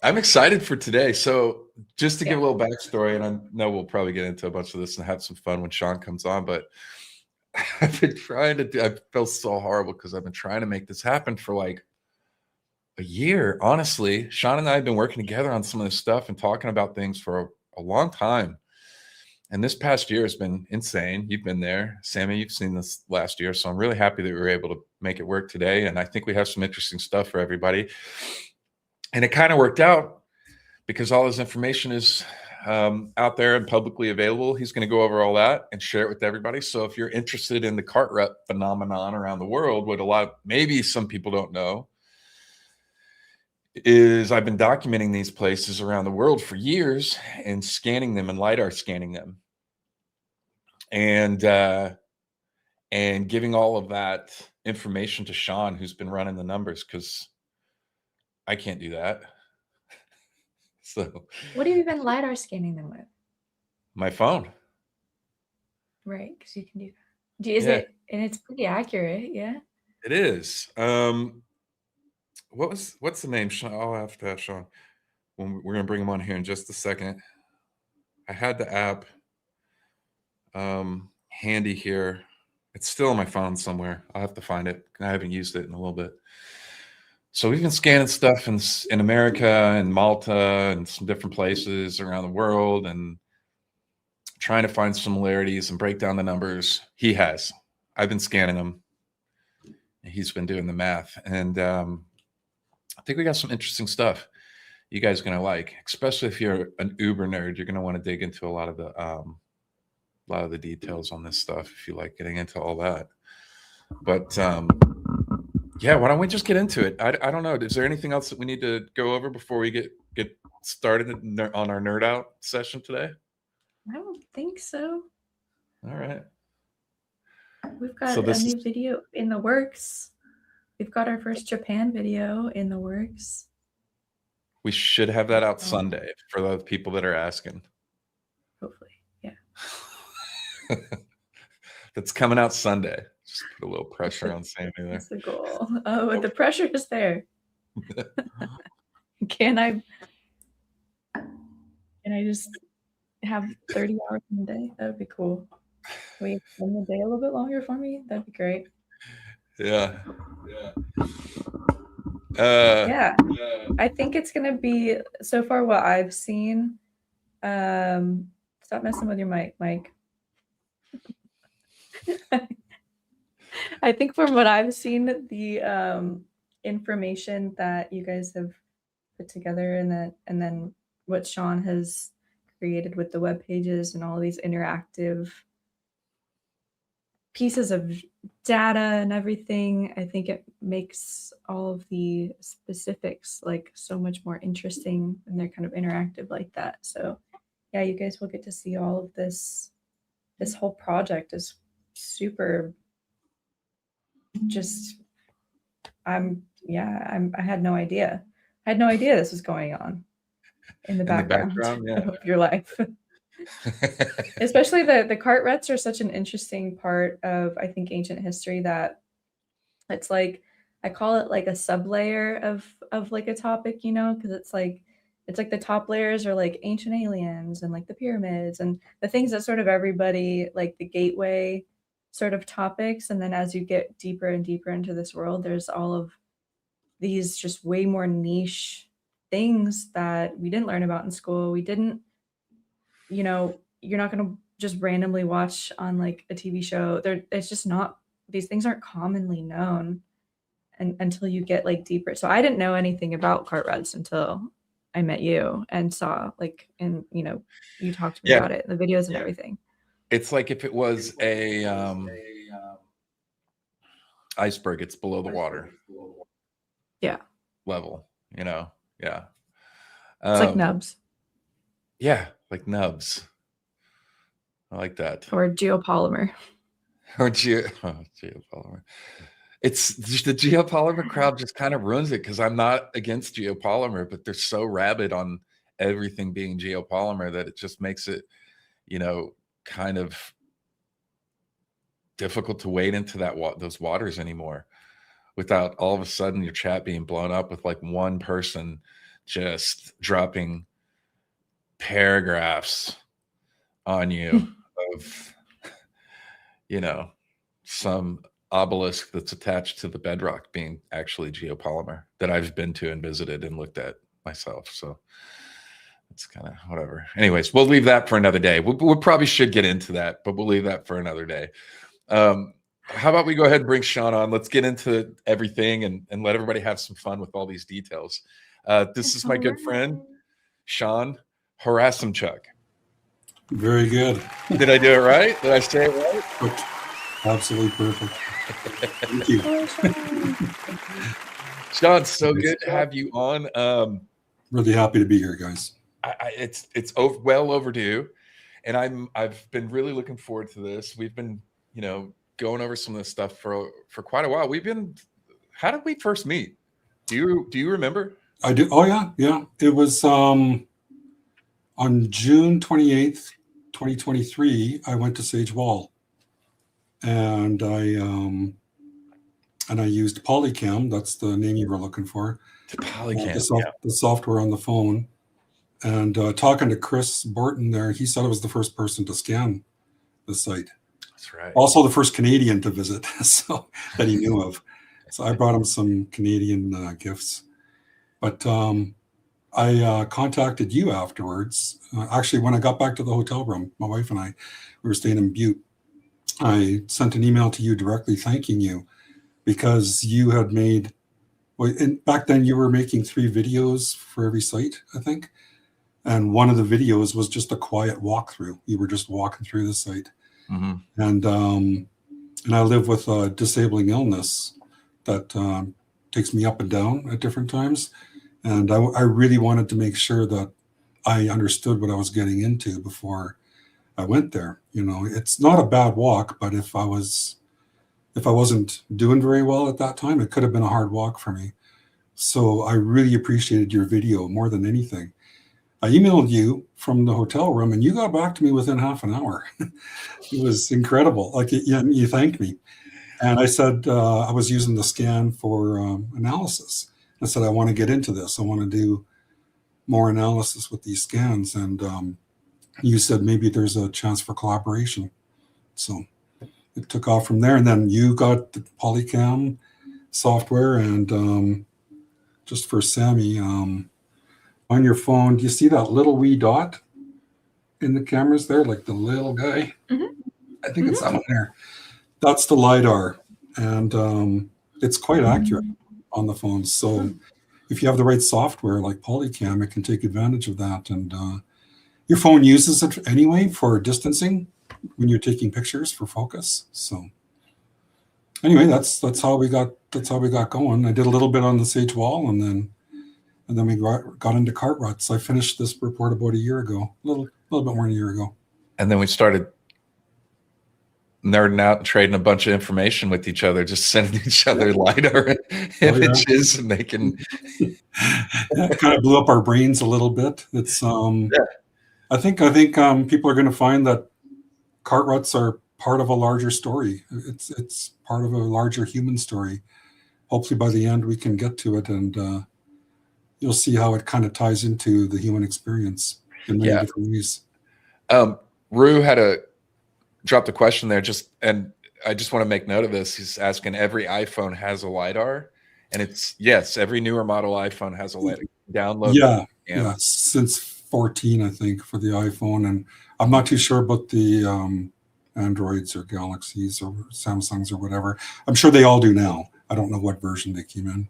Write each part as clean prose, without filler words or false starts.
I'm excited for today. So just to give a Yeah. little backstory, and I know we'll probably get into a bunch of this and have some fun when Sean comes on, but I've been trying to do, I feel so horrible because I've been trying to make this happen for like a year. Honestly, Sean and I have been working together on some of this stuff and talking about things for a long time. And this past year has been insane. You've been there. Sammy, you've seen this last year. So I'm really happy that we were able to make it work today. And I think we have some interesting stuff for everybody. And it kind of worked out because all his information is out there and publicly available. He's going to go over all that and share it with everybody. So if you're interested in the cart rut phenomenon around the world, what maybe some people don't know is I've been documenting these places around the world for years and scanning them and LiDAR scanning them. And giving all of that information to Sean, who's been running the numbers, because I can't do that. So What have you been LiDAR scanning them with? my phone. Right, because you can do that. Is it, and it's pretty accurate, yeah? It is. What's the name, Sean? I'll have to ask Sean. We're going to bring him on here in just a second. I had the app handy here. It's still on my phone somewhere. I'll have to find it. I haven't used it in a little bit. So we've been scanning stuff in America and Malta and some different places around the world and trying to find similarities and break down the numbers. He has. I've been scanning them. He's been doing the math. And I think we got some interesting stuff you guys are going to like, especially if you're an Uber nerd. You're going to want to dig into a lot of the details on this stuff if you like getting into all that. But yeah, why don't we just get into it? I don't know. Is there anything else that we need to go over before we get started on our nerd out session today? I don't think so. All right. We've got a new video in the works. We've got our first Japan video in the works. We should have that out Sunday for the people that are asking. Hopefully, yeah. That's coming out Sunday. Just put a little pressure on Sammy there. That's the goal. Oh, the pressure is there. Can I just have 30 hours in a day? That would be cool. Can we extend the day a little bit longer for me? That'd be great. Yeah. I think it's gonna be, so far what I've seen. Stop messing with your mic, Mike. I think from what I've seen, the information that you guys have put together and then what Sean has created with the web pages and all of these interactive pieces of data and everything, I think it makes all of the specifics like so much more interesting, and they're kind of interactive like that. So yeah, you guys will get to see all of this. This whole project is super just, I had no idea. I had no idea this was going on in the background of your life. Especially the cart ruts are such an interesting part of, I think, ancient history, that it's like, I call it like a sub-layer of like a topic, you know, because it's like the top layers are like ancient aliens and like the pyramids and the things that sort of everybody, like the gateway sort of topics. And then as you get deeper and deeper into this world, there's all of these just way more niche things that we didn't learn about in school. We didn't, you know, you're not going to just randomly watch on like a TV show. It's just not, these things aren't commonly known until you get like deeper. So I didn't know anything about cart ruts until I met you and saw like, and you know, you talked to me about it, the videos and everything. It's like if it was a iceberg, it's below the water. Yeah. Level, you know. Yeah. It's like nubs. Yeah, like nubs. I like that. Or geopolymer. Geopolymer. It's just the geopolymer crowd just kind of ruins it, because I'm not against geopolymer, but they're so rabid on everything being geopolymer that it just makes it, you know, kind of difficult to wade into those waters anymore without all of a sudden your chat being blown up with like one person just dropping paragraphs on you of, you know, some obelisk that's attached to the bedrock being actually geopolymer that I've been to and visited and looked at myself. So it's kind of whatever. Anyways, we'll leave that for another day. We probably should get into that, but we'll leave that for another day. How about we go ahead and bring Sean on? Let's get into everything and let everybody have some fun with all these details. This is my good friend, Sean Harasymchuk. Very good. Did I do it right? Did I say it right? Absolutely perfect. Thank you. Sean, so good to have you on. Really happy to be here, guys. It's well overdue, and I've been really looking forward to this. We've been, going over some of this stuff for quite a while. How did we first meet? Do you remember? I do. Oh yeah. It was on June 28th, 2023. I went to Sage Wall, and I used Polycam. That's the name you were looking for. Polycam, the software on the phone. And talking to Chris Borton there, he said I was the first person to scan the site. That's right. Also the first Canadian to visit, so that he knew of. So I brought him some Canadian gifts. But I contacted you afterwards. Actually, when I got back to the hotel room, my wife and I, we were staying in Butte. I sent an email to you directly thanking you because you had made, back then you were making 3 videos for every site, I think. And one of the videos was just a quiet walkthrough. You were just walking through the site. Mm-hmm. And I live with a disabling illness that takes me up and down at different times. And I really wanted to make sure that I understood what I was getting into before I went there. It's not a bad walk, but if I wasn't doing very well at that time, it could have been a hard walk for me. So I really appreciated your video more than anything. I emailed you from the hotel room and you got back to me within half an hour. It was incredible. Like you thanked me. And I said, I was using the scan for analysis. I said, I want to get into this. I want to do more analysis with these scans. And you said, maybe there's a chance for collaboration. So it took off from there. And then you got the Polycam software. And just for Sammy, on your phone, do you see that little wee dot in the cameras there, like the little guy? Mm-hmm. I think it's that one there. That's the LiDAR, and it's quite accurate on the phone. So if you have the right software like Polycam, it can take advantage of that. And your phone uses it anyway for distancing when you're taking pictures for focus. So anyway, that's how we got going. I did a little bit on the Sage Wall, and then we got into Cart Ruts. I finished this report about a year ago, a little bit more than a year ago. And then we started nerding out and trading a bunch of information with each other, just sending each other LiDAR images and making. It kind of blew up our brains a little bit. It's I think people are going to find that Cart Ruts are part of a larger story. It's part of a larger human story. Hopefully by the end we can get to it, and you'll see how it kind of ties into the human experience in many different ways. Rue dropped a question there, and I just want to make note of this. He's asking, every iPhone has a LiDAR, and it's yes, every newer model iPhone has a LiDAR. Download. Yeah, since 14, I think, for the iPhone, and I'm not too sure about the Androids or Galaxies or Samsungs or whatever. I'm sure they all do now. I don't know what version they came in.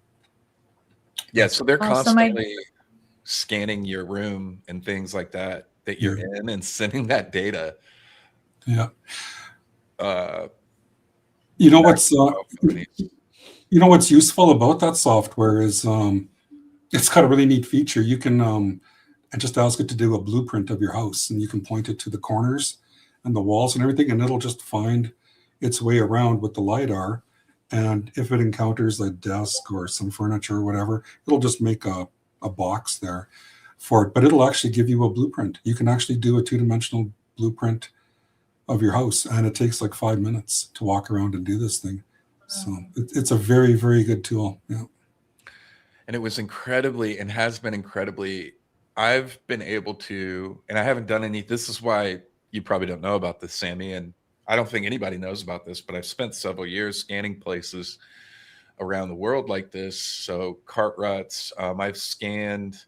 Yeah, so they're constantly scanning your room and things like that you're in and sending that data. Yeah. You know what's useful about that software is it's got a really neat feature. You can just ask it to do a blueprint of your house, and you can point it to the corners and the walls and everything, and it'll just find its way around with the LiDAR. And if it encounters a desk or some furniture or whatever, it'll just make a box there for it. But it'll actually give you a blueprint. You can actually do a 2-dimensional blueprint of your house, and it takes like 5 minutes to walk around and do this thing. So it's a very, very good tool. Yeah. And it was incredibly, and has been incredibly, I've been able to, and I haven't done any, this is why you probably don't know about this, Sammy, and I don't think anybody knows about this, but I've spent several years scanning places around the world like this. So Cart Ruts, I've scanned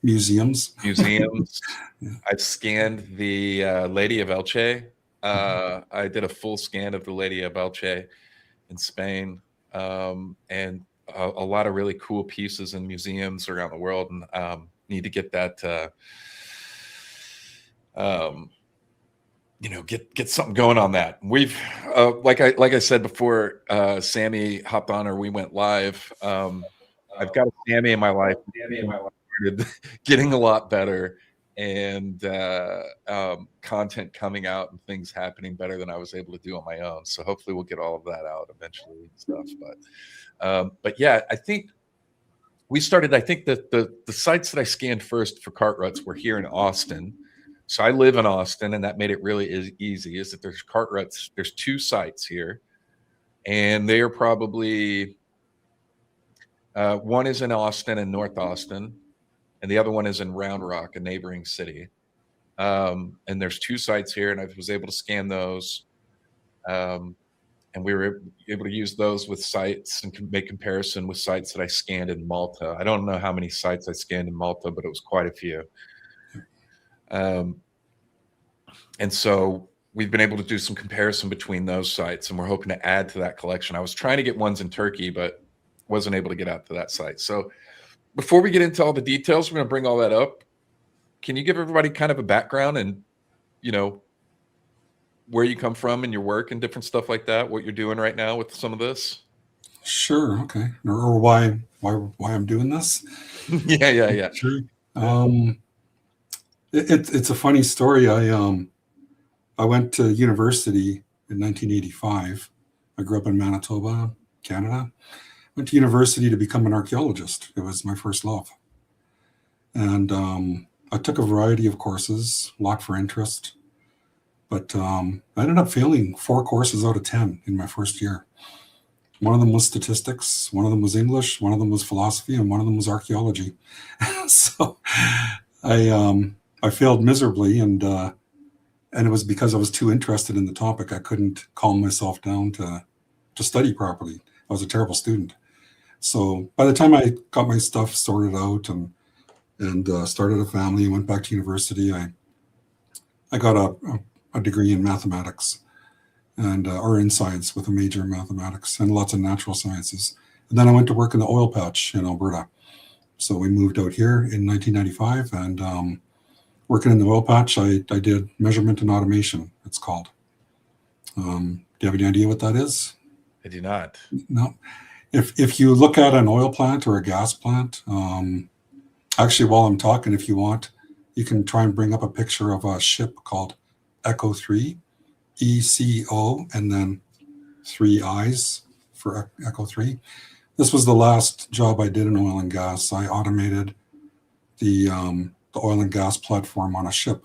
museums. Yeah. I've scanned the Lady of Elche. I did a full scan of the Lady of Elche in Spain, and a lot of really cool pieces in museums around the world, and need to get that get something going on that. We've like I said before, Sammy hopped on, or we went live. I've got a Sammy in my life getting a lot better, and content coming out and things happening better than I was able to do on my own. So hopefully we'll get all of that out eventually and stuff. But yeah, I think we started, I think that the sites that I scanned first for Cart Ruts were here in Austin. So I live in Austin, and that made it really easy. Is that there's Cart Ruts, there's 2 sites here, and they are probably one is in Austin and North Austin, and the other one is in Round Rock, a neighboring city. And there's 2 sites here, and I was able to scan those. And we were able to use those with sites and make comparison with sites that I scanned in Malta. I don't know how many sites I scanned in Malta, but it was quite a few. And so we've been able to do some comparison between those sites, and we're hoping to add to that collection. I was trying to get ones in Turkey, but wasn't able to get out to that site. So before we get into all the details, we're going to bring all that up. Can you give everybody kind of a background and, where you come from and your work and different stuff like that, what you're doing right now with some of this? Sure. Okay. Or why I'm doing this? Yeah. Sure. It's a funny story. I went to university in 1985. I grew up in Manitoba, Canada. Went to university to become an archaeologist. It was my first love. And I took a variety of courses, a lot for interest. But I ended up failing 4 courses out of 10 in my first year. One of them was statistics, one of them was English, one of them was philosophy, and one of them was archaeology. So I failed miserably, and it was because I was too interested in the topic. I couldn't calm myself down to study properly. I was a terrible student. So by the time I got my stuff sorted out and started a family and went back to university, I got a degree in mathematics and or in science with a major in mathematics and lots of natural sciences. And then I went to work in the oil patch in Alberta. So we moved out here in 1995, and working in the oil patch, I did measurement and automation, it's called. Do you have any idea what that is? I do not. No. If you look at an oil plant or a gas plant, actually, while I'm talking, if you want, you can try and bring up a picture of a ship called Echo 3, ECO, and then 3 I's for Echo 3. This was the last job I did in oil and gas. I automated the oil and gas platform on a ship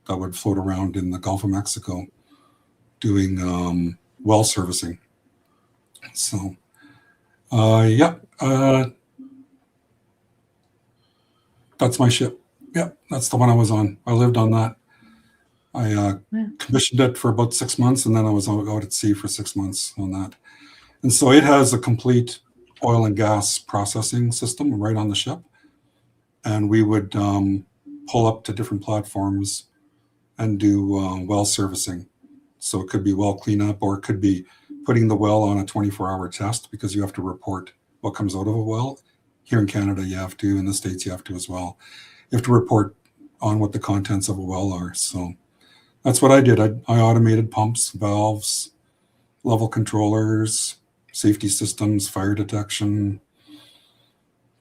that would float around in the Gulf of Mexico doing well servicing. So, that's my ship. Yeah, that's the one I was on. I lived on that. I commissioned it for about 6 months, and then I was out at sea for 6 months on that. And so it has a complete oil and gas processing system right on the ship. And we would pull up to different platforms and do well servicing. So it could be well cleanup, or it could be putting the well on a 24-hour test, because you have to report what comes out of a well. Here in Canada, you have to. In the States, you have to as well. You have to report on what the contents of a well are. So that's what I did. I automated pumps, valves, level controllers, safety systems, fire detection,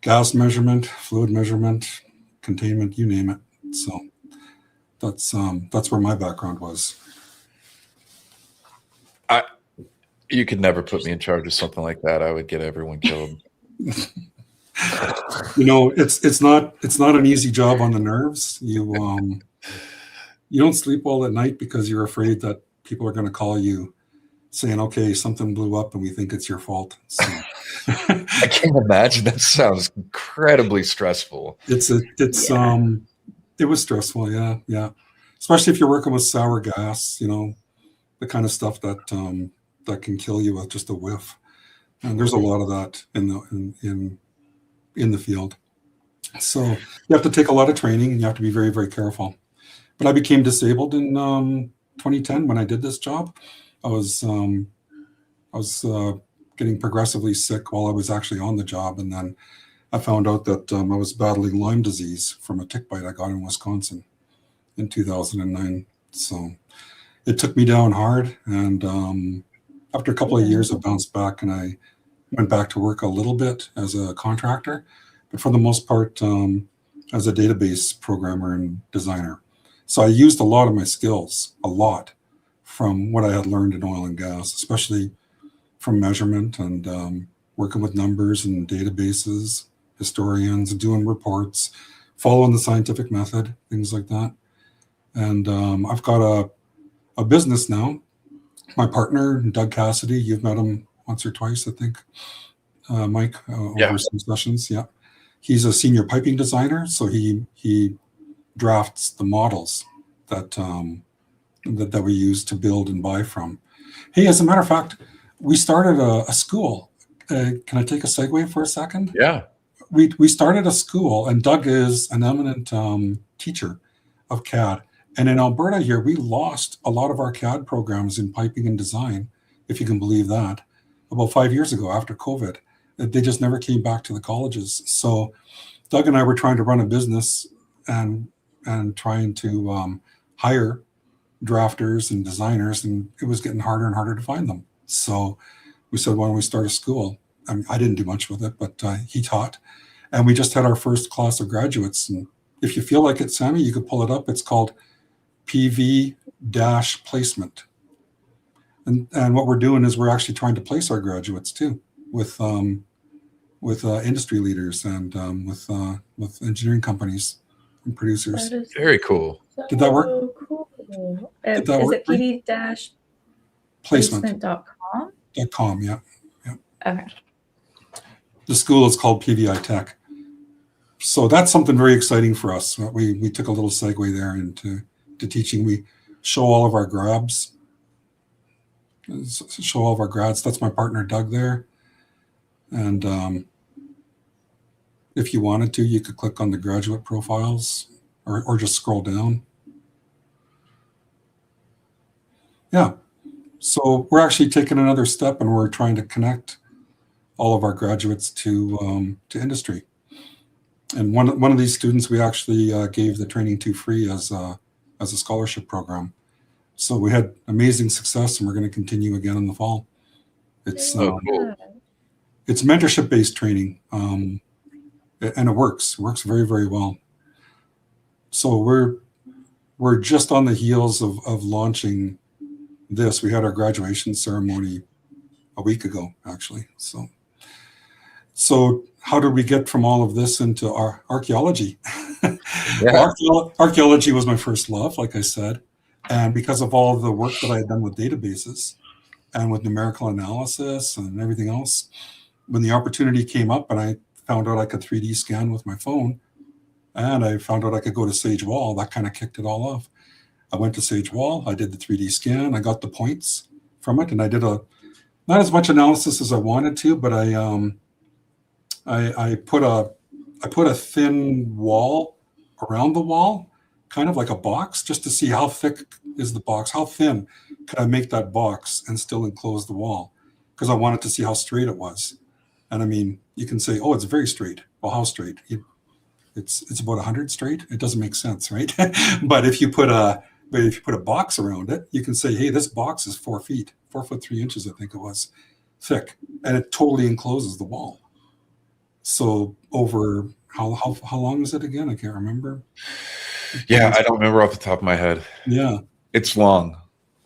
gas measurement, fluid measurement, containment, you name it. So that's where my background was. You could never put me in charge of something like that. I would get everyone killed. It's not an easy job on the nerves. You don't sleep well at night because you're afraid that people are going to call you saying, okay, something blew up and we think it's your fault. So I can't imagine. That sounds incredibly stressful. It was stressful. Yeah. Especially if you're working with sour gas, the kind of stuff that that can kill you with just a whiff. And there's a lot of that in the field. So you have to take a lot of training, and you have to be very, very careful. But I became disabled in 2010 when I did this job. I was getting progressively sick while I was actually on the job, and then I found out that I was battling Lyme disease from a tick bite I got in Wisconsin in 2009. So it took me down hard, and after a couple of years, I bounced back, and I went back to work a little bit as a contractor, but for the most part, as a database programmer and designer. So I used a lot of my skills, from what I had learned in oil and gas, especially from measurement and working with numbers and databases, historians, doing reports, following the scientific method, things like that. And I've got a business now. My partner, Doug Cassidy, you've met him once or twice, I think, Mike, over some sessions. Yeah. He's a senior piping designer, so he drafts the models that we use to build and buy from. Hey, as a matter of fact, we started a school. Can I take a segue for a second? Yeah. We started a school, and Doug is an eminent teacher of CAD. And in Alberta here, we lost a lot of our CAD programs in piping and design, if you can believe that, about 5 years ago after COVID. They just never came back to the colleges. So Doug and I were trying to run a business and trying to hire drafters and designers, and it was getting harder and harder to find them. So we said, why don't we start a school? I mean, I didn't do much with it, but he taught. And we just had our first class of graduates. And if you feel like it, Sammy, you could pull it up. It's called PV-placement. And what we're doing is we're actually trying to place our graduates too with industry leaders and with engineering companies and producers. That is Very cool. Did that work? Cool. Did that is work? it pv-placement.com? .com, yeah. Okay. The school is called PVI Tech. So that's something very exciting for us. We took a little segue there into teaching. We show all of our grads. That's my partner, Doug, there. And if you wanted to, you could click on the graduate profiles or just scroll down. Yeah. So we're actually taking another step, and we're trying to connect all of our graduates to industry. And one of these students we actually gave the training to free as a scholarship program. So we had amazing success, and we're going to continue again in the fall. It's cool. It's mentorship-based training, and it works. It works very, very well. So we're just on the heels of launching this. We had our graduation ceremony a week ago, actually. So how did we get from all of this into our archaeology? Yeah. Archaeology was my first love, like I said. And because of all of the work that I had done with databases and with numerical analysis and everything else, when the opportunity came up and I found out I could 3D scan with my phone, and I found out I could go to Sage Wall, that kind of kicked it all off. I went to Sage Wall, I did the 3D scan, I got the points from it, and I did not as much analysis as I wanted to, but I put a thin wall around the wall, kind of like a box, just to see how thick is the box, how thin could I make that box and still enclose the wall, because I wanted to see how straight it was. And I mean, you can say, oh, it's very straight. Well, how straight? It's about 100 straight. It doesn't make sense, right? But if you put a box around it, you can say, hey, this box is 4 feet, 4 foot 3 inches, I think it was, thick, and it totally encloses the wall. So over how long is it again? I can't remember. Yeah, I don't remember off the top of my head. Yeah. It's long.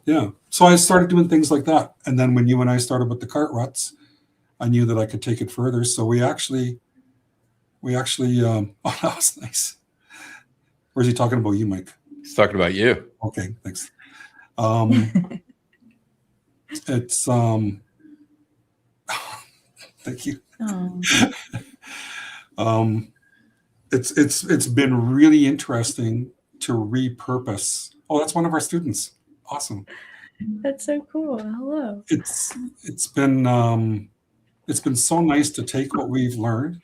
Yeah. So I started doing things like that. And then when you and I started with the Cart Ruts, I knew that I could take it further. So we actually, oh, that was nice. Where's he talking about you, Mike? He's talking about you. Okay, thanks. It's, thank you. Oh, It's been really interesting to repurpose. Oh, that's one of our students. Awesome. that's so cool. Hello. It's been so nice to take what we've learned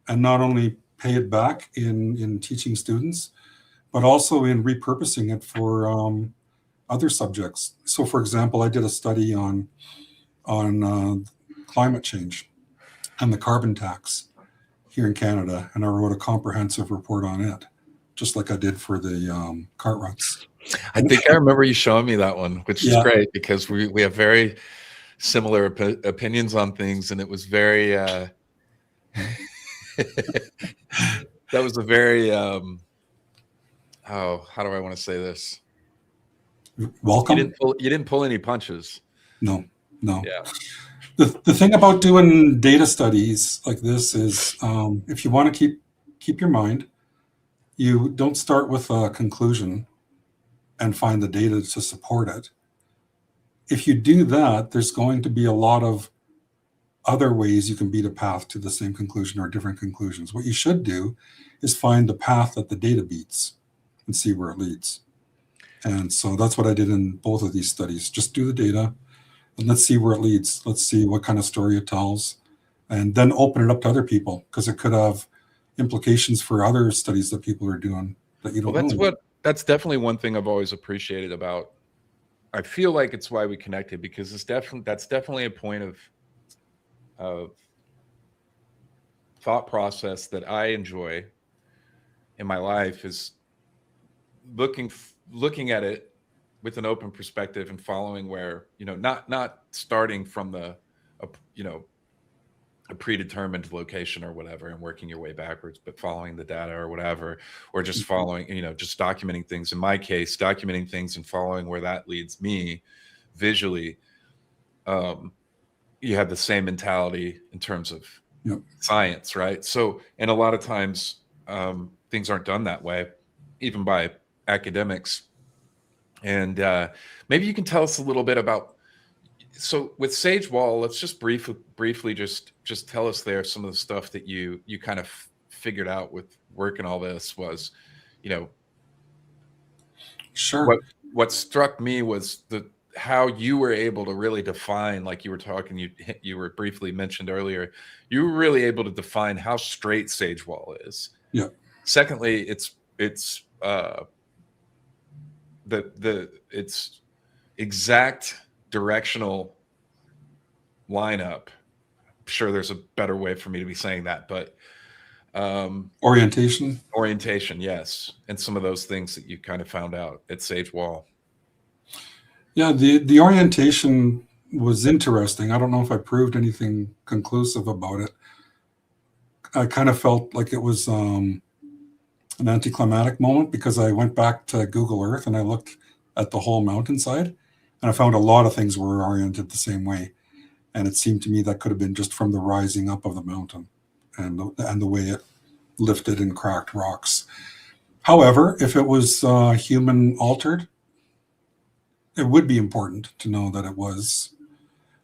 and not only pay it back in teaching students, but also in repurposing it for other subjects. So, for example, I did a study on climate change and the carbon tax here in Canada, and I wrote a comprehensive report on it, just like I did for the Cart Ruts. I think I remember you showing me that one, which is great because we have very similar opinions on things, and it was very that was a very how do I want to say this? Welcome. You didn't pull any punches. No. Yeah. The thing about doing data studies like this is if you want to keep your mind, you don't start with a conclusion and find the data to support it. If you do that, there's going to be a lot of other ways you can beat a path to the same conclusion or different conclusions. What you should do is find the path that the data beats and see where it leads. And so that's what I did in both of these studies. Just do the data and let's see where it leads. Let's see what kind of story it tells, and then open it up to other people, because it could have implications for other studies that people are doing that you don't know. That's definitely one thing I've always appreciated about, I feel like it's why we connected, because that's definitely a point of thought process that I enjoy in my life, is looking at it with an open perspective and following where, not starting from a predetermined location or whatever and working your way backwards, but following the data or whatever, or just following, just documenting things. In my case, documenting things and following where that leads me visually. You have the same mentality in terms of science, right? So, and a lot of times things aren't done that way, even by academics. And maybe you can tell us a little bit about, so with Sage Wall, let's just briefly just tell us there some of the stuff that you kind of figured out with working all this was, Sure. What struck me was how you were able to really define, like you were talking, you were briefly mentioned earlier, you were really able to define how straight Sage Wall is. Yeah. Secondly, it's exact directional lineup. I'm sure there's a better way for me to be saying that, but orientation, yes, and some of those things that you kind of found out at Sage Wall. Yeah, the orientation was interesting. I don't know if I proved anything conclusive about it. I kind of felt like it was an anticlimactic moment, because I went back to Google Earth and I looked at the whole mountainside, and I found a lot of things were oriented the same way. And it seemed to me that could have been just from the rising up of the mountain and the way it lifted and cracked rocks. However, if it was human altered, it would be important to know that it was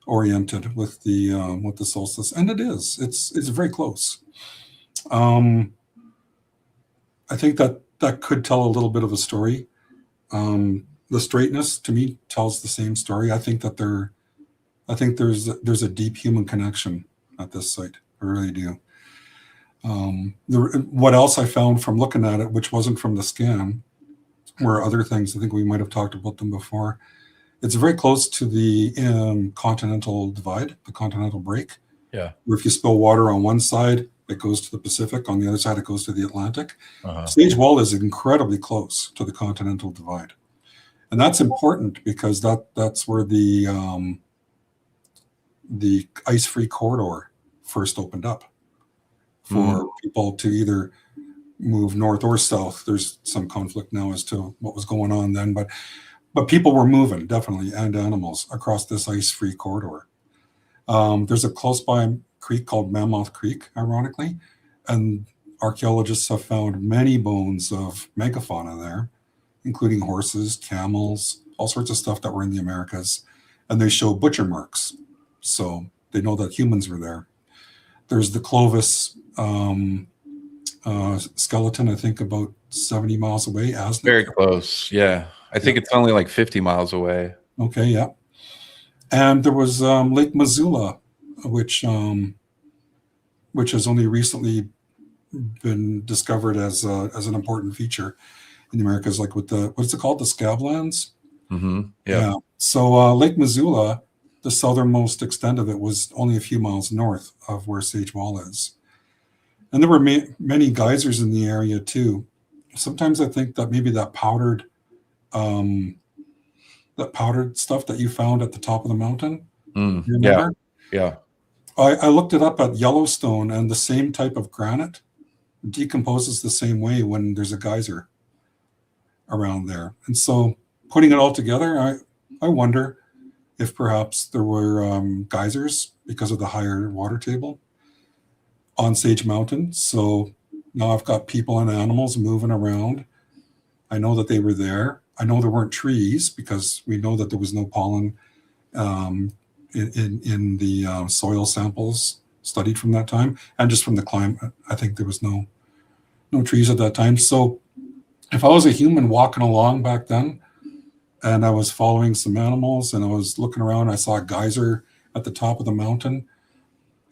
oriented with the solstice, and it is. It's very close. I think that could tell a little bit of a story. The straightness to me tells the same story. I think there's a deep human connection at this site. I really do. What else I found from looking at it, which wasn't from the scan, were other things. I think we might have talked about them before. It's very close to the continental divide, the continental break. Yeah. Where if you spill water on one side, it goes to the Pacific. On the other side, it goes to the Atlantic. Sage Wall is incredibly close to the continental divide. And that's important because that's where the ice-free corridor first opened up for people to either move north or south. There's some conflict now as to what was going on then, but people were moving, definitely, and animals across this ice-free corridor. There's a close by creek called Mammoth Creek, ironically, and archaeologists have found many bones of megafauna there, including horses, camels, all sorts of stuff that were in the Americas, and they show butcher marks. So they know that humans were there. There's the Clovis skeleton, I think about 70 miles away. Asnick. Very close. Yeah. I think it's only like 50 miles away. Okay, yeah. And there was Lake Missoula, which has only recently been discovered as an important feature in the Americas, like with the, what's it called? The Scablands? Mm-hmm. Yeah. So Lake Missoula, the southernmost extent of it, was only a few miles north of where Sage Wall is. And there were many geysers in the area too. Sometimes I think that maybe that powdered stuff that you found at the top of the mountain. You remember? Yeah. I looked it up at Yellowstone, and the same type of granite decomposes the same way when there's a geyser around there. And so putting it all together, I wonder if perhaps there were geysers because of the higher water table on Sage Mountain. So now I've got people and animals moving around. I know that they were there. I know there weren't trees because we know that there was no pollen in the soil samples studied from that time, and just from the climate. I think there was no trees at that time. So if I was a human walking along back then and I was following some animals and I was looking around, I saw a geyser at the top of the mountain,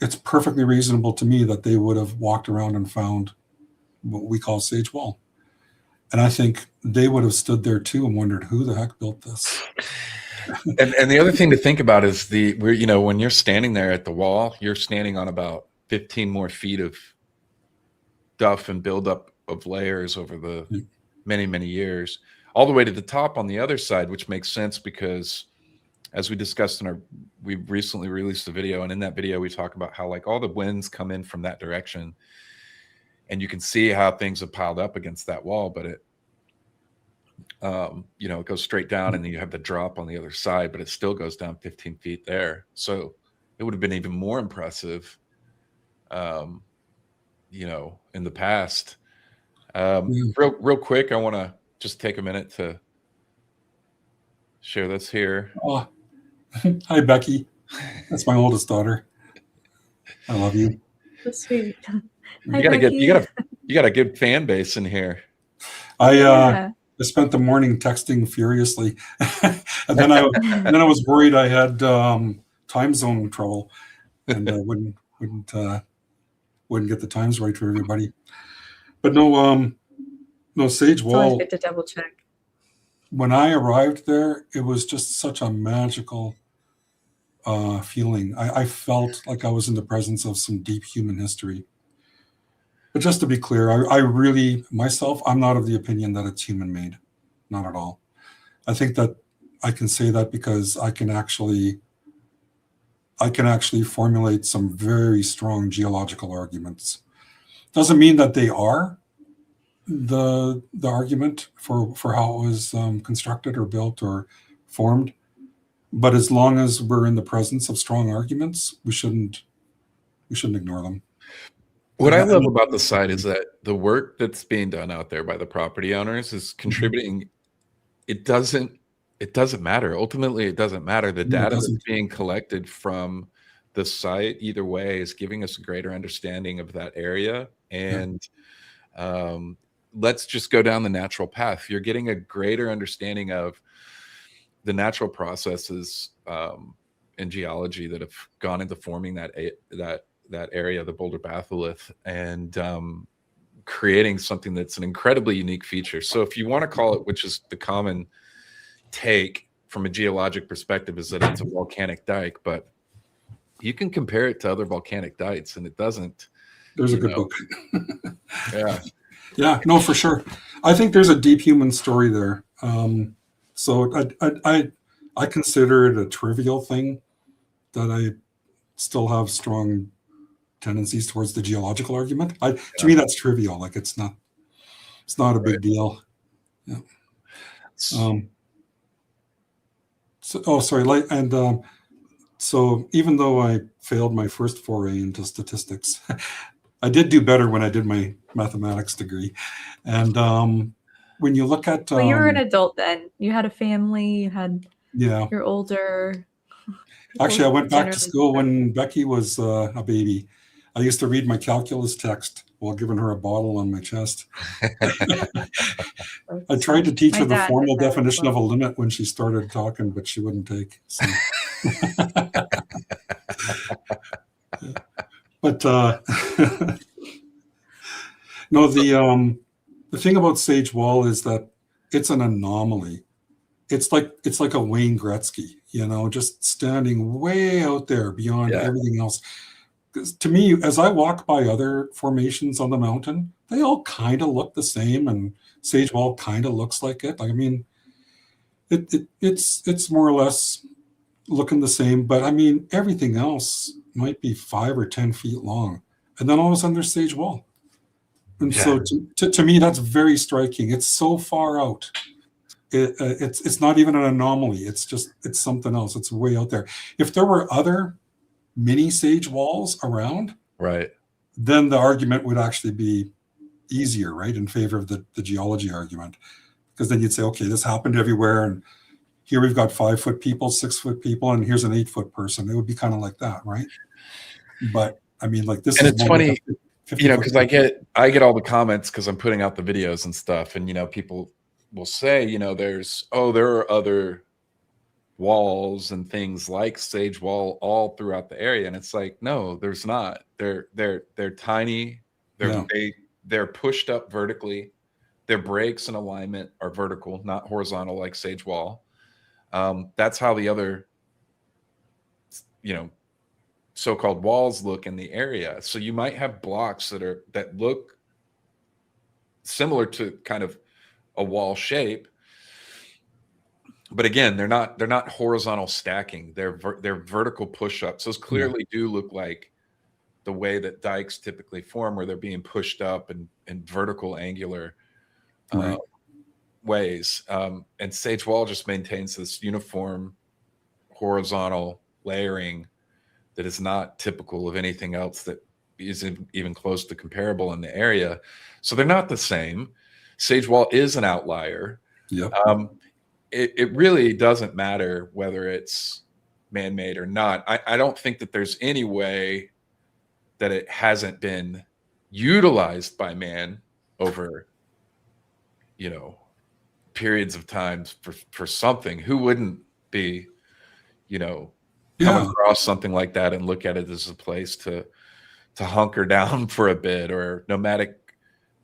it's perfectly reasonable to me that they would have walked around and found what we call Sage Wall. And I think they would have stood there too and wondered who the heck built this. And the other thing to think about is when you're standing there at the wall, you're standing on about 15 more feet of stuff and buildup of layers over the many, many years, all the way to the top on the other side, which makes sense because, as we discussed we recently released a video, and in that video we talk about how like all the winds come in from that direction, and you can see how things have piled up against that wall, but it it goes straight down, and then you have the drop on the other side, but it still goes down 15 feet there. So it would have been even more impressive, in the past. Real quick, I want to just take a minute to share this here. Oh, hi, Becky. That's my oldest daughter. I love you. That's sweet. You got a good fan base in here. I spent the morning texting furiously, and then I was worried I had time zone trouble, and wouldn't get the times right for everybody. But no Sage Wall. It's always good to double check. When I arrived there, it was just such a magical feeling. I felt like I was in the presence of some deep human history. But just to be clear, I really, myself, I'm not of the opinion that it's human-made. Not at all. I think that I can say that because I can actually formulate some very strong geological arguments. Doesn't mean that they are the argument for how it was constructed or built or formed. But as long as we're in the presence of strong arguments, we shouldn't ignore them. What I love about the site is that the work that's being done out there by the property owners is contributing. It doesn't matter. Ultimately, it doesn't matter. The data that's being collected from the site, either way, is giving us a greater understanding of that area. And let's just go down the natural path. You're getting a greater understanding of the natural processes in geology that have gone into forming that area, the Boulder Batholith, and creating something that's an incredibly unique feature. So if you want to call it, which is the common take from a geologic perspective, is that it's a volcanic dike, but you can compare it to other volcanic dikes and it doesn't. There's a good book. Yeah, no, for sure. I think there's a deep human story there. So I consider it a trivial thing that I still have strong tendencies towards the geological argument. To me, that's trivial. Like it's not a big deal. Yeah. So even though I failed my first foray into statistics, I did do better when I did my mathematics degree. And when you look at, well, you were an adult then. You had a family. You had you're older. Actually, I went back to school when Becky was a baby. I used to read my calculus text while giving her a bottle on my chest. I tried to teach My her the dad formal did that as definition of a well. limit when she started talking, but she wouldn't take. So. But no, the thing about Sage Wall is that it's an anomaly. It's like a Wayne Gretzky, you know, just standing way out there beyond everything else. Because to me, as I walk by other formations on the mountain, they all kind of look the same, and Sage Wall kind of looks like it. I mean, it's more or less looking the same, but I mean, everything else might be 5 or 10 feet long, and then all of a sudden there's Sage Wall. And so to me, that's very striking. It's so far out. It's not even an anomaly. It's something else. It's way out there. If there were other mini Sage Walls around, right, then the argument would actually be easier, right, in favor of the geology argument, because then you'd say, okay, this happened everywhere, and here we've got 5-foot people, 6-foot people, and here's an 8-foot person. It would be kind of like that, right? But I mean, like this, and is it's funny, you know, because I get all the comments because I'm putting out the videos and stuff, and you know, people will say, you know, there are other walls and things like Sage Wall all throughout the area, and it's like, no, there's not. They're tiny. They're pushed up vertically. Their breaks and alignment are vertical, not horizontal like Sage Wall. That's how the other, you know, so-called walls look in the area. So you might have blocks that look similar to kind of a wall shape, but again, they're not horizontal stacking. They're vertical push-ups. Those clearly do look like the way that dikes typically form, where they're being pushed up in vertical angular ways. And Sage Wall just maintains this uniform horizontal layering that is not typical of anything else that isn't even close to comparable in the area. So they're not the same. Sage Wall is an outlier. Yep. It really doesn't matter whether it's man-made or not. I don't think that there's any way that it hasn't been utilized by man over, you know, periods of times for something. Who wouldn't be, you know, come across something like that and look at it as a place to hunker down for a bit, or nomadic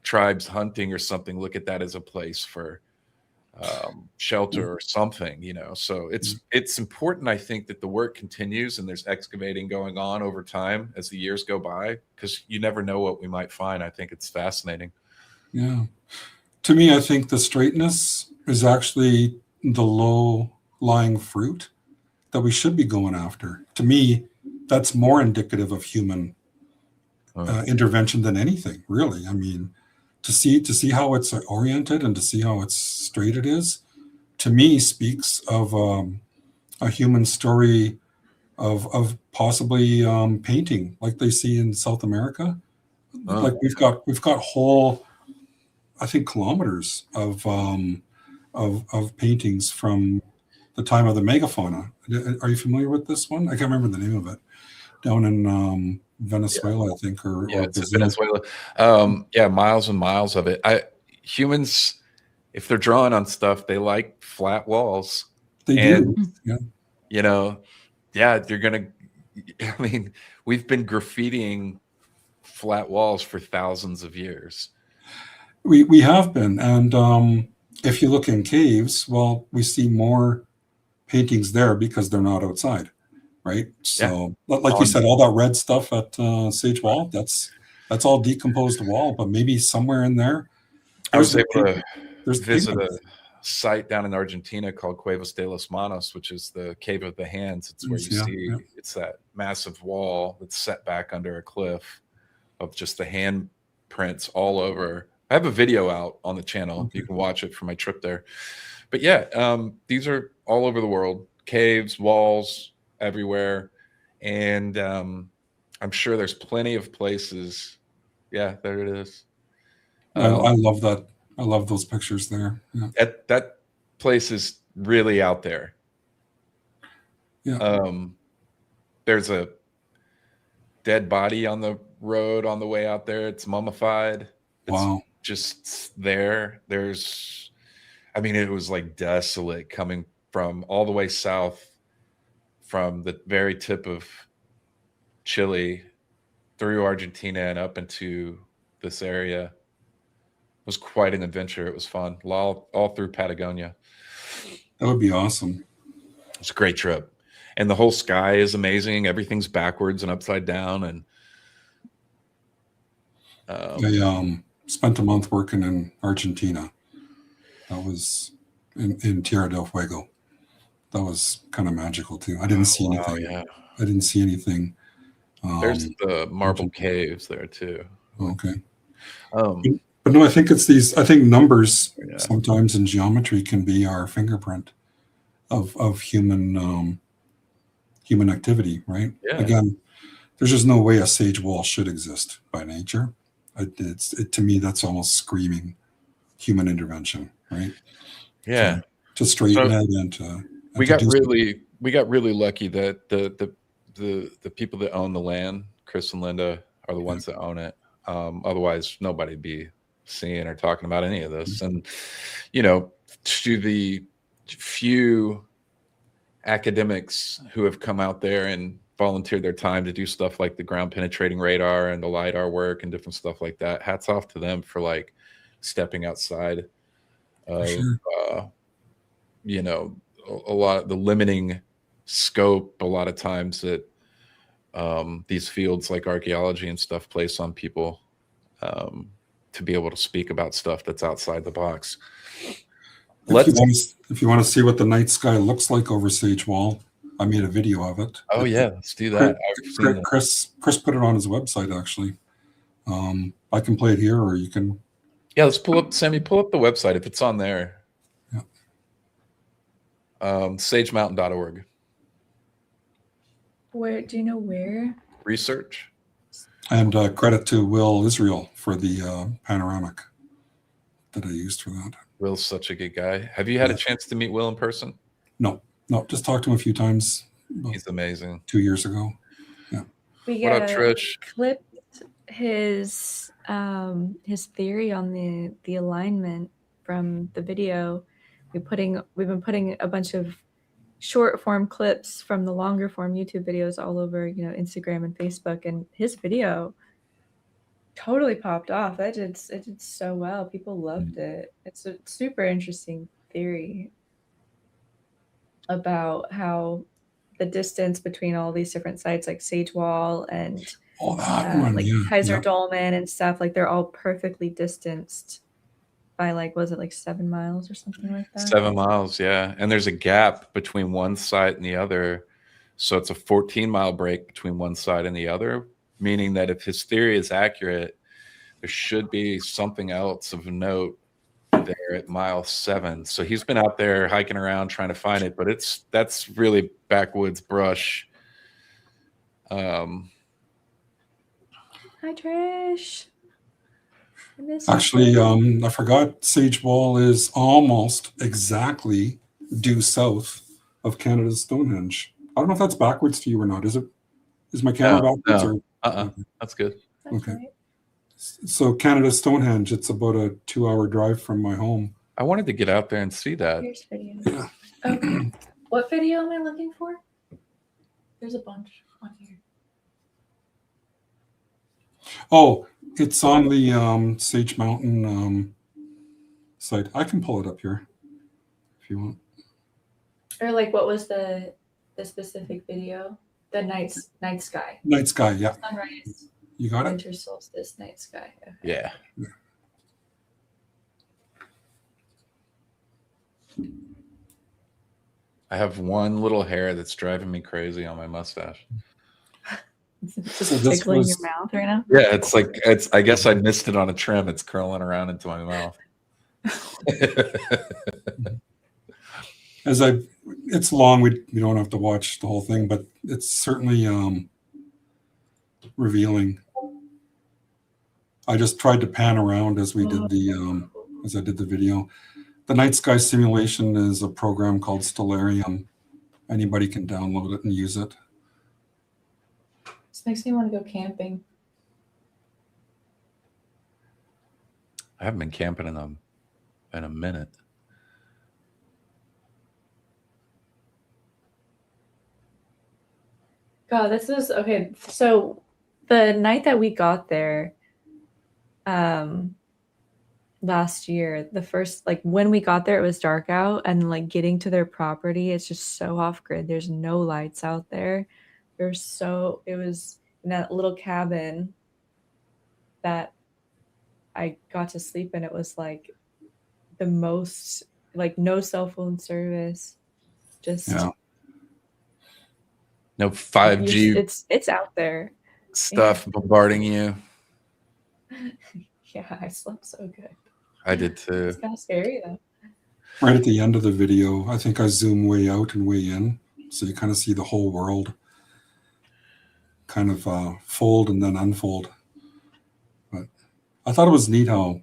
tribes hunting or something, look at that as a place for shelter or something, you know. So it's important, I think, that the work continues and there's excavating going on over time as the years go by, because you never know what we might find. I think it's fascinating. Yeah. To me, I think the straightness is actually the low-lying fruit that we should be going after. To me, that's more indicative of human intervention than anything, really. I mean, to see how it's oriented and to see how it's straight it is, to me, speaks of a human story of possibly painting like they see in South America. Like we've got whole, I think, kilometers of paintings from the time of the megafauna. Are you familiar with this one? I can't remember the name of it. Down in Venezuela, I think, or it's Venezuela. Miles and miles of it. Humans, if they're drawing on stuff, they like flat walls. They do. Yeah. You know, you're gonna. I mean, we've been graffitiing flat walls for thousands of years. We have been, and if you look in caves, well, we see more paintings there because they're not outside, right? So, like you said, all that red stuff at Sage Wall, that's all decomposed wall, but maybe somewhere in there. I was able to visit a site down in Argentina called Cuevas de las Manos, which is the Cave of the Hands. It's where you see it's that massive wall that's set back under a cliff of just the hand prints all over. I have a video out on the channel. Okay. You can watch it from my trip there. But these are all over the world, caves, walls, everywhere. And I'm sure there's plenty of places. Yeah, there it is. I love that. I love those pictures there. Yeah. That place is really out there. Yeah. There's a dead body on the road on the way out there. It's mummified. It's Wow. just there. There's, I mean, it was like desolate coming from all the way south from the very tip of Chile through Argentina and up into this area. It was quite an adventure. It was fun. All through Patagonia. That would be awesome. It's a great trip. And the whole sky is amazing. Everything's backwards and upside down. And I spent a month working in Argentina. That was in Tierra del Fuego. That was kind of magical too. I didn't see anything. Yeah. I didn't see anything. There's the marble caves there too. Okay. But no, I think it's these. I think numbers sometimes in geometry can be our fingerprint of human human activity, right? Yeah. Again, there's just no way a sage wall should exist by nature. To me, that's almost screaming human intervention, right? Yeah. To straighten it and to. We got really lucky that the people that own the land, Chris and Linda, are the ones that own it. Otherwise, nobody'd be seeing or talking about any of this. And, to the few academics who have come out there and volunteered their time to do stuff like the ground penetrating radar and the LiDAR work and different stuff like that, hats off to them for like stepping outside of, a lot of the limiting scope a lot of times that these fields like archaeology and stuff place on people to be able to speak about stuff that's outside the box. If you want to see what the night sky looks like over Sage Wall, I made a video of it. Oh yeah, let's do that. Chris put it on his website actually. I can play it here, or you can. Yeah, let's pull up the website if it's on there. Yeah. Sagemountain.org. Where do you know where? Research. And credit to Will Israel for the panoramic that I used for that. Will's such a good guy. Have you had a chance to meet Will in person? No, just talked to him a few times. He's amazing. 2 years ago. Yeah. We what up, Trish? Clipped his theory on the alignment from the video. We've been putting a bunch of short form clips from the longer form YouTube videos all over, Instagram and Facebook, and his video totally popped off. It did so well. People loved it. It's a super interesting theory about how the distance between all these different sites like Sage Wall and Kaiser Dolmen and stuff, like they're all perfectly distanced by was it 7 miles or something like that? 7 miles, yeah. And there's a gap between one site and the other. So it's a 14-mile break between one side and the other, meaning that if his theory is accurate, there should be something else of note there at mile 7. So he's been out there hiking around trying to find it, but that's really backwoods brush. Hi, Trish. Actually, I forgot Sage Wall is almost exactly due south of Canada's Stonehenge. I don't know if that's backwards to you or not. Is my camera backwards? No. That's good. Okay. Right. So Canada's Stonehenge, it's about a 2-hour drive from my home. I wanted to get out there and see that. Here's video. Yeah. Okay. What video am I looking for? There's a bunch on here. Oh, it's on the Sage Mountain site. I can pull it up here if you want. Or what was the specific video? The night sky. Night sky, yeah. Sunrise. You got Winter solstice, night sky. Okay. Yeah. I have one little hair that's driving me crazy on my mustache. Just tickling your mouth right now? Yeah, I guess I missed it on a trim. It's curling around into my mouth. It's long. We don't have to watch the whole thing, but it's certainly revealing. I just tried to pan around as we did as I did the video. The night sky simulation is a program called Stellarium. Anybody can download it and use it. This makes me want to go camping. I haven't been camping in a minute. God, this is okay. So the night that we got there, last year, the first, like, when we got there, it was dark out, and like getting to their property, it's just so off grid. There's no lights out there. It was in that little cabin that I got to sleep in. It was like the most, like, no cell phone service, just Yeah. No 5G it's out there. stuff bombarding you. Yeah, I slept so good. I did too. It's kind of scary though. Right at the end of the video, I think I zoom way out and way in, so you kind of see the whole world kind of fold and then unfold. But I thought it was neat how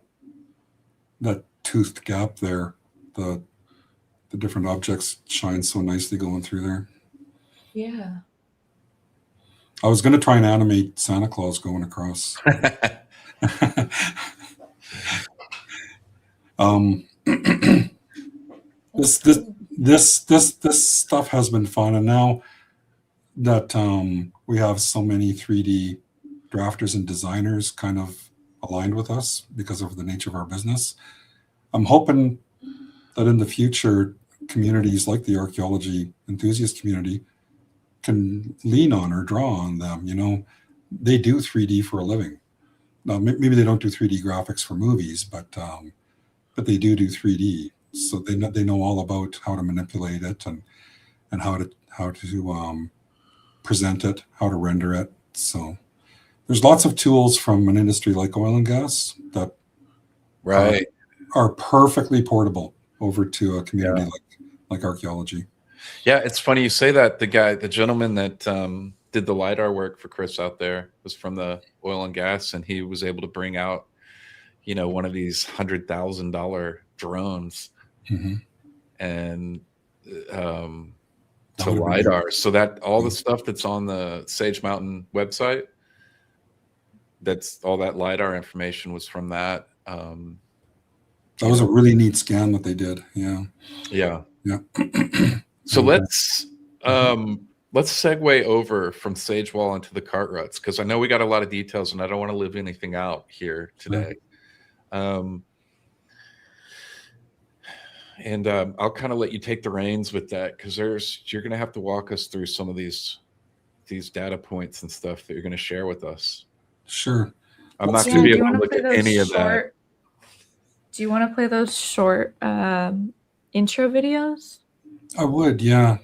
that toothed gap there, the different objects shine so nicely going through there. Yeah. I was going to try and animate Santa Claus going across. This stuff has been fun, and now that we have so many 3D drafters and designers kind of aligned with us because of the nature of our business, I'm hoping that in the future, communities like the archaeology enthusiast community can lean on or draw on them. You know, they do 3D for a living. Now, maybe they don't do 3D graphics for movies, but they do 3D. So they know all about how to manipulate it and how to present it, how to render it. So there's lots of tools from an industry like oil and gas that are perfectly portable over to a community like archaeology. Yeah, it's funny you say that. The gentleman that did the LiDAR work for Chris out there was from the oil and gas, and he was able to bring out, you know, one of these $100,000 drones and to LiDAR. So that all the stuff that's on the Sage Mountain website, that's all that LiDAR information was from that. That was a really neat scan that they did. Yeah. So let's segue over from Sage Wall into the Cart Ruts, because I know we got a lot of details and I don't want to leave anything out here today. And I'll kind of let you take the reins with that, because you're going to have to walk us through some of these data points and stuff that you're going to share with us. Sure. I'm not going to be able to look at any of that. Do you want to play those short intro videos? I would, yeah.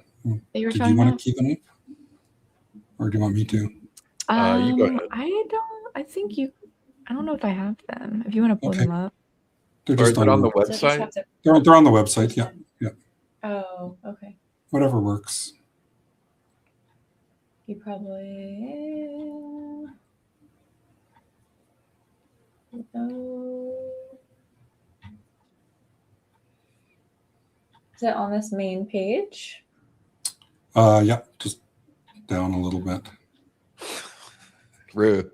Did you want to keep them up? Or do you want me to? You go ahead. I don't know if I have them. If you want to pull them up. They're just on the website? They're on the website, yeah. Oh, okay. Whatever works. You probably... Is it on this main page? Yeah, just down a little bit. Rue,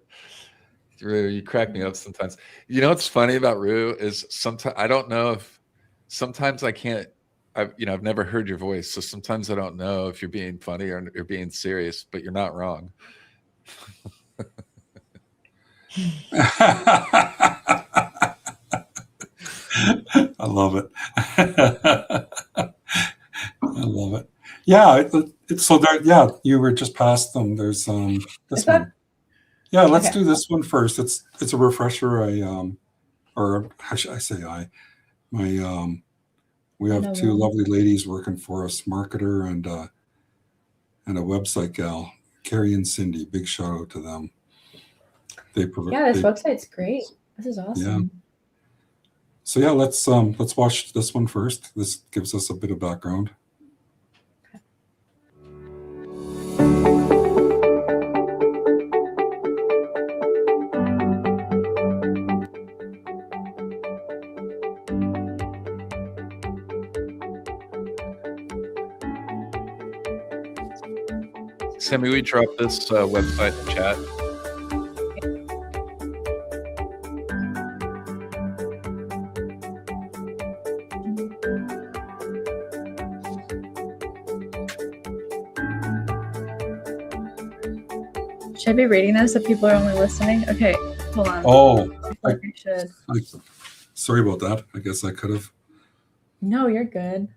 you crack me up sometimes. You know what's funny about Rue is sometimes I don't know if sometimes I can't. I've never heard your voice, so sometimes I don't know if you're being funny or you're being serious. But you're not wrong. I love it. I love it. Yeah, it's so there. Yeah, you were just past them. There's this one. Yeah, let's do this one first. It's a refresher. Or how should I say we have two lovely ladies working for us, marketer and a website gal, Carrie and Cindy. Big shout out to them. This website's great. This is awesome. Yeah. So yeah, let's watch this one first. This gives us a bit of background. Sammy, we drop this website in the chat. Should I be reading this if people are only listening? Okay, hold on. Oh, I feel like I should. sorry about that. I guess I could have. No, you're good.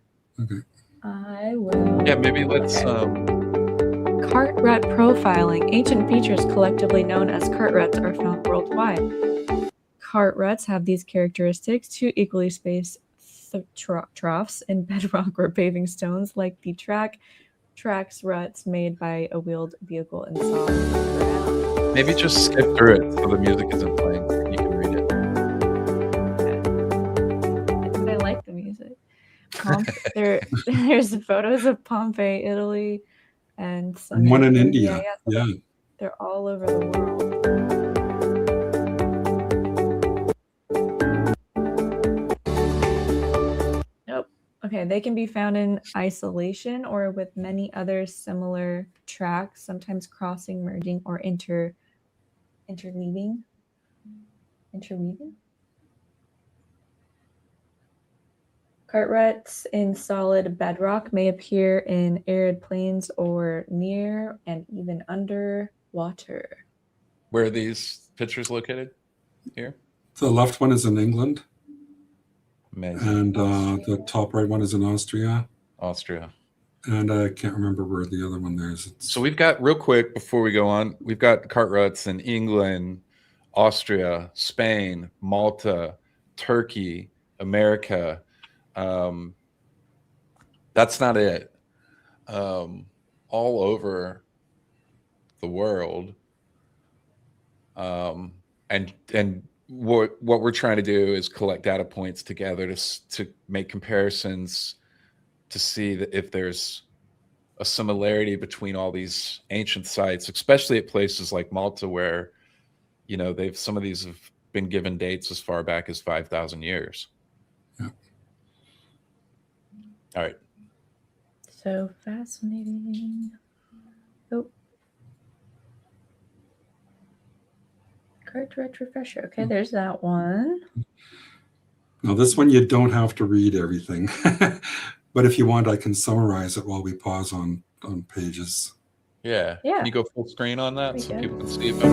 Okay. I will. Yeah, maybe let's. Cart Rut profiling. Ancient features collectively known as cart ruts are found worldwide. Cart ruts have these characteristics: two equally spaced troughs in bedrock or paving stones, like the tracks ruts made by a wheeled vehicle in solid ground. Maybe just skip through it so the music isn't playing. You can read it. But I like the music. There's photos of Pompeii, Italy, and some One in India. Yeah. They're all over the world. Nope. Okay, they can be found in isolation or with many other similar tracks, sometimes crossing, merging, or interweaving. Cart ruts in solid bedrock may appear in arid plains or near and even under water. Where are these pictures located? Here? The left one is in England, Amazing. and the top right one is in Austria. Austria. And I can't remember where the other one there is. So we've got, real quick before we go on, we've got cart ruts in England, Austria, Spain, Malta, Turkey, America. That's not it. All over the world. And what we're trying to do is collect data points together to make comparisons to see that if there's a similarity between all these ancient sites, especially at places like Malta, where, you know, some of these have been given dates as far back as 5,000 years. Yeah. All right. So fascinating. Oh. Cart Rut refresher. Okay, there's that one. Now, this one you don't have to read everything, but if you want, I can summarize it while we pause on pages. Yeah. Yeah. Can you go full screen on that so Yeah. people can see it better?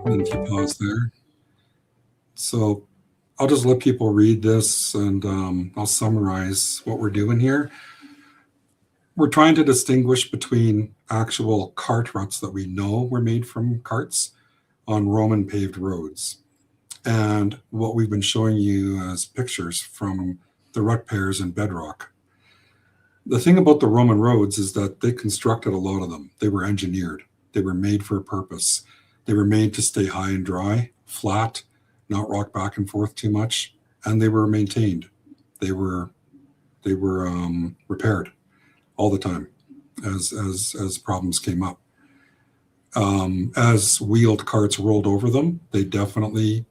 And if you pause there. So I'll just let people read this, and I'll summarize what we're doing here. We're trying to distinguish between actual cart ruts that we know were made from carts on Roman paved roads, and what we've been showing you as pictures from the rut pairs in bedrock. The thing about the Roman roads is that they constructed a lot of them. They were engineered. They were made for a purpose. They were made to stay high and dry, flat, not rock back and forth too much, and they were maintained. They were repaired all the time as problems came up. As wheeled carts rolled over them, they definitely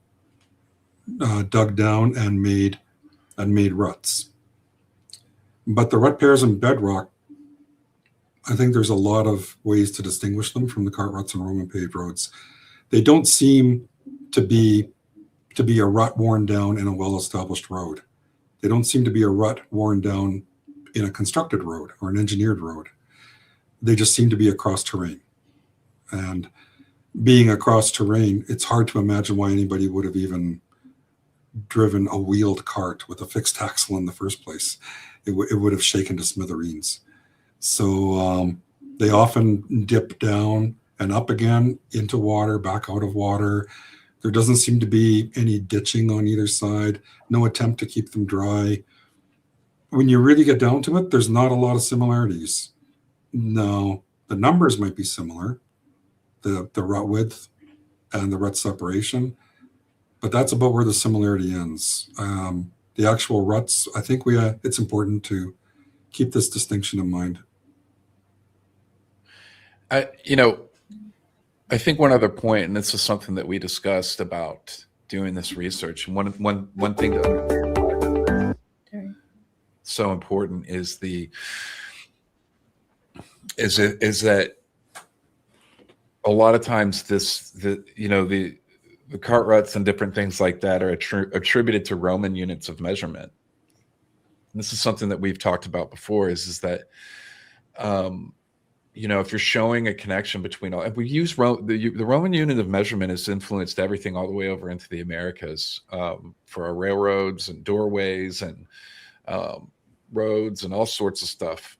dug down and made ruts. But the rut pairs in bedrock, I think there's a lot of ways to distinguish them from the cart ruts and Roman paved roads. They don't seem to be a rut worn down in a well-established road. They don't seem to be a rut worn down in a constructed road or an engineered road. They just seem to be across terrain. And being across terrain, it's hard to imagine why anybody would have even driven a wheeled cart with a fixed axle in the first place. It would have shaken to smithereens. So they often dip down and up again into water, back out of water. There doesn't seem to be any ditching on either side, no attempt to keep them dry. When you really get down to it, there's not a lot of similarities. No, the numbers might be similar, the rut width and the rut separation, but that's about where the similarity ends. The actual ruts, I think it's important to keep this distinction in mind. I think one other point, and this is something that we discussed about doing this research. And one thing to understand so important is that a lot of times the the cart ruts and different things like that are attributed to Roman units of measurement. And this is something that we've talked about before, is that, if you're showing a connection between all, and we use the Roman unit of measurement has influenced everything all the way over into the Americas, for our railroads and doorways and roads and all sorts of stuff.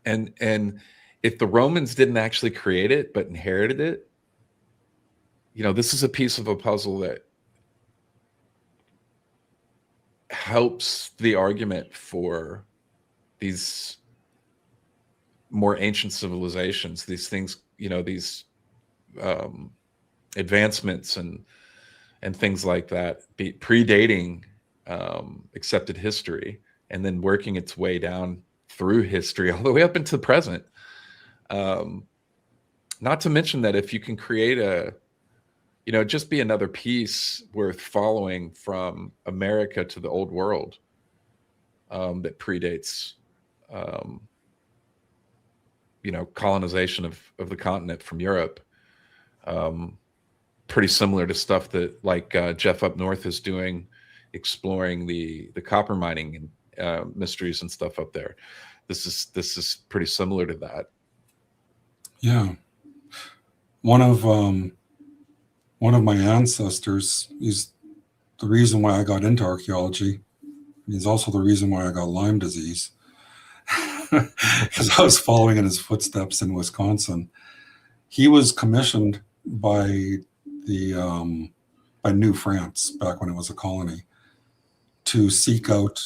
And if the Romans didn't actually create it, but inherited it, this is a piece of a puzzle that helps the argument for these more ancient civilizations, these things, these advancements and things like that, predating accepted history and then working its way down through history all the way up into the present. Not to mention that if you can create just be another piece worth following from America to the old world, that predates, colonization of the continent from Europe. Pretty similar to stuff that like Jeff up north is doing, exploring the copper mining and mysteries and stuff up there. This is pretty similar to that. Yeah. One of my ancestors is the reason why I got into archaeology. He's also the reason why I got Lyme disease, because I was following in his footsteps in Wisconsin. He was commissioned by New France back when it was a colony to seek out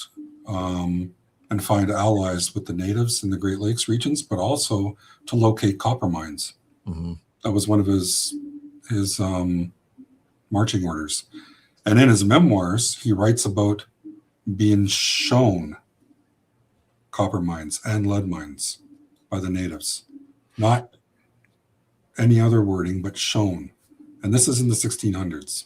and find allies with the natives in the Great Lakes regions, but also to locate copper mines. Mm-hmm. That was one of his marching orders. And in his memoirs, he writes about being shown copper mines and lead mines by the natives. Not any other wording, but shown. And this is in the 1600s.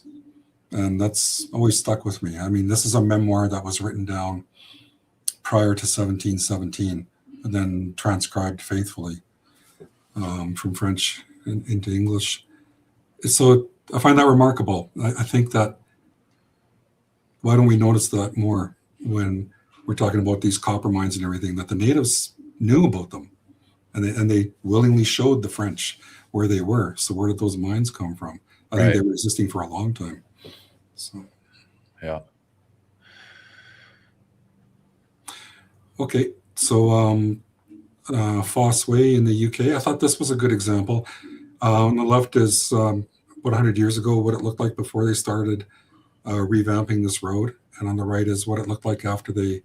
And that's always stuck with me. I mean, this is a memoir that was written down prior to 1717 and then transcribed faithfully from French into English. So I find that remarkable. I think that, why don't we notice that more when we're talking about these copper mines and everything, that the natives knew about them and they willingly showed the French where they were. So where did those mines come from? I think they were existing for a long time. So, yeah. Okay, so Foss Way in the UK. I thought this was a good example. On the left is about 100 years ago, what it looked like before they started revamping this road. And on the right is what it looked like after they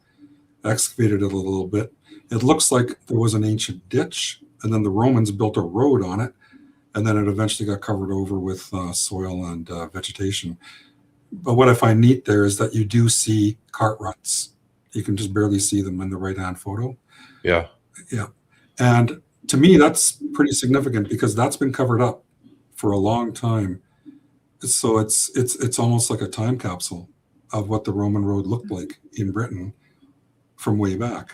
excavated it a little bit. It looks like there was an ancient ditch, and then the Romans built a road on it, and then it eventually got covered over with soil and vegetation. But what I find neat there is that you do see cart ruts. You can just barely see them in the right-hand photo. Yeah. Yeah. And to me, that's pretty significant because that's been covered up for a long time. So it's almost like a time capsule of what the Roman road looked like in Britain from way back.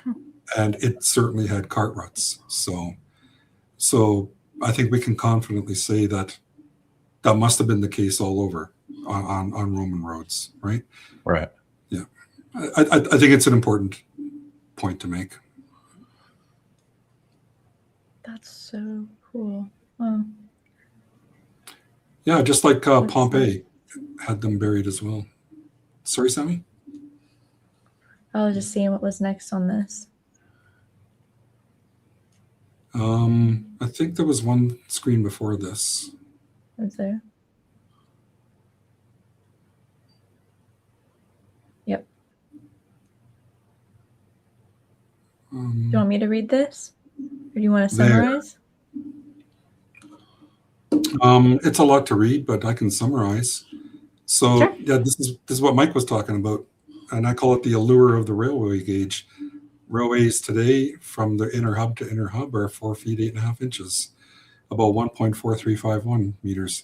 And it certainly had cart ruts. So I think we can confidently say that that must have been the case all over on Roman roads, right? Right. Yeah. I think it's an important point to make. That's so cool. Wow. Yeah, just like Pompeii had them buried as well. Sorry, Sammy? I was just seeing what was next on this. I think there was one screen before this. Is there? Yep. Do you want me to read this? Or do you want to summarize? It's a lot to read, but I can summarize. So Sure. yeah, this is what Mike was talking about, and I call it the allure of the railway gauge. Railways today, from the inner hub to inner hub, are 4 feet 8.5 inches, about 1.4351 meters.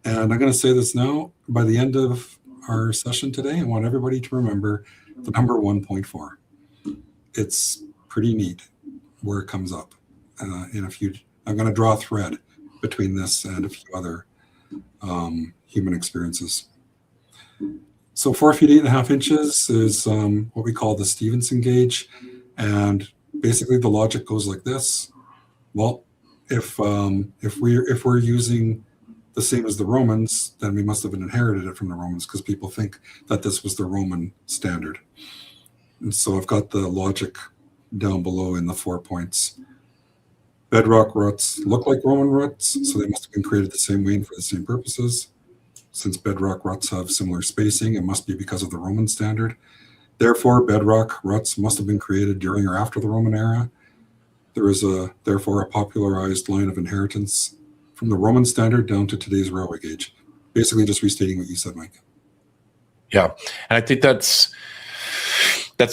And I'm going to say this now. By the end of our session today, I want everybody to remember the number 1.4. It's pretty neat where it comes up in a few. I'm going to draw a thread between this and a few other human experiences. So 4 feet 8.5 inches is what we call the Stevenson gauge, and basically the logic goes like this. Well, if we're using the same as the Romans, then we must have inherited it from the Romans, because people think that this was the Roman standard. And so I've got the logic down below in the 4 points. Bedrock ruts look like Roman ruts, so they must have been created the same way and for the same purposes. Since bedrock ruts have similar spacing, it must be because of the Roman standard. Therefore, bedrock ruts must have been created during or after the Roman era. There is therefore a popularized line of inheritance from the Roman standard down to today's railway gauge. Basically just restating what you said, Mike. Yeah. And I think that's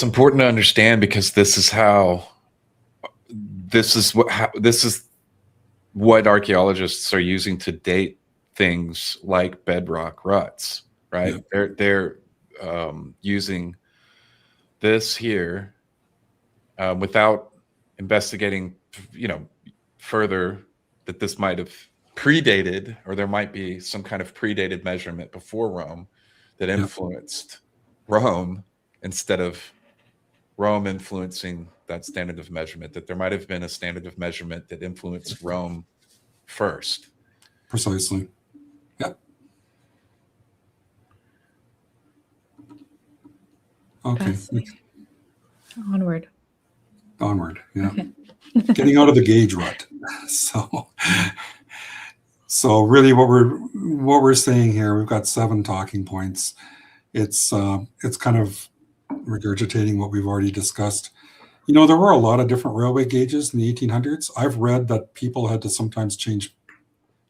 important to understand, because this is what archaeologists are using to date things like bedrock ruts, right? Yeah. They're using this here without investigating, further, that this might have predated, or there might be some kind of predated measurement before Rome that influenced Rome, instead of Rome influencing that standard of measurement, that there might have been a standard of measurement that influenced Rome first. Precisely. Yep. Okay. Onward. Yeah. Okay. Getting out of the gauge rut. So really what we're saying here, we've got 7 talking points. It's kind of regurgitating what we've already discussed. There were a lot of different railway gauges in the 1800s. I've read that people had to sometimes change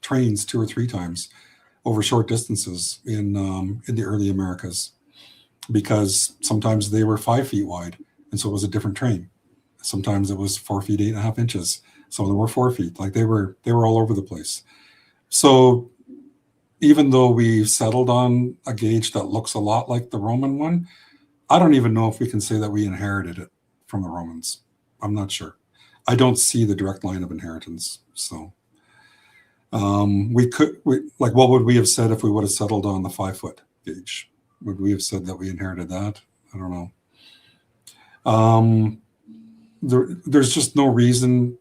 trains 2 or 3 times over short distances in the early Americas, because sometimes they were 5 feet wide, and so it was a different train. Sometimes it was 4 feet 8.5 inches. Some of them were 4 feet. Like they were all over the place. So even though we've settled on a gauge that looks a lot like the Roman one, I don't even know if we can say that we inherited it from the Romans. I'm not sure. I don't see the direct line of inheritance. So what would we have said if we would have settled on the 5-foot gauge? Would we have said that we inherited that? I don't know. There's just no reason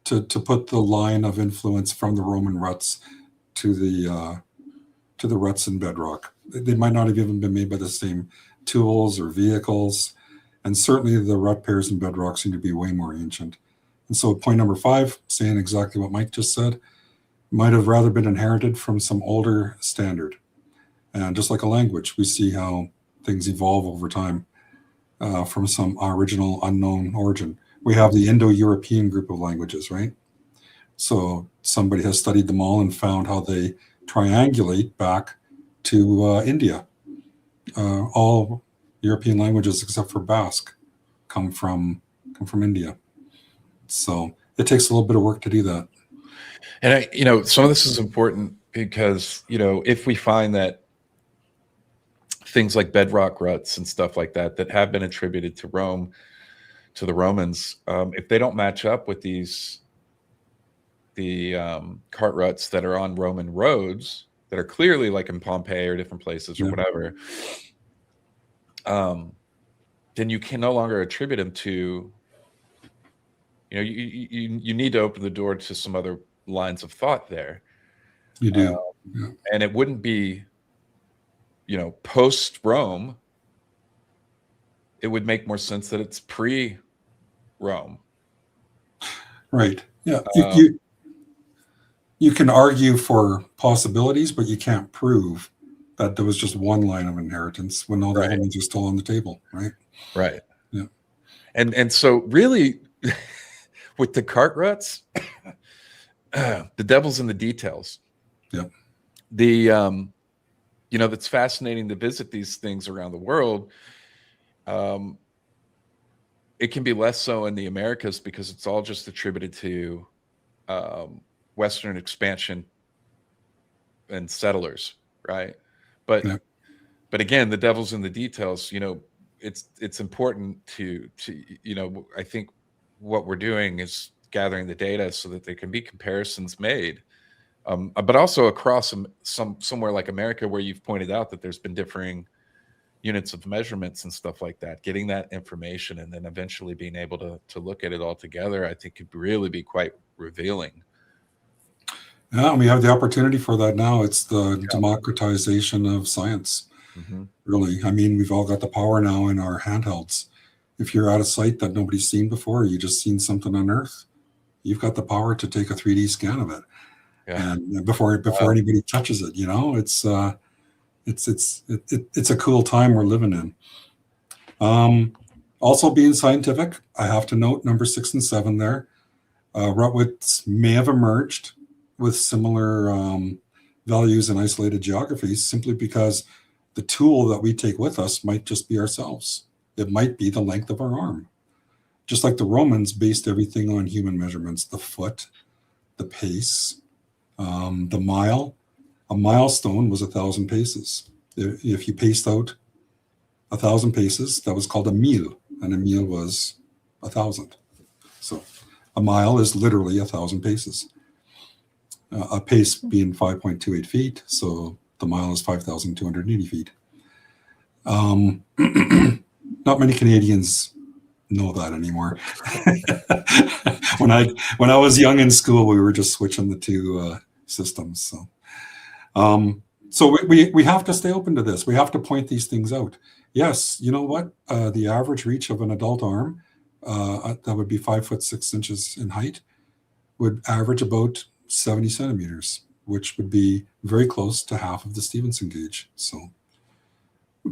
to put the line of influence from the Roman ruts to the ruts in bedrock. They might not have even been made by the same tools or vehicles, and certainly the rut pairs in bedrock seem to be way more ancient. And so point number 5, saying exactly what Mike just said, might have rather been inherited from some older standard. And just like a language, we see how things evolve over time from some original unknown origin. We have the Indo-European group of languages, right? So somebody has studied them all and found how they triangulate back to India. All European languages except for Basque come from India. So it takes a little bit of work to do that. And some of this is important because, if we find that things like bedrock ruts and stuff like that have been attributed to Rome, to the Romans, if they don't match up with the cart ruts that are on Roman roads that are clearly like in Pompeii or different places or whatever, then you can no longer attribute them to, you need to open the door to some other lines of thought there. You do. And it wouldn't be, post Rome. It would make more sense that it's pre-Rome. Right. Yeah. You can argue for possibilities, but you can't prove that there was just one line of inheritance when all the other ones are still on the table, right? Right. Yeah. And so really with the cart ruts, the devil's in the details. Yeah. That's fascinating to visit these things around the world. It can be less so in the Americas because it's all just attributed to Western expansion and settlers, right? But again, the devil's in the details. It's important to I think what we're doing is gathering the data so that there can be comparisons made But also across somewhere like America, where you've pointed out that there's been differing units of measurements and stuff like that, getting that information and then eventually being able to look at it all together, I think could really be quite revealing. Yeah, and we have the opportunity for that now. It's the democratization of science. Really. I mean, we've all got the power now in our handhelds. If you're at a site that nobody's seen before, you just seen something on Earth, you've got the power to take a 3D scan of it. Yeah. And before anybody touches it, you know, it's a cool time we're living in. Also being scientific, I have to note number 6 and 7 there. Ruts may have emerged with similar values in isolated geographies simply because the tool that we take with us might just be ourselves. It might be the length of our arm. Just like the Romans based everything on human measurements, the foot, the pace, the mile. A milestone was 1,000 paces. If you paced out 1,000 paces, that was called a mille, and a mille was 1,000. So a mile is literally 1,000 paces. A pace being 5.28 feet, so the mile is 5,280 feet. Not many Canadians know that anymore. When I was young in school, we were just switching the two systems. So we have to stay open to this. We have to point these things out. Yes, you know what? The average reach of an adult arm, that would be 5 foot 6 inches in height, would average about 70 centimeters, which would be very close to half of the Stevenson gauge. So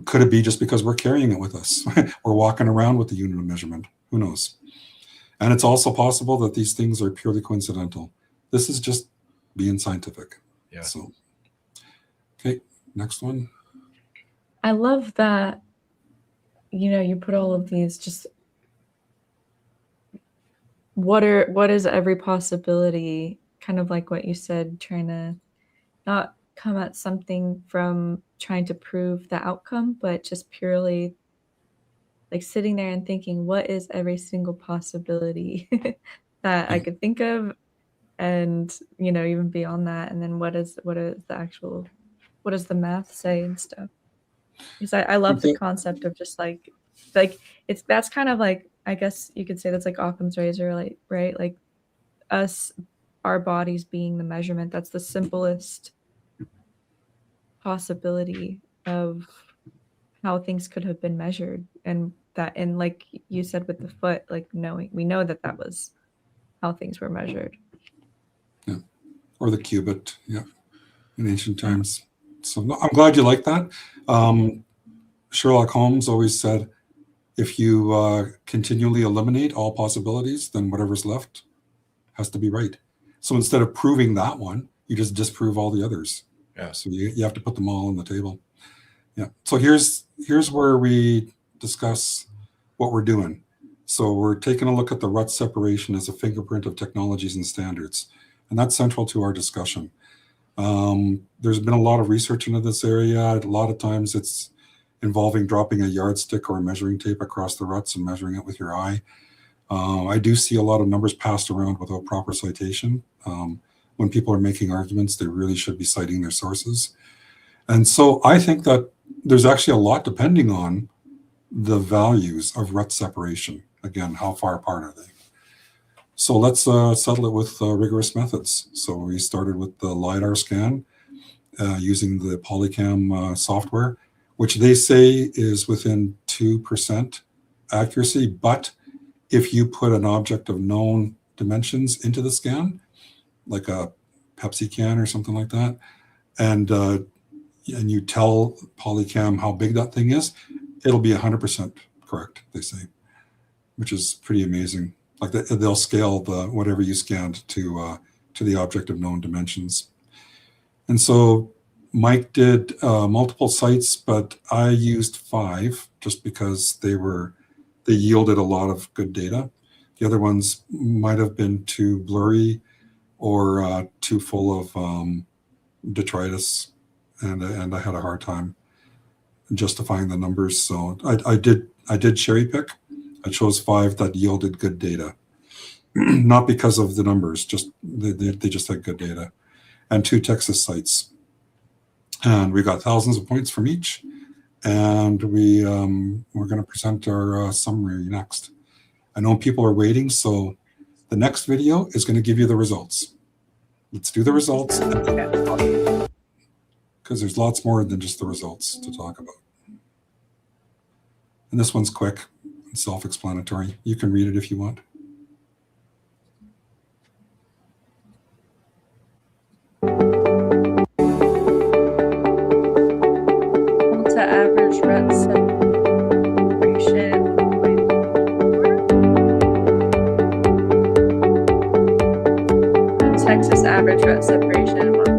could it be just because we're carrying it with us? We're walking around with the unit of measurement. Who knows? And it's also possible that these things are purely coincidental. This is just being scientific. Yeah. So, okay, next one. I love that, you know, you put all of these just what is every possibility, kind of like what you said, trying to not come at something from trying to prove the outcome, but just purely like sitting there and thinking, what is every single possibility that I could think of, and you know, even beyond that, and then what does the math say and stuff. Because I love the concept of just like that's kind of like, I guess you could say that's like Occam's razor, like, right? Like our bodies being the measurement. That's the simplest possibility of how things could have been measured, and like you said with the foot, like we know that was how things were measured. Yeah, or the cubit, yeah, in ancient times. So I'm glad you like that. Sherlock Holmes always said, if you continually eliminate all possibilities, then whatever's left has to be right. So instead of proving that one, you just disprove all the others. Yeah. So you have to put them all on the table. Yeah. So here's where we discuss what we're doing. So we're taking a look at the Ruts separation as a fingerprint of technologies and standards, and that's central to our discussion. There's been a lot of research into this area. A lot of times it's involving dropping a yardstick or a measuring tape across the ruts and measuring it with your eye. I do see a lot of numbers passed around without proper citation. When people are making arguments, they really should be citing their sources. And so I think that there's actually a lot depending on the values of rut separation. Again, how far apart are they? So let's settle it with rigorous methods. So we started with the LiDAR scan using the Polycam software, which they say is within 2% accuracy. But if you put an object of known dimensions into the scan, like a Pepsi can or something like that, and you tell Polycam how big that thing is, it'll be 100% correct, they say, which is pretty amazing. Like they'll scale whatever you scanned to the object of known dimensions. And so Mike did multiple sites, but I used 5 just because they yielded a lot of good data. The other ones might have been too blurry or too full of detritus, and I had a hard time justifying the numbers. So I did cherry pick. I chose 5 that yielded good data, not because of the numbers, just they just had good data. and 2 Texas sites. And we got thousands of points from each. And we're going to present our summary next. I know people are waiting, so the next video is going to give you the results. Let's do the results, because there's lots more than just the results to talk about. And this one's quick and self-explanatory. You can read it if you want. Malta average Ruts separation 1.4. Texas average Ruts separation 1.5.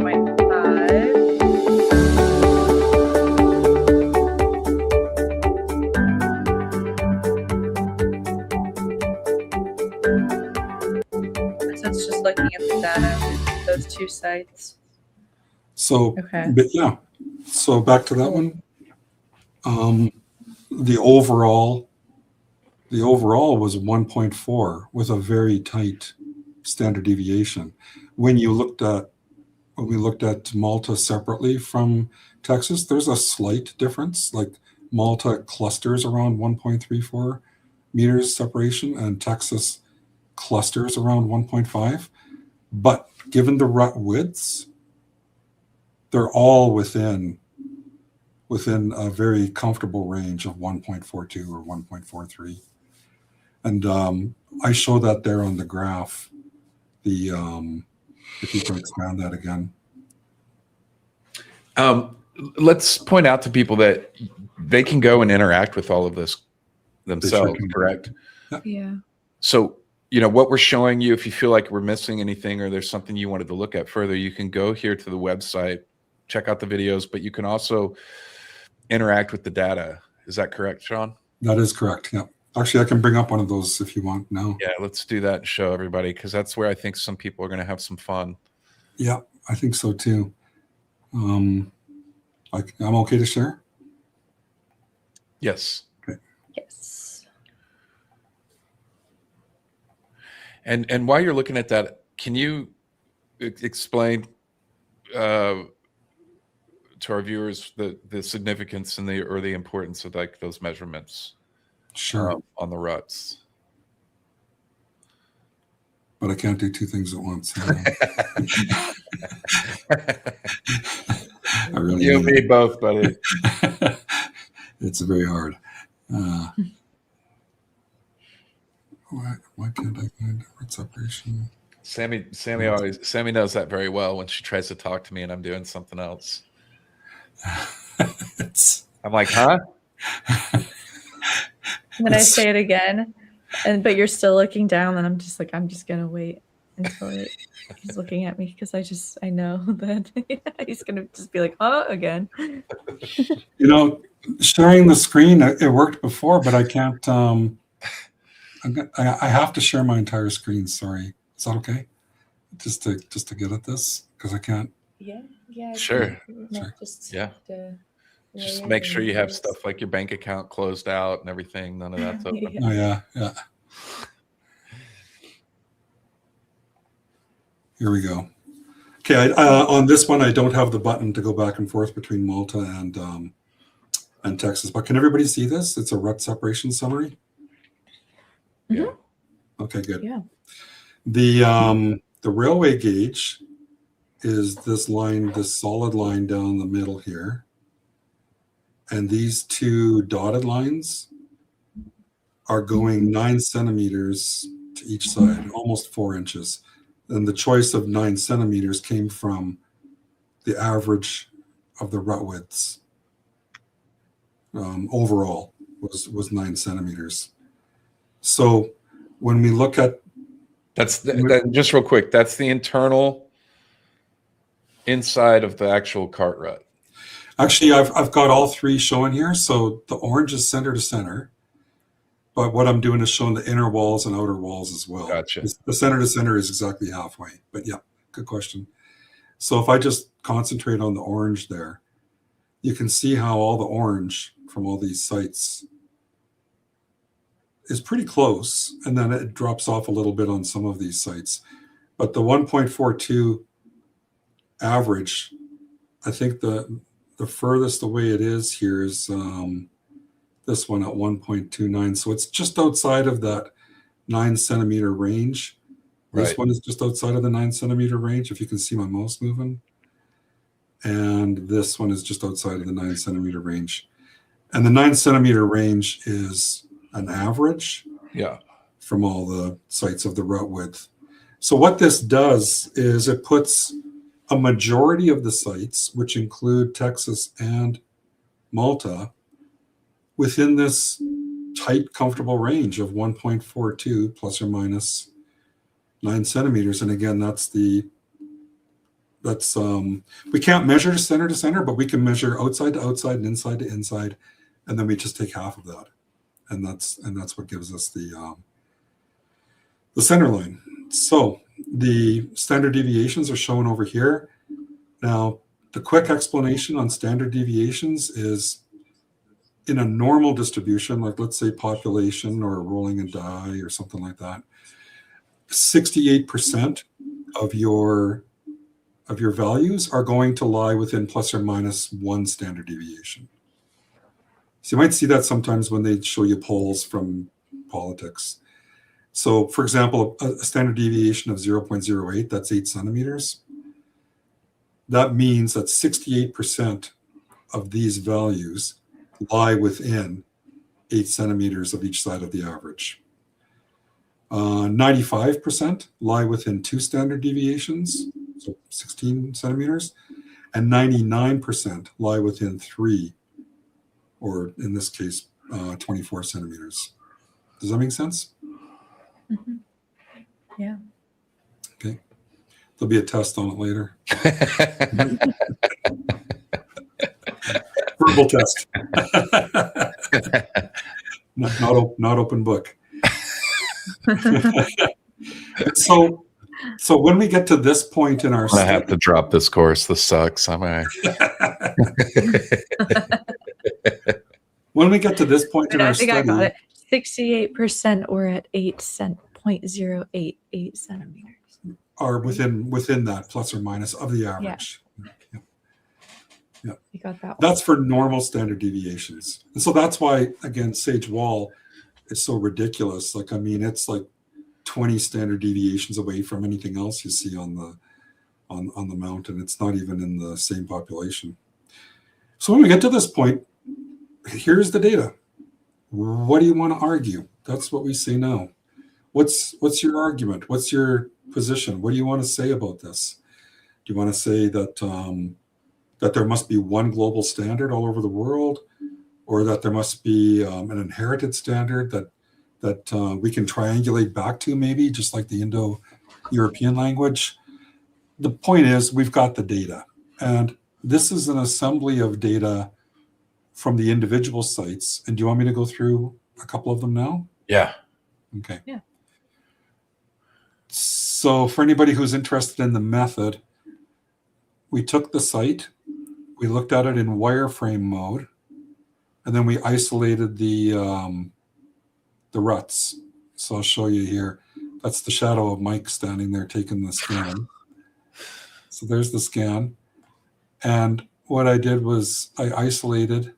So it's just looking at the data of those 2 sites. So, Okay. but yeah, so back to that one. The overall was 1.4 with a very tight standard deviation. When we looked at Malta separately from Texas, there's a slight difference. Like Malta clusters around 1.34 meters separation, and Texas clusters around 1.5. But given the rut widths, they're all within a very comfortable range of 1.42 or 1.43. And I show that there on the graph. If you can expand that again. Let's point out to people that they can go and interact with all of this themselves, correct? Yeah. So, what we're showing you, if you feel like we're missing anything or there's something you wanted to look at further, you can go here to the website, check out the videos, but you can also interact with the data. Is that correct, Sean? That is correct. Yeah. Actually, I can bring up one of those if you want now. Yeah, let's do that and show everybody, because that's where I think some people are going to have some fun. Yeah, I think so too. I'm okay to share? Yes. Okay. Yes. And while you're looking at that, can you explain to our viewers the significance and the importance of like those measurements? Sure. On the ruts. But I can't do 2 things at once. I really You and me both, buddy. It's very hard. Why can't I find rut separation? Sammy knows that very well when she tries to talk to me and I'm doing something else. I'm like, huh? And then I say it again, but you're still looking down, and I'm just gonna wait until he's looking at me, because I know that he's gonna just be like, oh, again. Sharing the screen, it worked before, but I can't. I have to share my entire screen. Sorry, is that okay? Just to get at this, because I can't. Yeah. Sure. Just Just make sure you have stuff like your bank account closed out and everything. None of that's open. Oh yeah. Here we go. Okay, on this one, I don't have the button to go back and forth between Malta and Texas, but can everybody see this? It's a rut separation summary. Yeah. Okay, good. Yeah. The railway gauge is this line, this solid line down the middle here. And these 2 dotted lines are going 9 centimeters to each side, almost 4 inches. And the choice of 9 centimeters came from the average of the rut widths. Overall was 9 centimeters. So when we look at just real quick, that's the internal inside of the actual cart rut. Actually, I've got all 3 showing here. So the orange is center to center, but what I'm doing is showing the inner walls and outer walls as well. Gotcha. The center to center is exactly halfway, but yeah, good question. So if I just concentrate on the orange there, you can see how all the orange from all these sites is pretty close, and then it drops off a little bit on some of these sites. But the 1.42 average, I think the furthest away it is here is this one at 1.29. So it's just outside of that 9 centimeter range. This one is just outside of the 9 centimeter range, if you can see my mouse moving. And this one is just outside of the 9 centimeter range. And the 9 centimeter range is an average from all the sites of the rut width. So what this does is it puts a majority of the sites, which include Texas and Malta, within this tight, comfortable range of 1.42 plus or minus 9 centimeters. And again, we can't measure center to center, but we can measure outside to outside and inside to inside, and then we just take half of that, and that's what gives us the center line. So the standard deviations are shown over here. Now, the quick explanation on standard deviations is in a normal distribution, like let's say population or rolling and die or something like that, 68% of your values are going to lie within plus or minus 1 standard deviation. So you might see that sometimes when they show you polls from politics. So for example, a standard deviation of 0.08, that's 8 centimeters. That means that 68% of these values lie within 8 centimeters of each side of the average. 95% lie within 2 standard deviations, so 16 centimeters, and 99% lie within 3, or in this case, 24 centimeters. Does that make sense? Mm-hmm. Yeah. Okay. There'll be a test on it later. Verbal test. not open book. So when we get to this point in our I have to drop this course. This sucks. When we get to this point in our study, I got it. 68% were at 0.088 centimeters. Are within that plus or minus of the average. Yeah. You got that one. That's for normal standard deviations. And so that's why, again, Sage Wall is so ridiculous. Like, I mean, it's like 20 standard deviations away from anything else you see on the mountain. It's not even in the same population. So when we get to this point, here's the data. What do you want to argue? That's what we say now. What's your argument? What's your position? What do you want to say about this? Do you want to say that that there must be one global standard all over the world, or that there must be an inherited standard that we can triangulate back to, maybe just like the Indo-European language? The point is, we've got the data, and this is an assembly of data from the individual sites. And do you want me to go through a couple of them now? Yeah. Okay. Yeah. So for anybody who's interested in the method, we took the site, we looked at it in wireframe mode, and then we isolated the ruts. So I'll show you here. That's the shadow of Mike standing there taking the scan. So there's the scan. And what I did was I isolated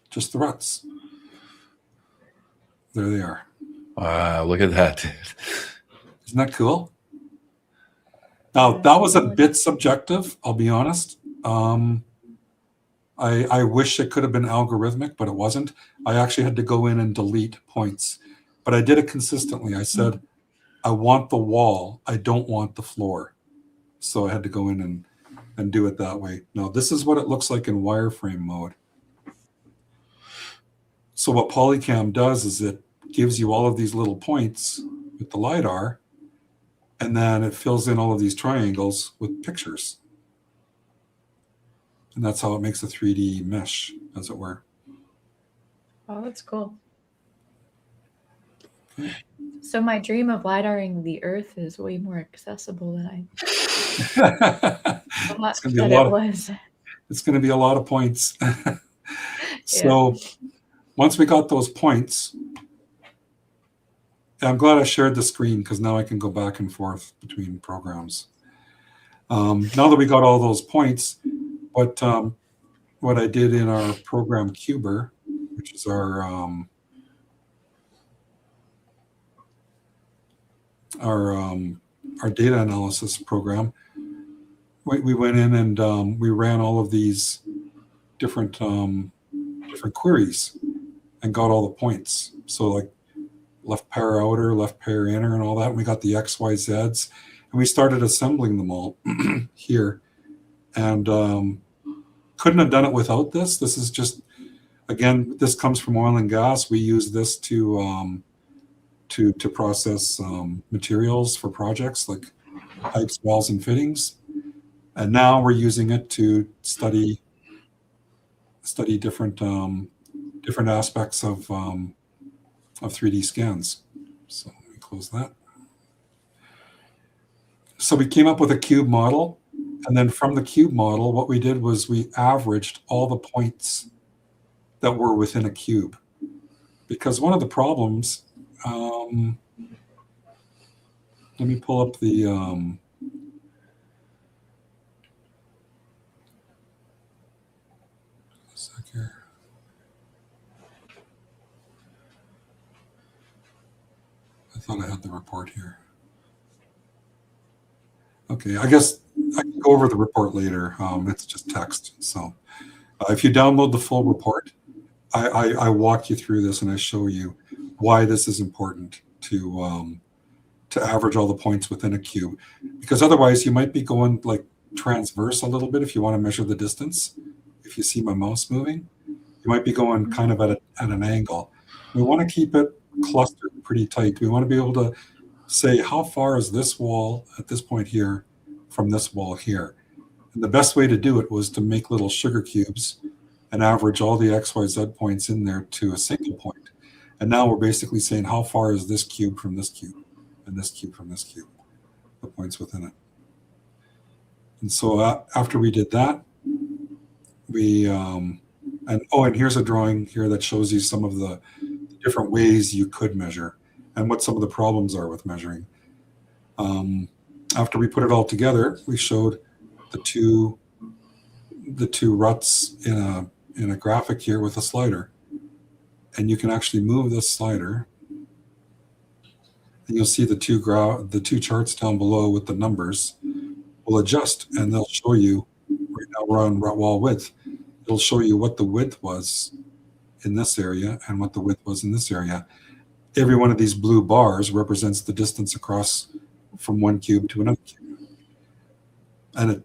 just the ruts. There they are. Wow, look at that, dude. Isn't that cool? Now, that was a bit subjective, I'll be honest. I wish it could have been algorithmic, but it wasn't. I actually had to go in and delete points. But I did it consistently. I said, I want the wall. I don't want the floor. So I had to go in and do it that way. Now, this is what it looks like in wireframe mode. So what Polycam does is it gives you all of these little points with the LiDAR, and then it fills in all of these triangles with pictures. And that's how it makes a 3D mesh, as it were. Oh, that's cool. So my dream of LiDARing the Earth is way more accessible than I thought that it was. It's going to be a lot of points. So once we got those points, I'm glad I shared the screen because now I can go back and forth between programs. Now that we got all those points, what I did in our program QuBR, which is our data analysis program, we went in and we ran all of these different queries and got all the points. So like left pair outer, left pair inner, and all that. And we got the X, Y, Zs, and we started assembling them all here. And couldn't have done it without this. This is just, again, this comes from oil and gas. We use this to process materials for projects like pipes, walls, and fittings. And now we're using it to study different aspects of 3D scans. So let me close that. So we came up with a cube model, and then from the cube model, what we did was we averaged all the points that were within a cube. Because one of the problems, let me pull up the I thought I had the report here. Okay, I guess I can go over the report later. It's just text. So if you download the full report, I walk you through this and I show you why this is important to average all the points within a cube. Because otherwise you might be going like transverse a little bit if you want to measure the distance. If you see my mouse moving, you might be going kind of at an angle. We want to keep it clustered pretty tight. We want to be able to say how far is this wall at this point here from this wall here. And the best way to do it was to make little sugar cubes and average all the X, Y, Z points in there to a single point. And now we're basically saying how far is this cube from this cube and this cube from this cube, the points within it. And so after we did that, we and here's a drawing here that shows you some of the different ways you could measure and what some of the problems are with measuring. After we put it all together, we showed the two ruts in a graphic here with a slider. And you can actually move this slider, and you'll see the two charts down below with the numbers will adjust, and they'll show you. Right now we're on rut wall width. It'll show you what the width was in this area and what the width was in this area. Every one of these blue bars represents the distance across from one cube to another cube, and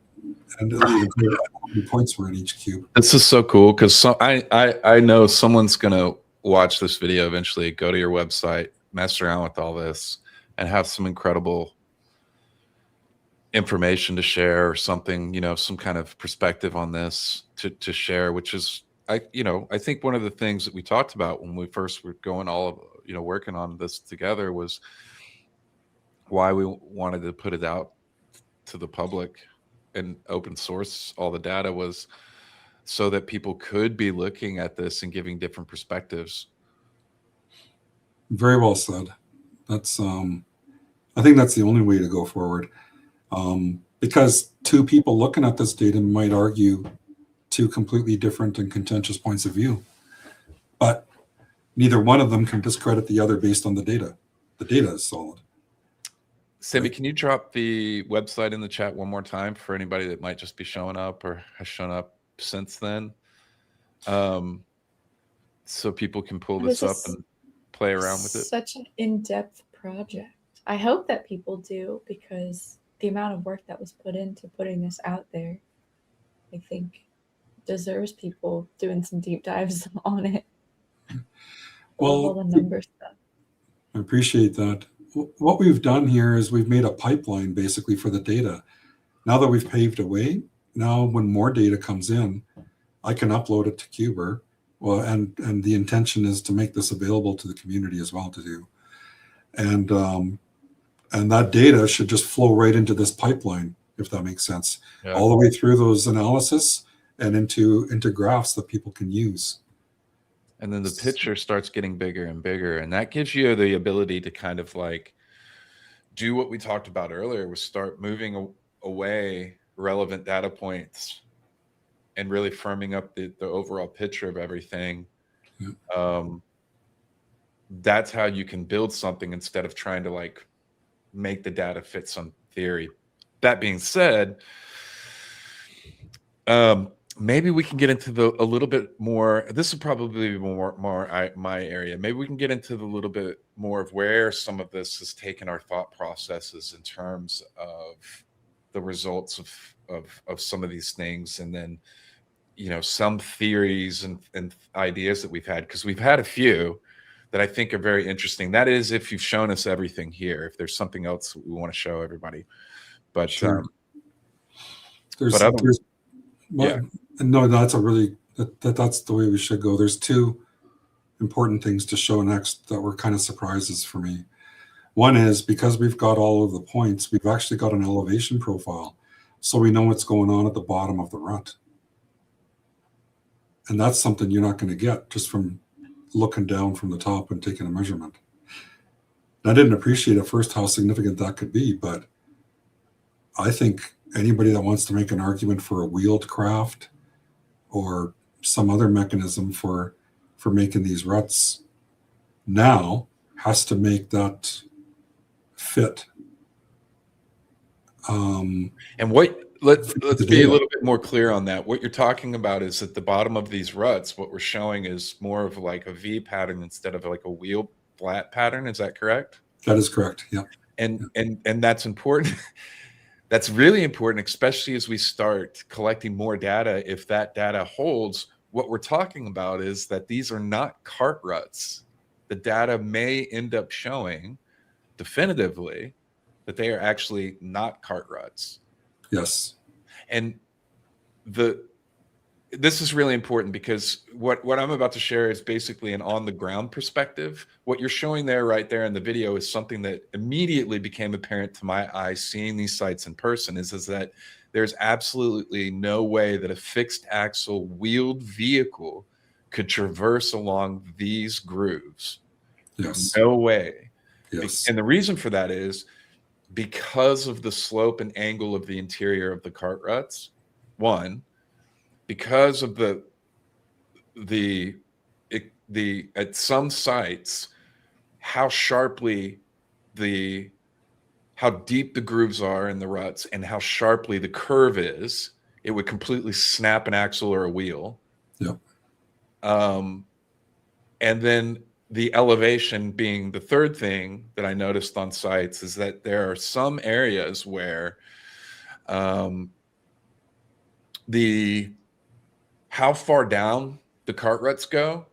it'll even tell you how many points were in each cube. This is so cool because I know someone's gonna watch this video eventually, go to your website, mess around with all this, and have some incredible information to share or something, some kind of perspective on this to share, which is, I think one of the things that we talked about when we first were going working on this together was why we wanted to put it out to the public and open source all the data was so that people could be looking at this and giving different perspectives. Very well said. That's I think that's the only way to go forward, because two people looking at this data might argue two completely different and contentious points of view, but neither one of them can discredit the other based on the data. The data is solid. Sammy, can you drop the website in the chat one more time for anybody that might just be showing up or has shown up since then, so people can pull this up and play around with it? Such an in-depth project. I hope that people do, because the amount of work that was put into putting this out there, I think, deserves people doing some deep dives on it. Well, all the number stuff. I appreciate that. What we've done here is we've made a pipeline basically for the data. Now that we've paved a way, now when more data comes in, I can upload it to QuBR. Well, and the intention is to make this available to the community as well to do. And that data should just flow right into this pipeline, if that makes sense. Yeah. All the way through those analysis and into graphs that people can use. And then the picture starts getting bigger and bigger. And that gives you the ability to kind of like do what we talked about earlier, was start moving away relevant data points and really firming up the overall picture of everything. That's how you can build something instead of trying to like make the data fit some theory. That being said, maybe we can get into a little bit more. This is probably more my area. Maybe we can get into the little bit more of where some of this has taken our thought processes in terms of the results of some of these things, and then some theories and ideas that we've had, because we've had a few that I think are very interesting. That is, if you've shown us everything here, if there's something else we want to show everybody. But sure. yeah. No, that's that's the way we should go. There's two important things to show next that were kind of surprises for me. One is, because we've got all of the points, we've actually got an elevation profile, so we know what's going on at the bottom of the rut. And that's something you're not going to get just from looking down from the top and taking a measurement. And I didn't appreciate at first how significant that could be, but I think anybody that wants to make an argument for a wheeled craft or some other mechanism for making these ruts now has to make that fit. And let's be a little bit more clear on that. What you're talking about is at the bottom of these ruts, what we're showing is more of like a V pattern instead of like a wheel flat pattern. Is that correct? That is correct. Yeah. And that's important. That's really important, especially as we start collecting more data. If that data holds, what we're talking about is that these are not cart ruts. The data may end up showing definitively that they are actually not cart ruts. Yes. And this is really important, because what I'm about to share is basically an on the ground perspective. What you're showing there right there in the video is something that immediately became apparent to my eyes seeing these sites in person, is that there's absolutely no way that a fixed axle wheeled vehicle could traverse along these grooves. Yes. No way. Yes. And the reason for that is because of the slope and angle of the interior of the cart ruts. One, because of the at some sites, how deep the grooves are in the ruts and how sharply the curve is, it would completely snap an axle or a wheel. Yep. And then the elevation being the third thing that I noticed on sites, is that there are some areas where how far down the cart ruts go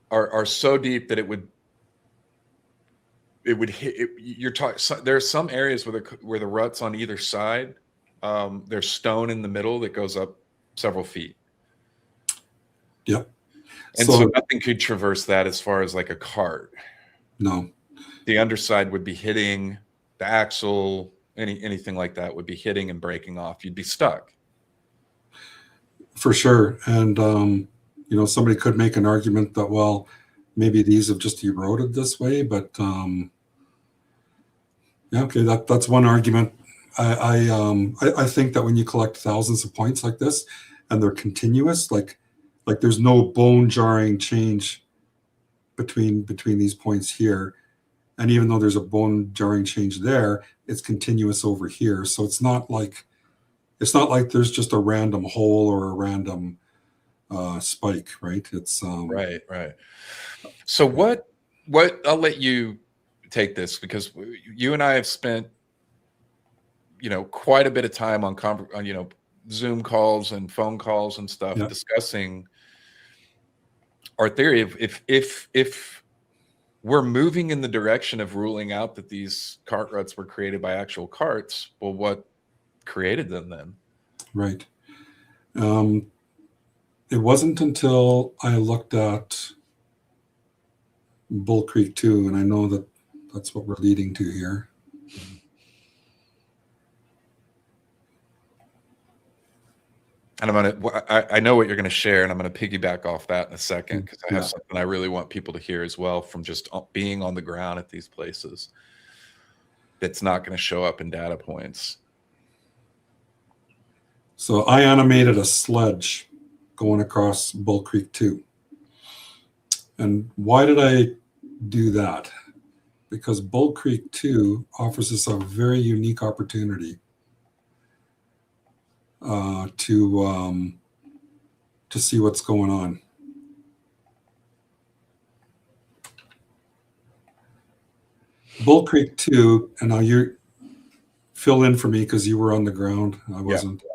are so deep that it would hit. There are some areas where the ruts on either side, there's stone in the middle that goes up several feet. Yep. And so nothing could traverse that as far as like a cart. No. The underside would be hitting the axle, anything like that would be hitting and breaking off. You'd be stuck. For sure. And, somebody could make an argument that, well, maybe these have just eroded this way, but yeah, okay, that's one argument. I think that when you collect thousands of points like this and they're continuous, like there's no bone jarring change between these points here. And even though there's a bone jarring change there, it's continuous over here. So it's not like there's just a random hole or a random spike, right? It's right. So what I'll let you take this, because you and I have spent quite a bit of time on Zoom calls and phone calls and stuff, yeah, discussing our theory of if we're moving in the direction of ruling out that these cart ruts were created by actual carts, well, what created them then? Right. It wasn't until I looked at Bull Creek 2, and I know that that's what we're leading to here. And I know what you're going to share, and I'm going to piggyback off that in a second, because I have Yeah. something I really want people to hear as well from just being on the ground at these places. That's not going to show up in data points. So I animated a sledge going across Bull Creek 2. And why did I do that? Because Bull Creek 2 offers us a very unique opportunity to see what's going on. Bull Creek 2, and now you fill in for me because you were on the ground. I wasn't. Yeah.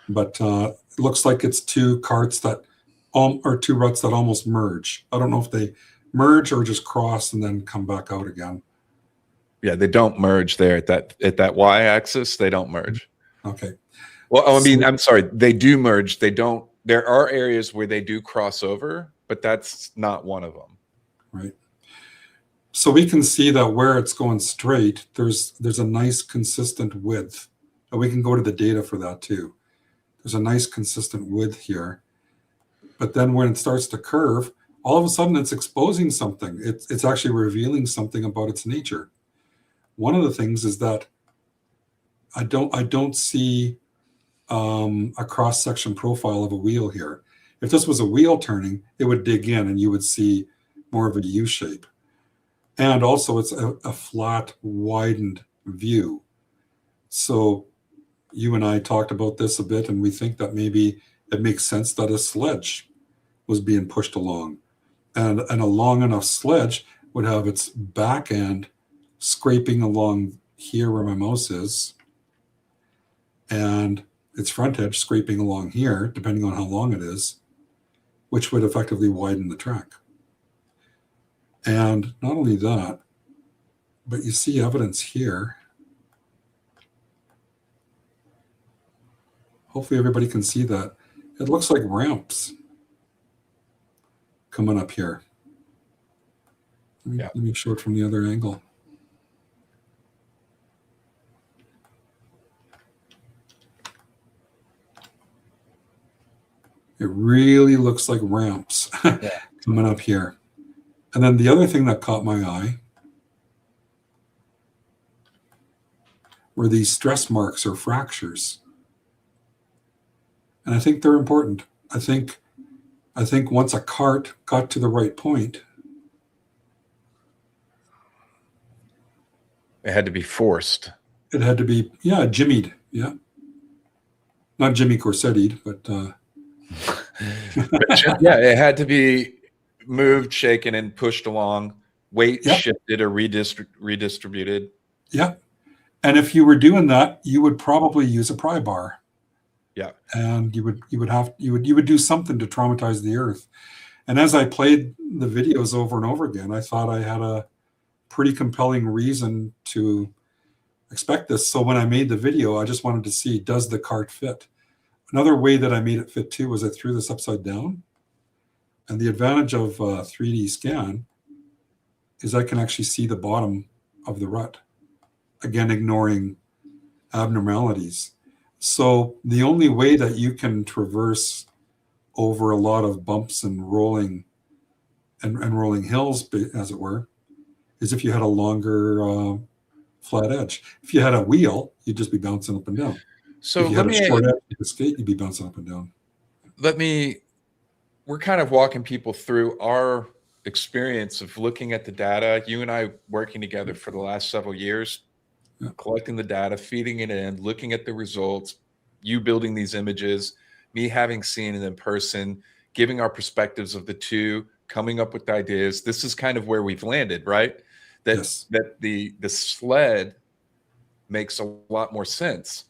But it looks like it's two carts that, or two ruts that almost merge. I don't know if they merge or just cross and then come back out again. Yeah, they don't merge there at that y-axis. They don't merge. Okay. Well, I mean, I'm sorry. They do merge. They don't. There are areas where they do cross over, but that's not one of them. Right. So we can see that where it's going straight, there's a nice consistent width. And we can go to the data for that too. There's a nice consistent width here. But then when it starts to curve, all of a sudden it's exposing something. It's actually revealing something about its nature. One of the things is that I don't see a cross-section profile of a wheel here. If this was a wheel turning, it would dig in and you would see more of a U shape. And also it's a flat, widened view. So you and I talked about this a bit, and we think that maybe it makes sense that a sledge was being pushed along. And a long enough sledge would have its back end scraping along here where my mouse is, and its front edge scraping along here, depending on how long it is, which would effectively widen the track. And not only that, but you see evidence here. Hopefully everybody can see that. It looks like ramps coming up here. Let me show it from the other angle. It really looks like ramps coming up here. And then the other thing that caught my eye were these stress marks or fractures. And I think they're important. I think once a cart got to the right point, it had to be forced. It had to be, jimmied. Yeah. Not Jimmy Corsetti'd, but it had to be moved, shaken, and pushed along, weight shifted or redistributed. Yeah. And if you were doing that, you would probably use a pry bar. Yeah. And you would do something to traumatize the earth. And as I played the videos over and over again, I thought I had a pretty compelling reason to expect this. So when I made the video, I just wanted to see, does the cart fit? Another way that I made it fit too was I threw this upside down. And the advantage of 3D scan is I can actually see the bottom of the rut. Again, ignoring abnormalities. So the only way that you can traverse over a lot of bumps and rolling hills, as it were, is if you had a longer flat edge. If you had a wheel, you'd just be bouncing up and down. So if you had a short edge, you could skate, you'd be bouncing up and down. We're kind of walking people through our experience of looking at the data. You and I working together for the last several years, collecting the data, feeding it in, looking at the results, you building these images, me having seen it in person, giving our perspectives of the two, coming up with ideas. This is kind of where we've landed, right? That the sled makes a lot more sense.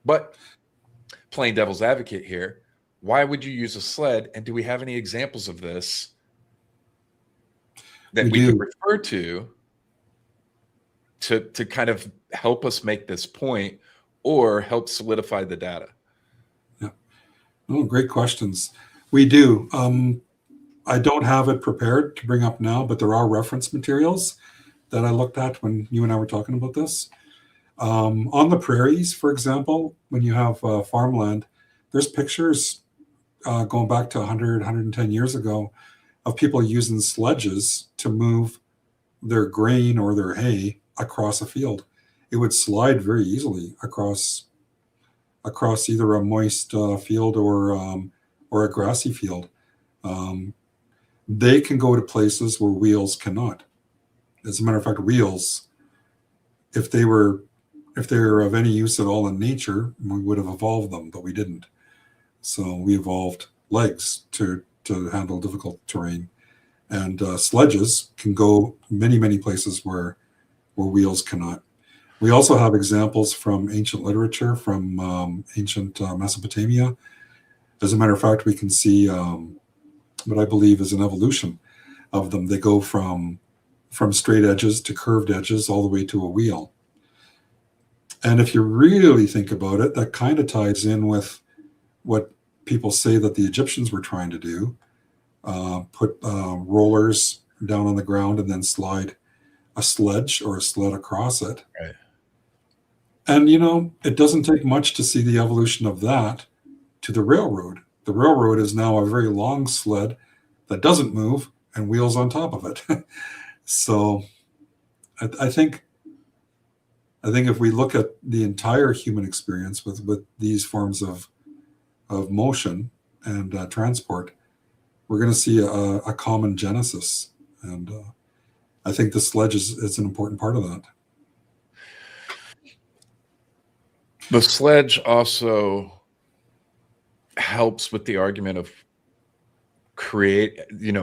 But playing devil's advocate here, why would you use a sled? And do we have any examples of this that we can refer to kind of help us make this point or help solidify the data? Yeah. Oh, great questions. We do. I don't have it prepared to bring up now, but there are reference materials that I looked at when you and I were talking about this. On the prairies, for example, when you have farmland, there's pictures going back to 100, 110 years ago of people using sledges to move their grain or their hay across a field. It would slide very easily across either a moist field or a grassy field. They can go to places where wheels cannot. As a matter of fact, wheels, if they were of any use at all in nature, we would have evolved them, but we didn't. So we evolved legs to handle difficult terrain. And sledges can go many, many places where wheels cannot. We also have examples from ancient literature, from ancient Mesopotamia. As a matter of fact, we can see what I believe is an evolution of them. They go from straight edges to curved edges all the way to a wheel. And if you really think about it, that kind of ties in with what people say that the Egyptians were trying to do. Put rollers down on the ground and then slide a sledge or a sled across it. Right. And, it doesn't take much to see the evolution of that to the railroad. The railroad is now a very long sled that doesn't move and wheels on top of it. So I think if we look at the entire human experience with these forms of motion and transport, we're going to see a common genesis. And I think the sledge is an important part of that. The sledge also helps with the argument of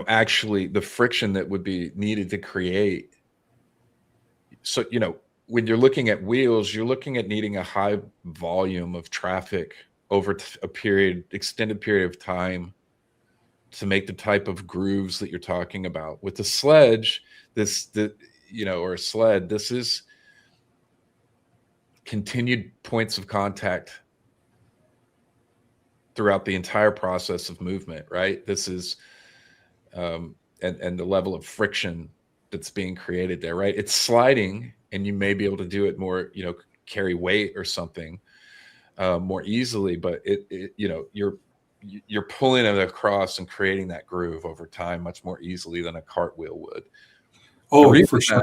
actually the friction that would be needed to create. So, when you're looking at wheels, you're looking at needing a high volume of traffic over extended period of time to make the type of grooves that you're talking about. With the sledge, or a sled, this is continued points of contact throughout the entire process of movement, right? This is, and the level of friction that's being created there, right? It's sliding, and you may be able to do it more, carry weight or something more easily, but you're pulling it across and creating that groove over time much more easily than a cartwheel would. Oh, for sure.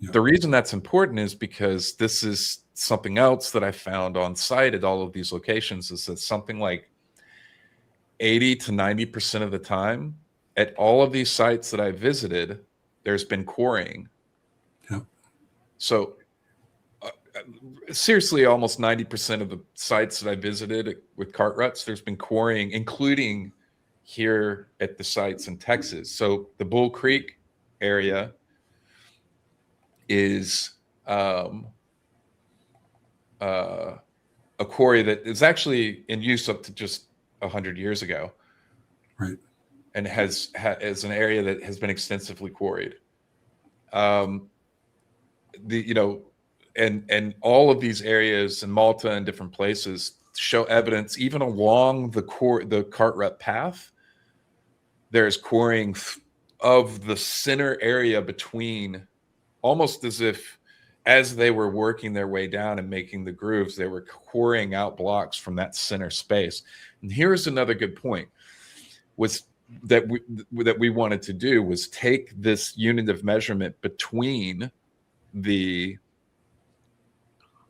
The reason that's important is because this is something else that I found on site at all of these locations, is that something like 80 to 90% of the time at all of these sites that I visited, there's been quarrying. Yeah. So seriously, almost 90% of the sites that I visited with Cart Ruts, there's been quarrying, including here at the sites in Texas. So the Bull Creek area is a quarry that is actually in use up to just 100 years ago. Right. And is an area that has been extensively quarried. And all of these areas in Malta and different places show evidence, even along the Cart Rut path, there's quarrying of the center area between, almost as if as they were working their way down and making the grooves, they were quarrying out blocks from that center space. And here's another good point, was that we wanted to do, was take this unit of measurement between the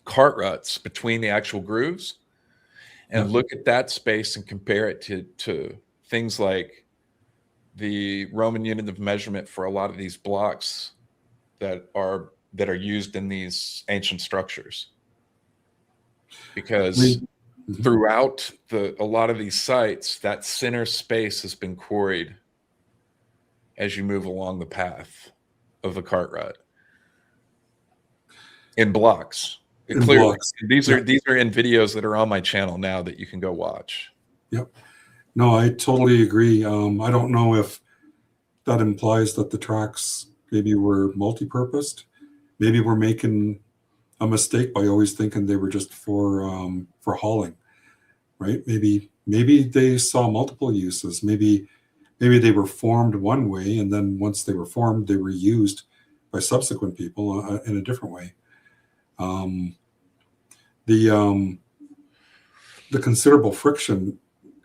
cart ruts, between the actual grooves, and look at that space and compare it to things like the Roman unit of measurement for a lot of these blocks that are used in these ancient structures. Because throughout a lot of these sites, that center space has been quarried as you move along the path of the cart rut in blocks. Blocks. These are in videos that are on my channel now that you can go watch. Yep. No, I totally agree. I don't know if that implies that the tracks maybe were multi-purposed. Maybe we're making a mistake by always thinking they were just for hauling, right? Maybe they saw multiple uses. Maybe they were formed one way, and then once they were formed, they were used by subsequent people in a different way. the considerable friction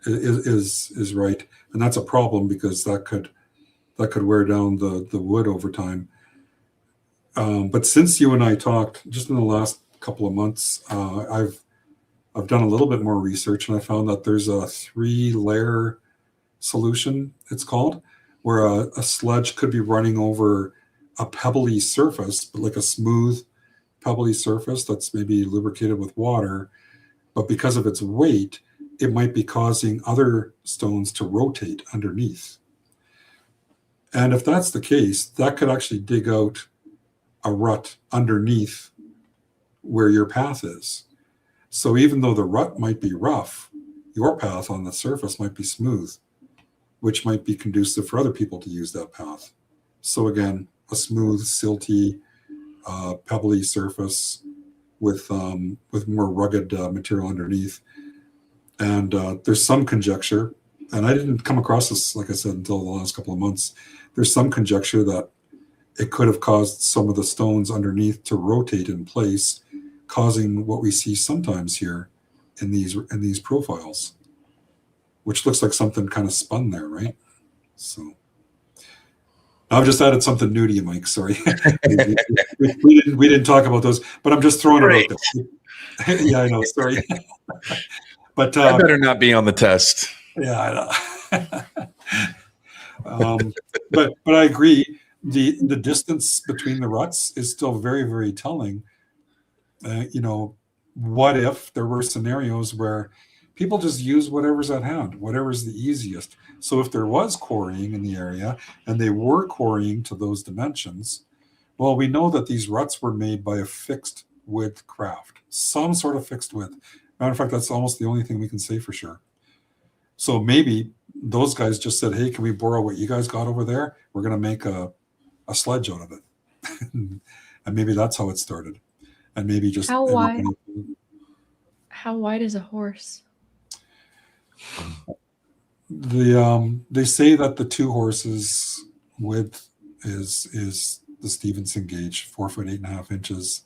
is right, and that's a problem because that could wear down the wood over time. But since you and I talked, just in the last couple of months, I've done a little bit more research, and I found that there's a 3-layer solution, it's called, where a sledge could be running over a pebbly surface, but like a smooth pebbly surface that's maybe lubricated with water, but because of its weight, it might be causing other stones to rotate underneath. And if that's the case, that could actually dig out a rut underneath where your path is. So even though the rut might be rough, your path on the surface might be smooth, which might be conducive for other people to use that path. So again, a smooth, silty, pebbly surface with more rugged material underneath. And there's some conjecture, and I didn't come across this, like I said, until the last couple of months. There's some conjecture that it could have caused some of the stones underneath to rotate in place, causing what we see sometimes here in these profiles, which looks like something kind of spun there, right? So I've just added something new to you, Mike. Sorry, we didn't talk about those, but I'm just throwing it out there. Yeah, I know. Sorry, but I better not be on the test. Yeah, I know. But I agree. The distance between the ruts is still very, very telling. What if there were scenarios where people just use whatever's at hand, whatever's the easiest? So if there was quarrying in the area and they were quarrying to those dimensions, well, we know that these ruts were made by a fixed width craft, some sort of fixed width. Matter of fact, that's almost the only thing we can say for sure. So maybe those guys just said, hey, can we borrow what you guys got over there? We're going to make a sledge out of it. And maybe that's how it started. And maybe just how wide is a horse? They say that the 2 horses width is the Stevenson gauge, 4 foot 8.5 inches.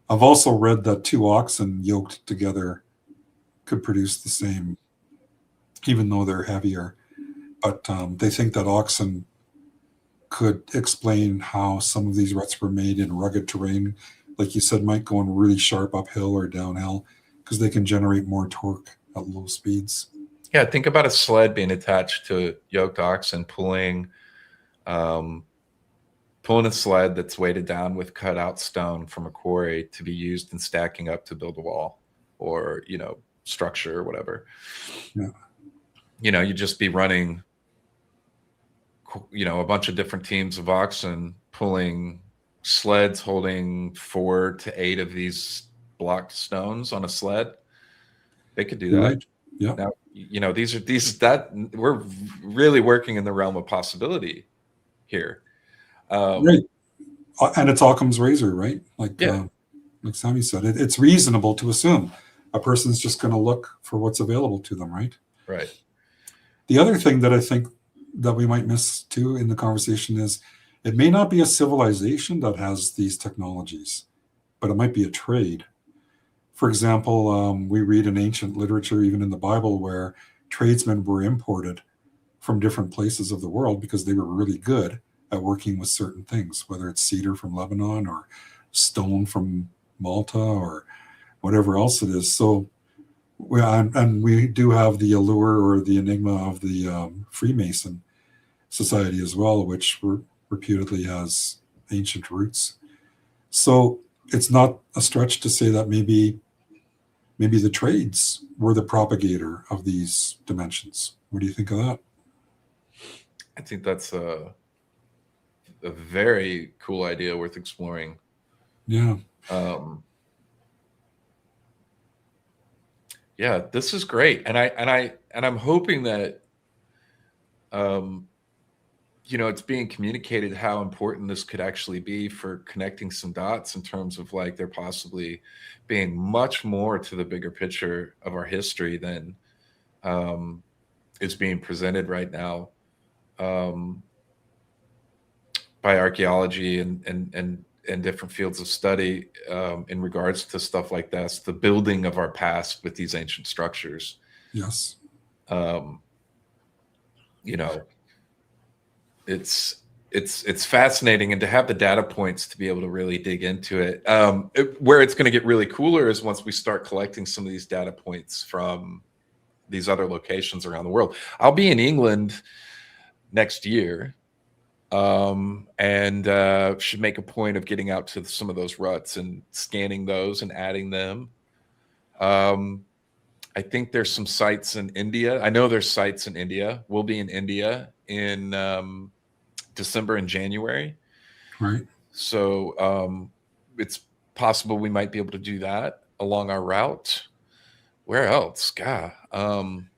I've also read that 2 oxen yoked together could produce the same, even though they're heavier. But they think that oxen could explain how some of these ruts were made in rugged terrain, like you said, Mike, going really sharp uphill or downhill, because they can generate more torque at low speeds. Yeah, think about a sled being attached to yoked oxen pulling a sled that's weighted down with cut out stone from a quarry to be used in stacking up to build a wall or, structure or whatever. Yeah. You'd just be running, a bunch of different teams of oxen pulling sleds holding 4 to 8 of these blocked stones on a sled. They could do that. Right. Yeah. Now, we're really working in the realm of possibility here. Right. And it's Occam's razor, right? Like Sammy said, it's reasonable to assume a person's just going to look for what's available to them, right? Right. The other thing that I think that we might miss too in the conversation is it may not be a civilization that has these technologies, but it might be a trade. For example, we read in ancient literature, even in the Bible, where tradesmen were imported from different places of the world because they were really good at working with certain things, whether it's cedar from Lebanon or stone from Malta or whatever else it is. So, we do have the allure or the enigma of the Freemason society as well, which reputedly has ancient roots. So it's not a stretch to say that maybe the trades were the propagator of these dimensions. What do you think of that? I think that's a very cool idea worth exploring. Yeah. Yeah, this is great. And I'm hoping that it's being communicated how important this could actually be for connecting some dots in terms of like there possibly being much more to the bigger picture of our history than is being presented right now by archaeology and in different fields of study in regards to stuff like this, the building of our past with these ancient structures. Yes. You know, it's fascinating, and to have the data points to be able to really dig into it. Where it's going to get really cooler is once we start collecting some of these data points from these other locations around the world. I'll be in England next year, and should make a point of getting out to some of those ruts and scanning those and adding them. I think there's some sites in India. I know there's sites in India. We'll be in India in December and January. Right. So it's possible we might be able to do that along our route. Where else? God. I'm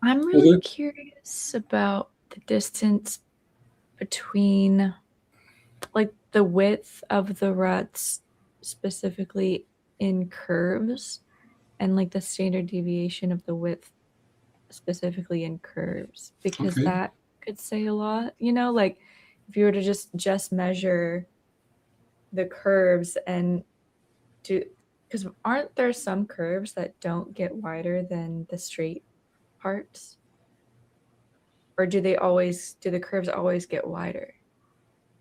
really curious about the distance between like the width of the ruts specifically in curves and like the standard deviation of the width specifically in curves, because Okay. that could say a lot, you know, like if you were to just measure the curves and do, because aren't there some curves that don't get wider than the straight parts, or do the curves always get wider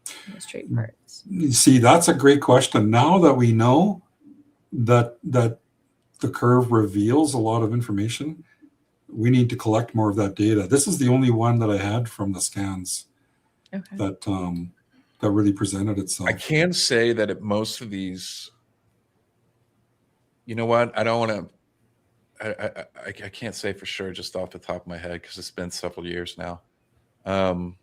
than the straight parts? You see, that's a great question. Now that we know that the curve reveals a lot of information, we need to collect more of that data. This is the only one that I had from the scans that really presented itself. I can say that at most of these, you know what? I don't want to. I can't say for sure just off the top of my head because it's been several years now. But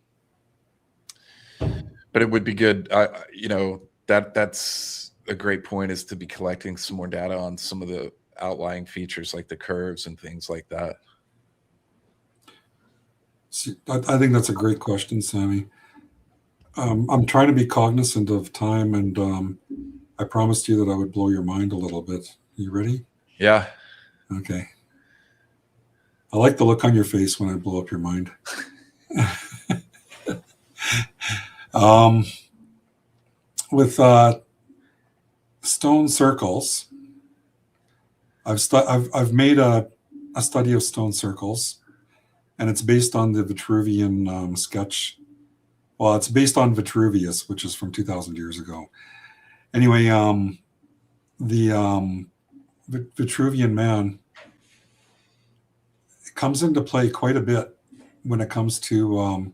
it would be good. You know, that's a great point, is to be collecting some more data on some of the outlying features like the curves and things like that. See, I think that's a great question, Sammy. I'm trying to be cognizant of time, and I promised you that I would blow your mind a little bit. You ready? Yeah. Okay. I like the look on your face when I blow up your mind. With stone circles, I've made a study of stone circles, and it's based on the Vitruvian sketch. Well, it's based on Vitruvius, which is from 2,000 years ago. Anyway, the Vitruvian man comes into play quite a bit when it comes to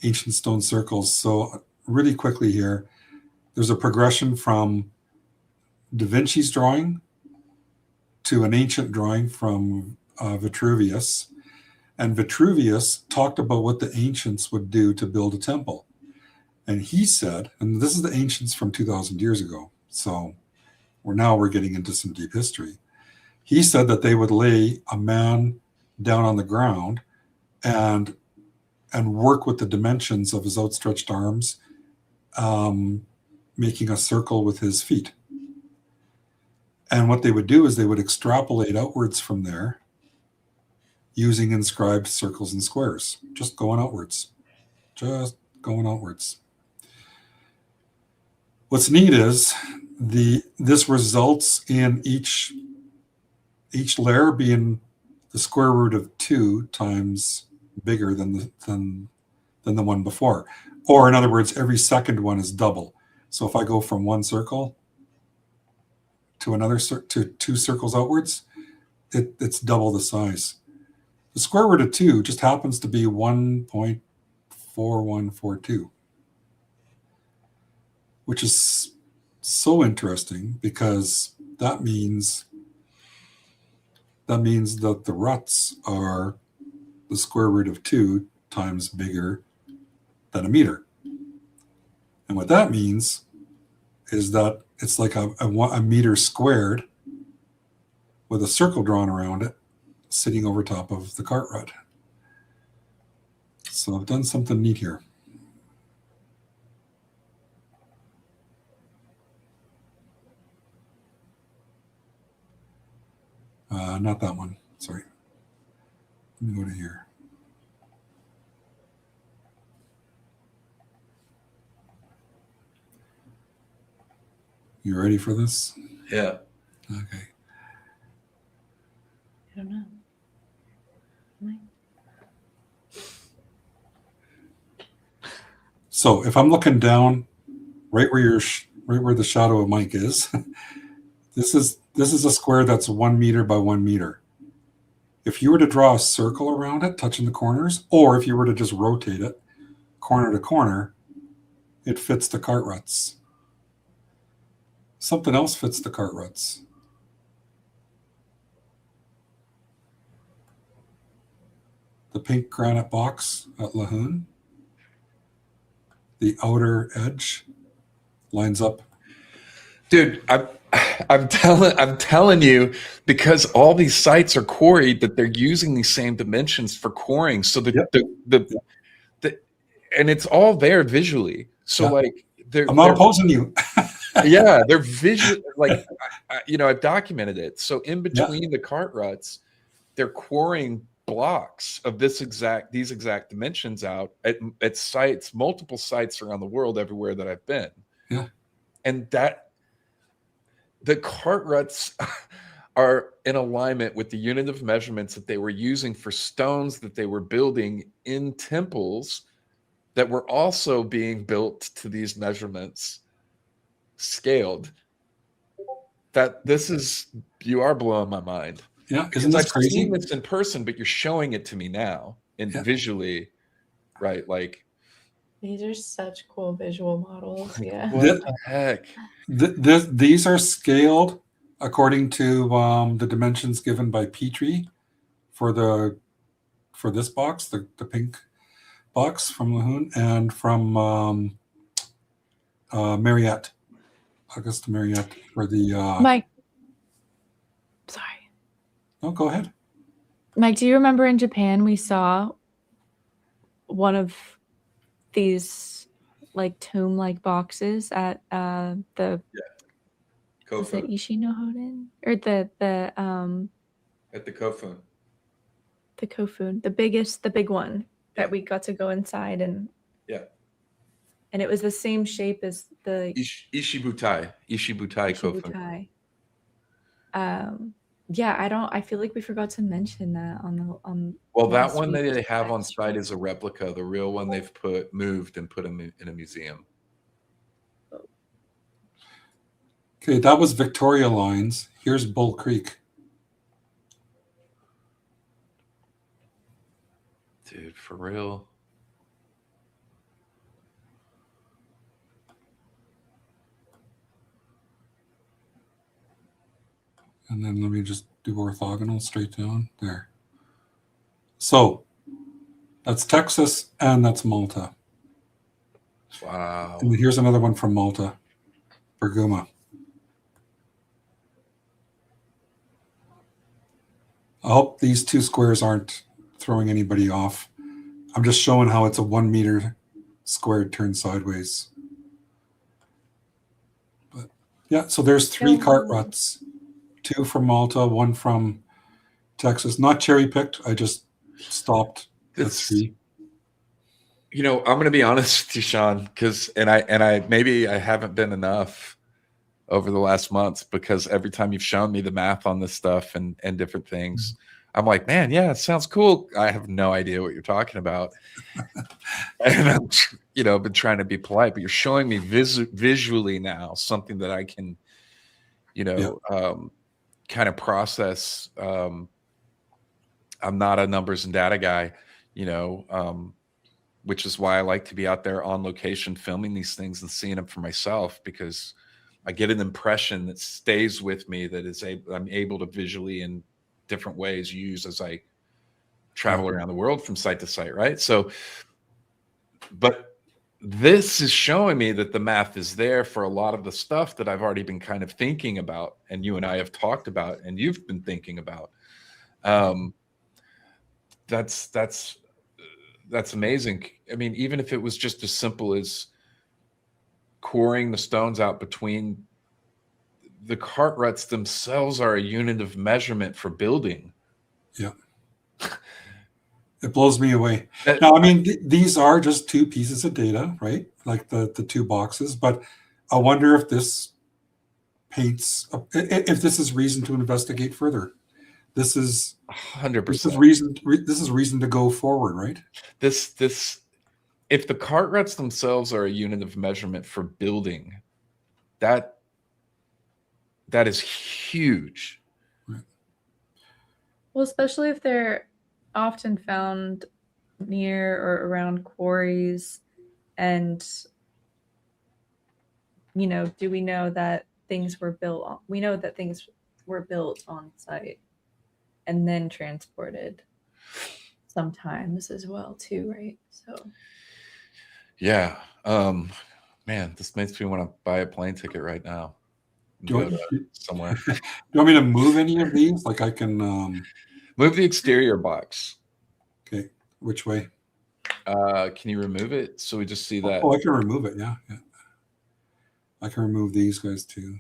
ancient stone circles. So really quickly here, there's a progression from Da Vinci's drawing to an ancient drawing from Vitruvius. And Vitruvius talked about what the ancients would do to build a temple. And he said, and this is the ancients from 2,000 years ago, so we're getting into some deep history. He said that they would lay a man down on the ground and work with the dimensions of his outstretched arms, making a circle with his feet. And what they would do is they would extrapolate outwards from there using inscribed circles and squares, just going outwards. What's neat is this results in each layer being the square root of 2 times bigger than the one before. Or in other words, every second one is double. So if I go from one circle to another to 2 circles outwards, it's double the size. The square root of 2 just happens to be 1.4142, which is so interesting because that means that the ruts are the square root of 2 times bigger than a meter. And what that means is that it's like a meter squared with a circle drawn around it, sitting over top of the cart rut. So I've done something neat here. Not that one, sorry. Let me go to here. You ready for this? Yeah. Okay. I don't know. So if I'm looking down right where the shadow of Mike is, this is a square that's 1 meter by 1 meter. If you were to draw a circle around it, touching the corners, or if you were to just rotate it corner to corner, it fits the cart ruts. Something else fits the cart ruts. The pink granite box at Lahoon. The outer edge lines up. Dude, I'm telling you, because all these sites are quarried, that they're using these same dimensions for quarrying. So the and it's all there visually. So like I'm not opposing you. Yeah, they're visual. Like I've documented it. So in between the cart ruts, they're quarrying blocks of these exact dimensions out at sites, multiple sites around the world, everywhere that I've been. Yeah, and that the cart ruts are in alignment with the unit of measurements that they were using for stones that they were building in temples that were also being built to these measurements, scaled. You are blowing my mind. Yeah, isn't that crazy? I've seen this in person, but you're showing it to me now and visually, right? Like, these are such cool visual models. Yeah. What the heck? These are scaled according to the dimensions given by Petrie for this box, the pink box from Lahoon, and from Mariette, Augusta Mariette for the Mike. Sorry. No, go ahead. Mike, do you remember in Japan we saw one of these like tomb-like boxes at the Kofun. Is it Ishinohoden? Or the At the Kofun. The Kofun, the big one that we got to go inside and it was the same shape as the Ishibutai Kofun. I feel like we forgot to mention that on well, that one that they have on site is a replica. The real one they've moved and put in a museum. Okay, that was Victoria Lines. Here's Bull Creek. Dude, for real. And then let me just do orthogonal straight down there. So that's Texas and that's Malta. Wow. And here's another one from Malta, Berguma. I hope these two squares aren't throwing anybody off. I'm just showing how it's a 1 meter squared turned sideways. But yeah, so there's 3 cart ruts. 2 from Malta, 1 from Texas. Not cherry picked. I just stopped at 3. I'm going to be honest with you, Sean, because I maybe I haven't been enough over the last months, because every time you've shown me the math on this stuff and different things, I'm like, man, yeah, it sounds cool. I have no idea what you're talking about. And I'm, been trying to be polite, but you're showing me visually now something that I can, kind of process. I'm not a numbers and data guy, which is why I like to be out there on location filming these things and seeing them for myself, because I get an impression that stays with me that I'm able to visually in different ways use as I travel around the world from site to site, right? So, but this is showing me that the math is there for a lot of the stuff that I've already been kind of thinking about, and you and I have talked about, and you've been thinking about. That's amazing. I mean, even if it was just as simple as coring the stones out between the cart ruts themselves are a unit of measurement for building. Yeah. It blows me away. Now, I mean, these are just 2 pieces of data, right? Like the 2 boxes, but I wonder if this paints, if this is reason to investigate further. This is 100%. This is reason to go forward, right? This if the cart ruts themselves are a unit of measurement for building, that is huge. Well, especially if they're often found near or around quarries, and do we know that things were built on? We know that things were built on site and then transported sometimes as well too, right? So yeah, man, this makes me want to buy a plane ticket right now. Do Go to somewhere. you want me to move any of these? Like I can Move the exterior box. okay, which way? Can you remove it so we just see that? Oh, I can remove it. Yeah. I can remove these guys too.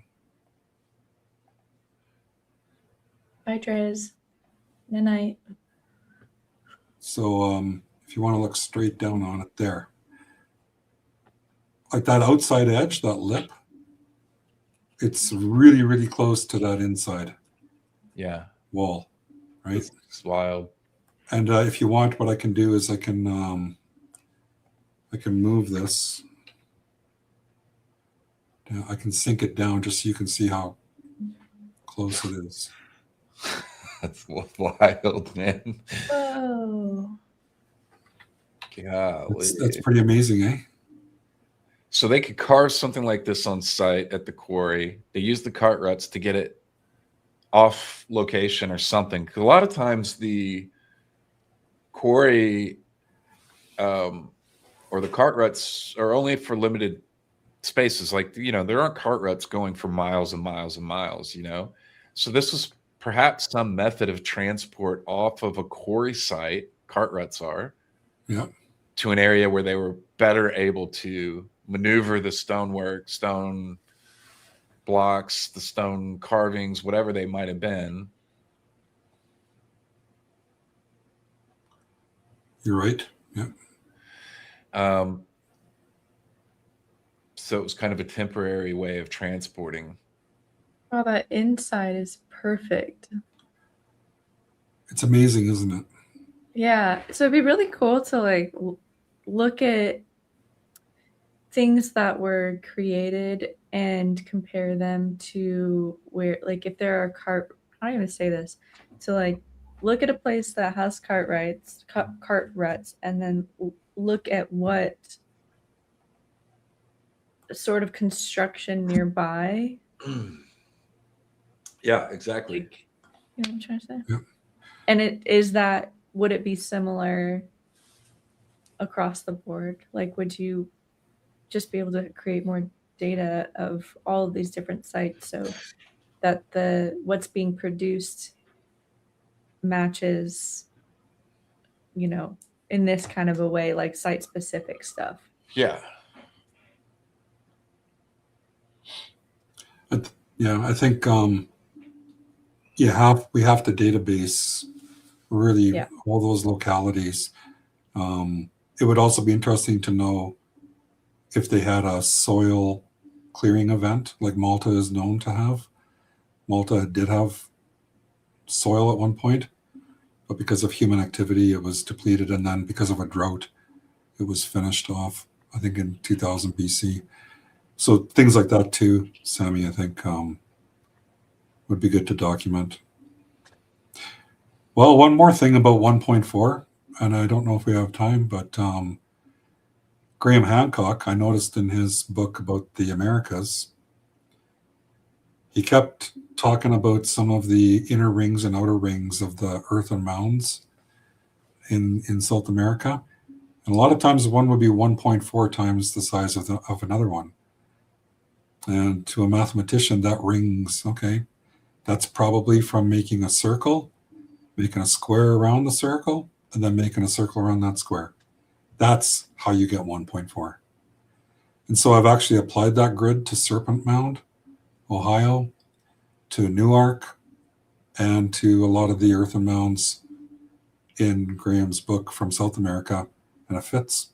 bye, Trez. Good night. So if you want to look straight down on it there, like that outside edge, that lip, it's really, really close to that inside wall, right? It's wild. And if you want, what I can do is I can move this. Now I can sink it down just so you can see how close it is. That's wild, man. Whoa. Golly. That's pretty amazing, eh? So they could carve something like this on site at the quarry. They use the cart ruts to get it off location or something. 'Cause a lot of times the quarry or the cart ruts are only for limited spaces. Like, there aren't cart ruts going for miles and miles and miles, So this was perhaps some method of transport off of a quarry site, cart ruts are, to an area where they were better able to maneuver the stonework, stone blocks, the stone carvings, whatever they might have been. You're right. Yeah. So it was kind of a temporary way of transporting. Oh, that inside is perfect. It's amazing, isn't it? Yeah. So it'd be really cool to look at things that were created and compare them to where, if there are I don't even say this, to look at a place that has cart ruts, and then look at what sort of construction nearby. Yeah, exactly. You know what I'm trying to say? Yeah. And would it be similar across the board? Would you just be able to create more data of all of these different sites so that what's being produced matches, in this kind of a way, like site specific stuff? Yeah. I think we have to database really all those localities. It would also be interesting to know if they had a soil clearing event like Malta is known to have. Malta did have soil at one point, but because of human activity, it was depleted, and then because of a drought, it was finished off, I think in 2000 BC. So things like that too, Sammy, I think would be good to document. Well, one more thing about 1.4, and I don't know if we have time, but Graham Hancock, I noticed in his book about the Americas, he kept talking about some of the inner rings and outer rings of the earthen mounds in South America. And a lot of times one would be 1.4 times the size of another one. And to a mathematician, that rings, okay, that's probably from making a circle, making a square around the circle, and then making a circle around that square. That's how you get 1.4. And so I've actually applied that grid to Serpent Mound, Ohio, to Newark, and to a lot of the earthen mounds in Graham's book from South America, and it fits.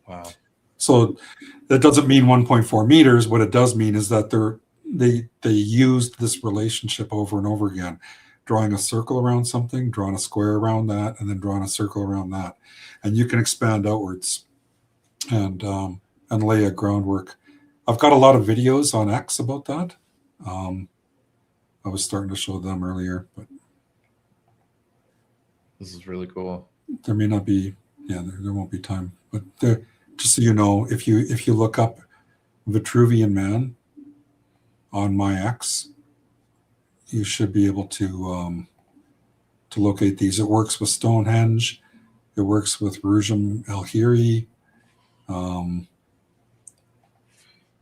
Wow. So that doesn't mean 1.4 meters. What it does mean is that they're they used this relationship over and over again, drawing a circle around something, drawing a square around that, and then drawing a circle around that. And you can expand outwards and lay a groundwork. I've got a lot of videos on X about that. I was starting to show them earlier, but This is really cool. there may not be, yeah, there won't be time. But just so you know, if you look up Vitruvian Man on my X, you should be able to locate these. It works with Stonehenge. It works with Rujum El Hiri.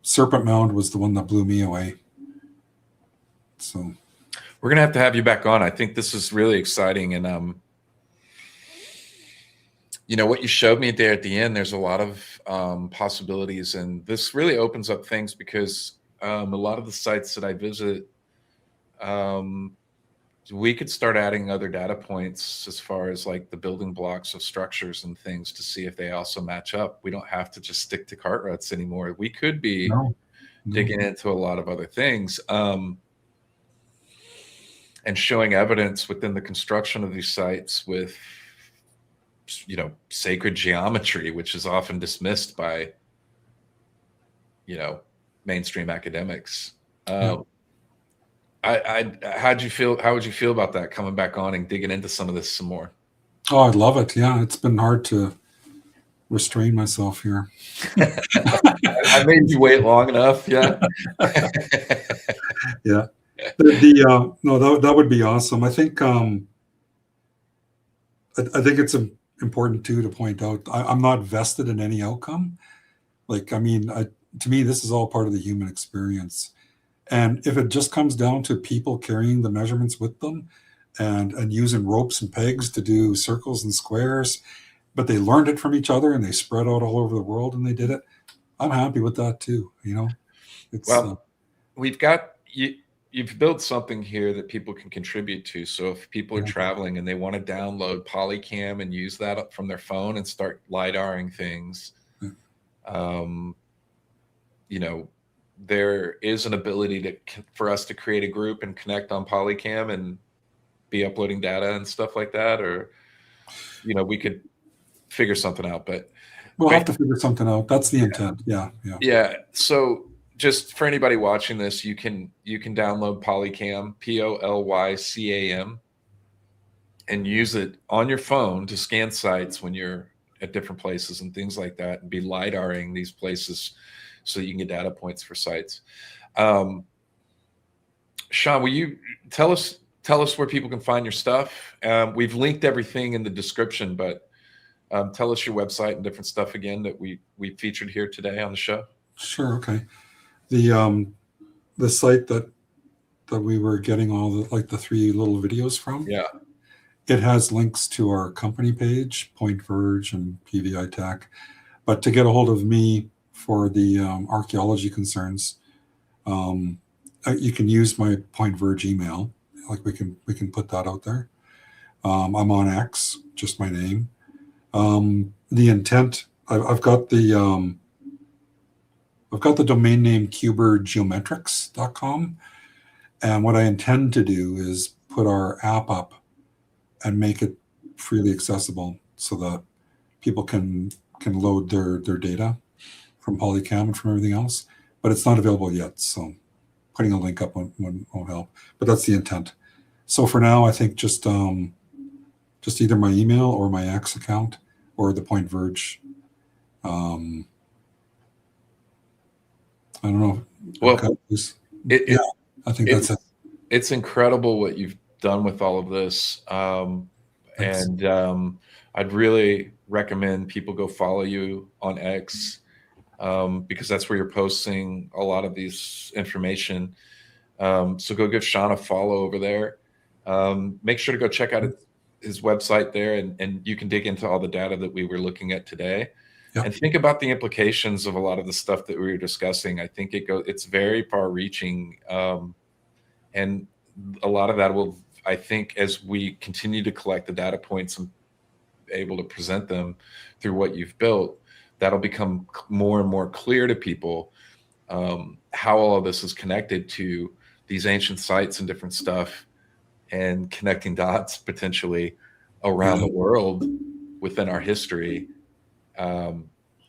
Serpent Mound was the one that blew me away. So We're gonna have to have you back on. I think this is really exciting, and you know what you showed me there at the end. There's a lot of possibilities, and this really opens up things because a lot of the sites that I visit, we could start adding other data points as far as like the building blocks of structures and things to see if they also match up. We don't have to just stick to cart ruts anymore. We could be digging into a lot of other things. And showing evidence within the construction of these sites with, you know, sacred geometry, which is often dismissed by, you know, mainstream academics. How'd you feel? How would you feel about that, coming back on and digging into some of this some more? Oh, I'd love it. Yeah, it's been hard to restrain myself here. I made you wait long enough. Yeah. Yeah. No, that would be awesome. I think it's important too to point out I'm not vested in any outcome. Like, I mean, to me, this is all part of the human experience. And if it just comes down to people carrying the measurements with them and using ropes and pegs to do circles and squares, but they learned it from each other and they spread out all over the world and they did it, I'm happy with that too. You know, well, we've got you've built something here that people can contribute to. So if people are traveling and they want to download Polycam and use that from their phone and start LiDARing things, you know, there is an ability for us to create a group and connect on Polycam and be uploading data and stuff like that. Or, you know, we could figure something out, but we'll have to figure something out. That's the intent. Yeah. So just for anybody watching this, you can download Polycam, Polycam, and use it on your phone to scan sites when you're at different places and things like that, and be LiDARing these places so you can get data points for sites. Sean, will you tell us where people can find your stuff? We've linked everything in the description, but tell us your website and different stuff again that we featured here today on the show. Sure. Okay. The site that we were getting all the 3 little videos from. Yeah. It has links to our company page, PointVerge and PVI Tech. But to get a hold of me for the archaeology concerns, you can use my PointVerge email. Like we can put that out there. I'm on X, just my name. The intent, I've got the domain name QuBRgeometrics.com, and what I intend to do is put our app up and make it freely accessible so that people can load their data from Polycam and from everything else. But it's not available yet, so putting a link up won't help. But that's the intent. So for now, I think just either my email or my X account or the PointVerge. I don't know. Well, I think that's it. It's incredible what you've done with all of this. And I'd really recommend people go follow you on X, because that's where you're posting a lot of these information. So go give Sean a follow over there. Make sure to go check out his website there, and you can dig into all the data that we were looking at today. Yep. And think about the implications of a lot of the stuff that we were discussing. I think it's very far reaching. And a lot of that will, I think, as we continue to collect the data points and able to present them through what you've built, that'll become more and more clear to people how all of this is connected to these ancient sites and different stuff, and connecting dots potentially around the world within our history,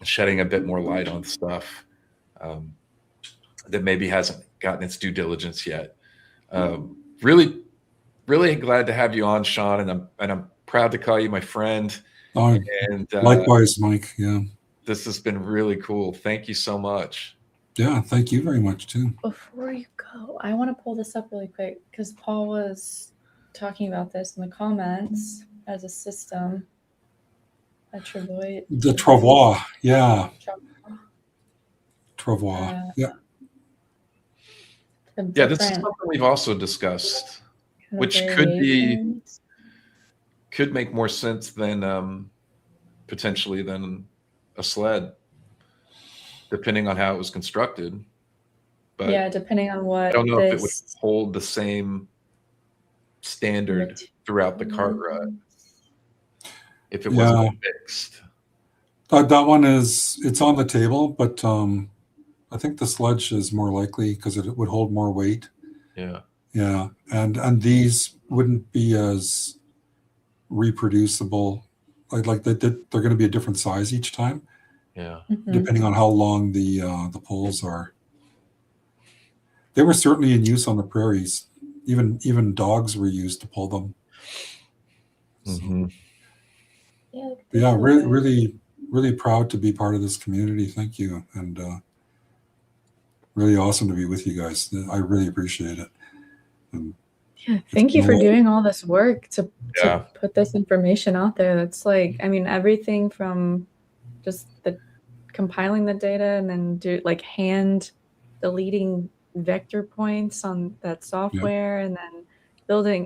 shedding a bit more light on stuff that maybe hasn't gotten its due diligence yet. Really, really glad to have you on, Sean, and I'm proud to call you my friend. Oh, and likewise, Mike. Yeah. This has been really cool. Thank you so much. Yeah, thank you very much too. Before you go, I want to pull this up really quick because Paul was talking about this in the comments as a system. A travois. The travois, yeah. Travois, yeah. Yeah, this is something we've also discussed, which could make more sense than potentially than a sled, depending on how it was constructed. But yeah, depending on what. I don't know if it would hold the same standard throughout the cart rut if it wasn't fixed. That one it's on the table, but I think the sledge is more likely because it would hold more weight. Yeah. Yeah, and these wouldn't be as reproducible. Like they're going to be a different size each time. Yeah. Depending on how long the poles are. They were certainly in use on the prairies. Even dogs were used to pull them. Mm-hmm. So, yeah, really, really proud to be part of this community. Thank you, and really awesome to be with you guys. I really appreciate it. And yeah, thank you for doing all this work to put this information out there. That's like, I mean, everything from just the compiling the data and then hand deleting vector points on that software, and then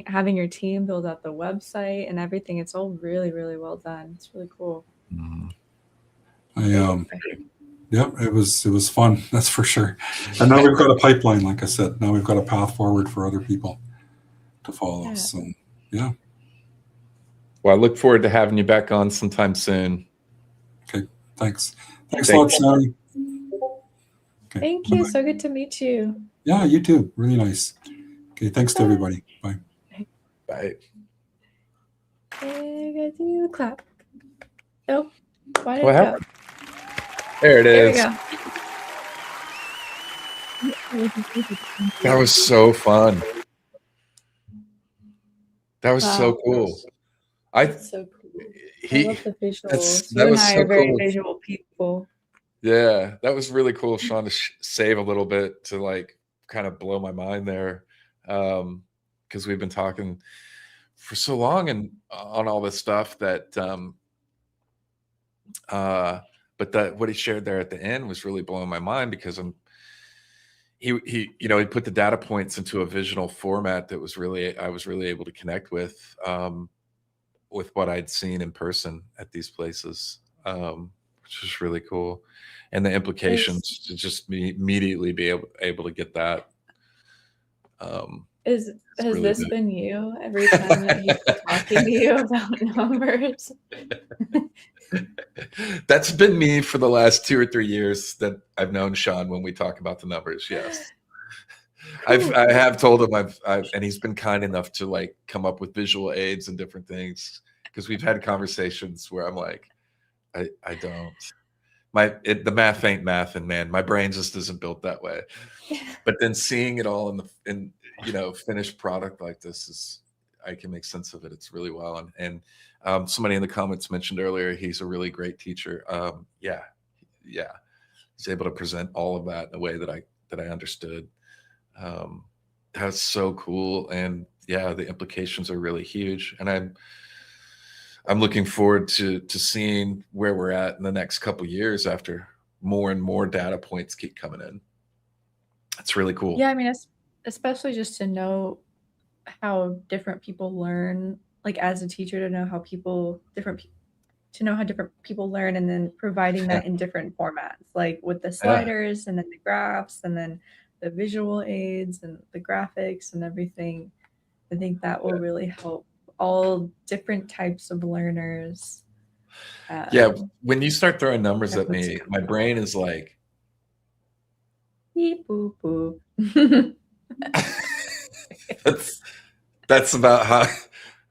having your team build out the website and everything. It's all really, really well done. It's really cool. Yeah, it was fun, that's for sure. And now we've got a pipeline, like I said. Now we've got a path forward for other people to follow. Yeah. So yeah. Well, I look forward to having you back on sometime soon. Okay, thanks. Thanks a lot, Sally. Okay, thank you. So good to meet you. Yeah, you too. Really nice. Okay, thanks to everybody. Bye. Bye. I gotta do the clap. Oh, why did what it happened? There it is. There we go. That was so fun. That was so cool. That's so cool. I love the visuals. That was I so are very cool. visual people. Yeah, that was really cool, Sean, to save a little bit to like kind of blow my mind there, because we've been talking for so long and on all this stuff that but that what he shared there at the end was really blowing my mind, because he put the data points into a visual format that was I was really able to connect with what I'd seen in person at these places, which is really cool. And the implications to just immediately be able to get that. Has really this good. Been you every time that he's talking to you about numbers? That's been me for the last 2 or 3 years that I've known Sean when we talk about the numbers. Yes. Cool. I have told him and he's been kind enough to like come up with visual aids and different things, because we've had conversations where I'm like, I don't. The math ain't math, and man, my brain just isn't built that way. But then seeing it all in finished product like this I can make sense of it. It's really well. And somebody in the comments mentioned earlier, he's a really great teacher. Yeah. He's able to present all of that in a way that I understood. That's so cool. And yeah, the implications are really huge. And I'm looking forward to seeing where we're at in the next couple of years after more and more data points keep coming in. It's really cool. Yeah, I mean, especially just to know how different people learn, like as a teacher, to know how different people learn, and then providing that in different formats, like with the sliders and then the graphs and then the visual aids and the graphics and everything. I think that will really help all different types of learners. When you start throwing numbers at me, my brain is like, Beep, boop, boop. That's about how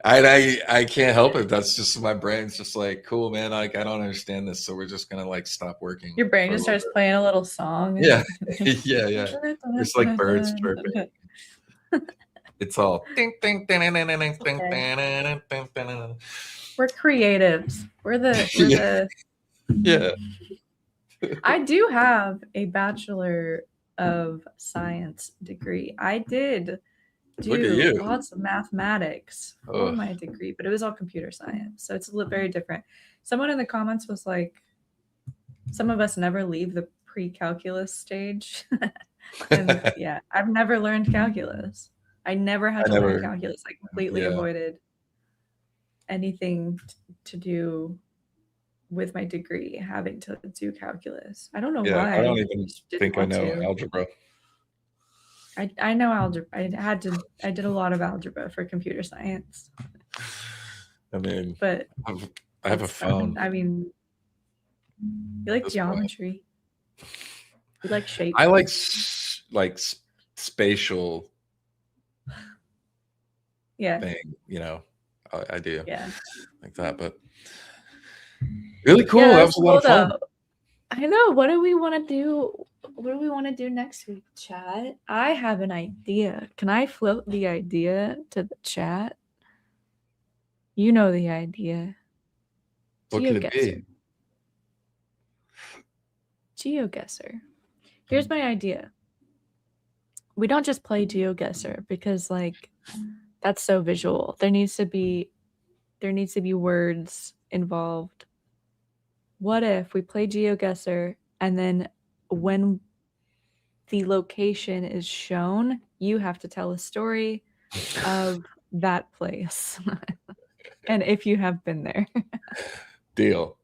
I can't help it. That's just my brain's just like, cool, man. Like I don't understand this, so we're just gonna like stop working. Your brain for a just little starts playing a little song. bit. Yeah, yeah. It's like birds chirping. It's all ding ding ding ding ding ding ding ding ding ding. We're creatives. We're Yeah. the Yeah. I do have a Bachelor of Science degree. I did Look at do you. lots of mathematics for Ugh. my degree, but it was all computer science. So it's very different. Someone in the comments was like, some of us never leave the pre-calculus stage. And yeah, I've never learned calculus. I never had to learn calculus. I completely avoided anything to do with my degree having to do calculus. I don't know why. I don't even think I know algebra. I know algebra. I did a lot of algebra for computer science. I mean, but I have a phone. I mean, you like geometry. You like shapes. I like spatial thing, you know. I do. Yeah. Like that, but really cool. That was a lot of fun. I know. What do we want to do? What do we want to do next week, chat? I have an idea. Can I float the idea to the chat? You know the idea. What could it be? GeoGuessr. Here's my idea. We don't just play GeoGuessr because like that's so visual. There needs to be words involved. What if we play GeoGuessr and then when the location is shown, you have to tell a story of that place. And if you have been there. Deal.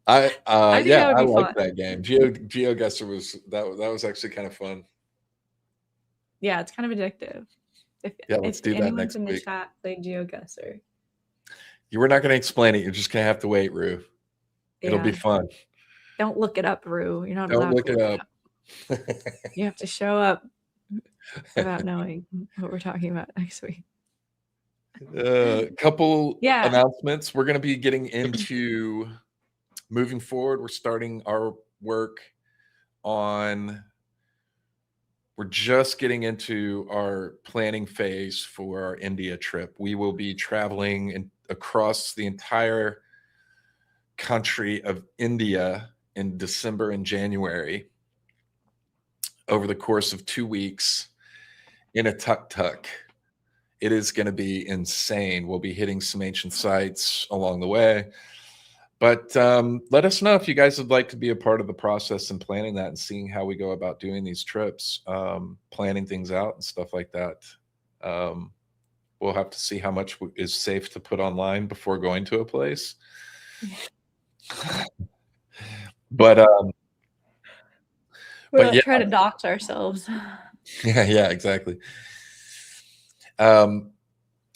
I like fun. that game. GeoGuessr was actually kind of fun. Yeah, it's kind of addictive. Let's do that next week. In the chat, play GeoGuessr. You were not going to explain it. You're just going to have to wait, Rue. It'll be fun. Don't look it up, Rue. You're not Don't allowed look to it up. You have to show up without knowing what we're talking about next week. Couple announcements. We're going to be getting into moving forward. We're starting our work on. We're just getting into our planning phase for our India trip. We will be traveling across the entire country of India in December and January over the course of 2 weeks in a tuk-tuk. It is going to be insane. We'll be hitting some ancient sites along the way. But let us know if you guys would like to be a part of the process and planning that and seeing how we go about doing these trips, planning things out and stuff like that. We'll have to see how much is safe to put online before going to a place. But we'll try to dox ourselves. Yeah, exactly. But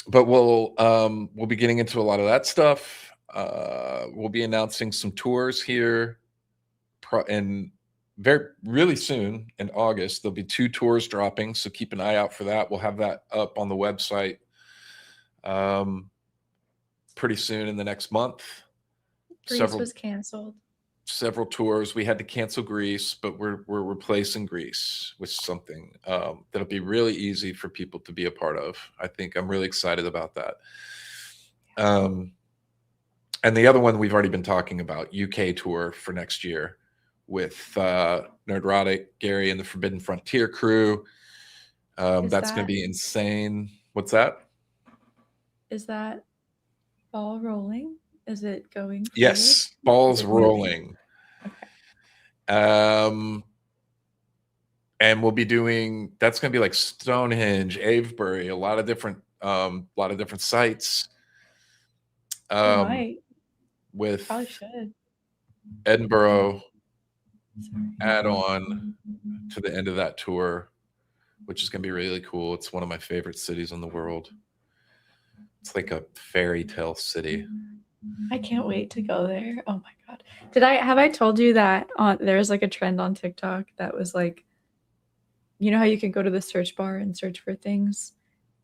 we'll be getting into a lot of that stuff. We'll be announcing some tours here and really soon in August. There'll be 2 tours dropping, so keep an eye out for that. We'll have that up on the website pretty soon in the next month. Greece was canceled. Several tours. We had to cancel Greece, but we're replacing Greece with something that'll be really easy for people to be a part of. I think I'm really excited about that. And the other one we've already been talking about, UK tour for next year with Nerdrotic, Gary, and the Forbidden Frontier crew. That's going to be insane. What's that? Is that ball rolling? Is it going forward? Yes, ball's rolling. Okay. And we'll be doing, that's going to be like Stonehenge, Avebury, a lot of different sites. With probably should. Edinburgh add on to the end of that tour, which is going to be really cool. It's one of my favorite cities in the world. It's like a fairy tale city. I can't wait to go there. Oh my god. Have I told you that there's like a trend on TikTok that was like you know how you can go to the search bar and search for things,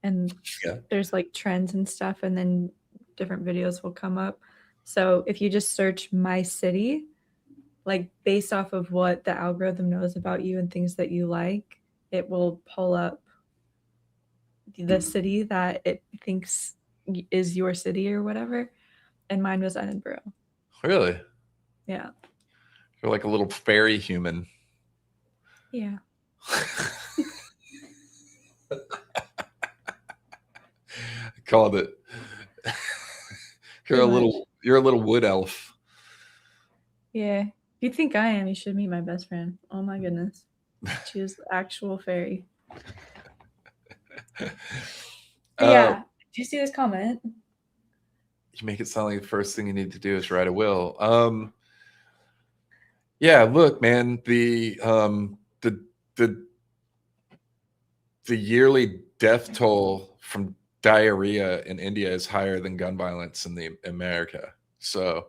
and Yeah. there's like trends and stuff, and then different videos will come up. So if you just search my city, like based off of what the algorithm knows about you and things that you like, it will pull up the city that it thinks is your city or whatever. And mine was Edinburgh. Really? Yeah. You're like a little fairy human. Yeah. I called it. You're a little wood elf. Yeah. If you think I am, you should meet my best friend. Oh my goodness. She is the actual fairy. Yeah. Did you see this comment? You make it sound like the first thing you need to do is write a will. Yeah, look, man, the yearly death toll from diarrhea in India is higher than gun violence in America. So,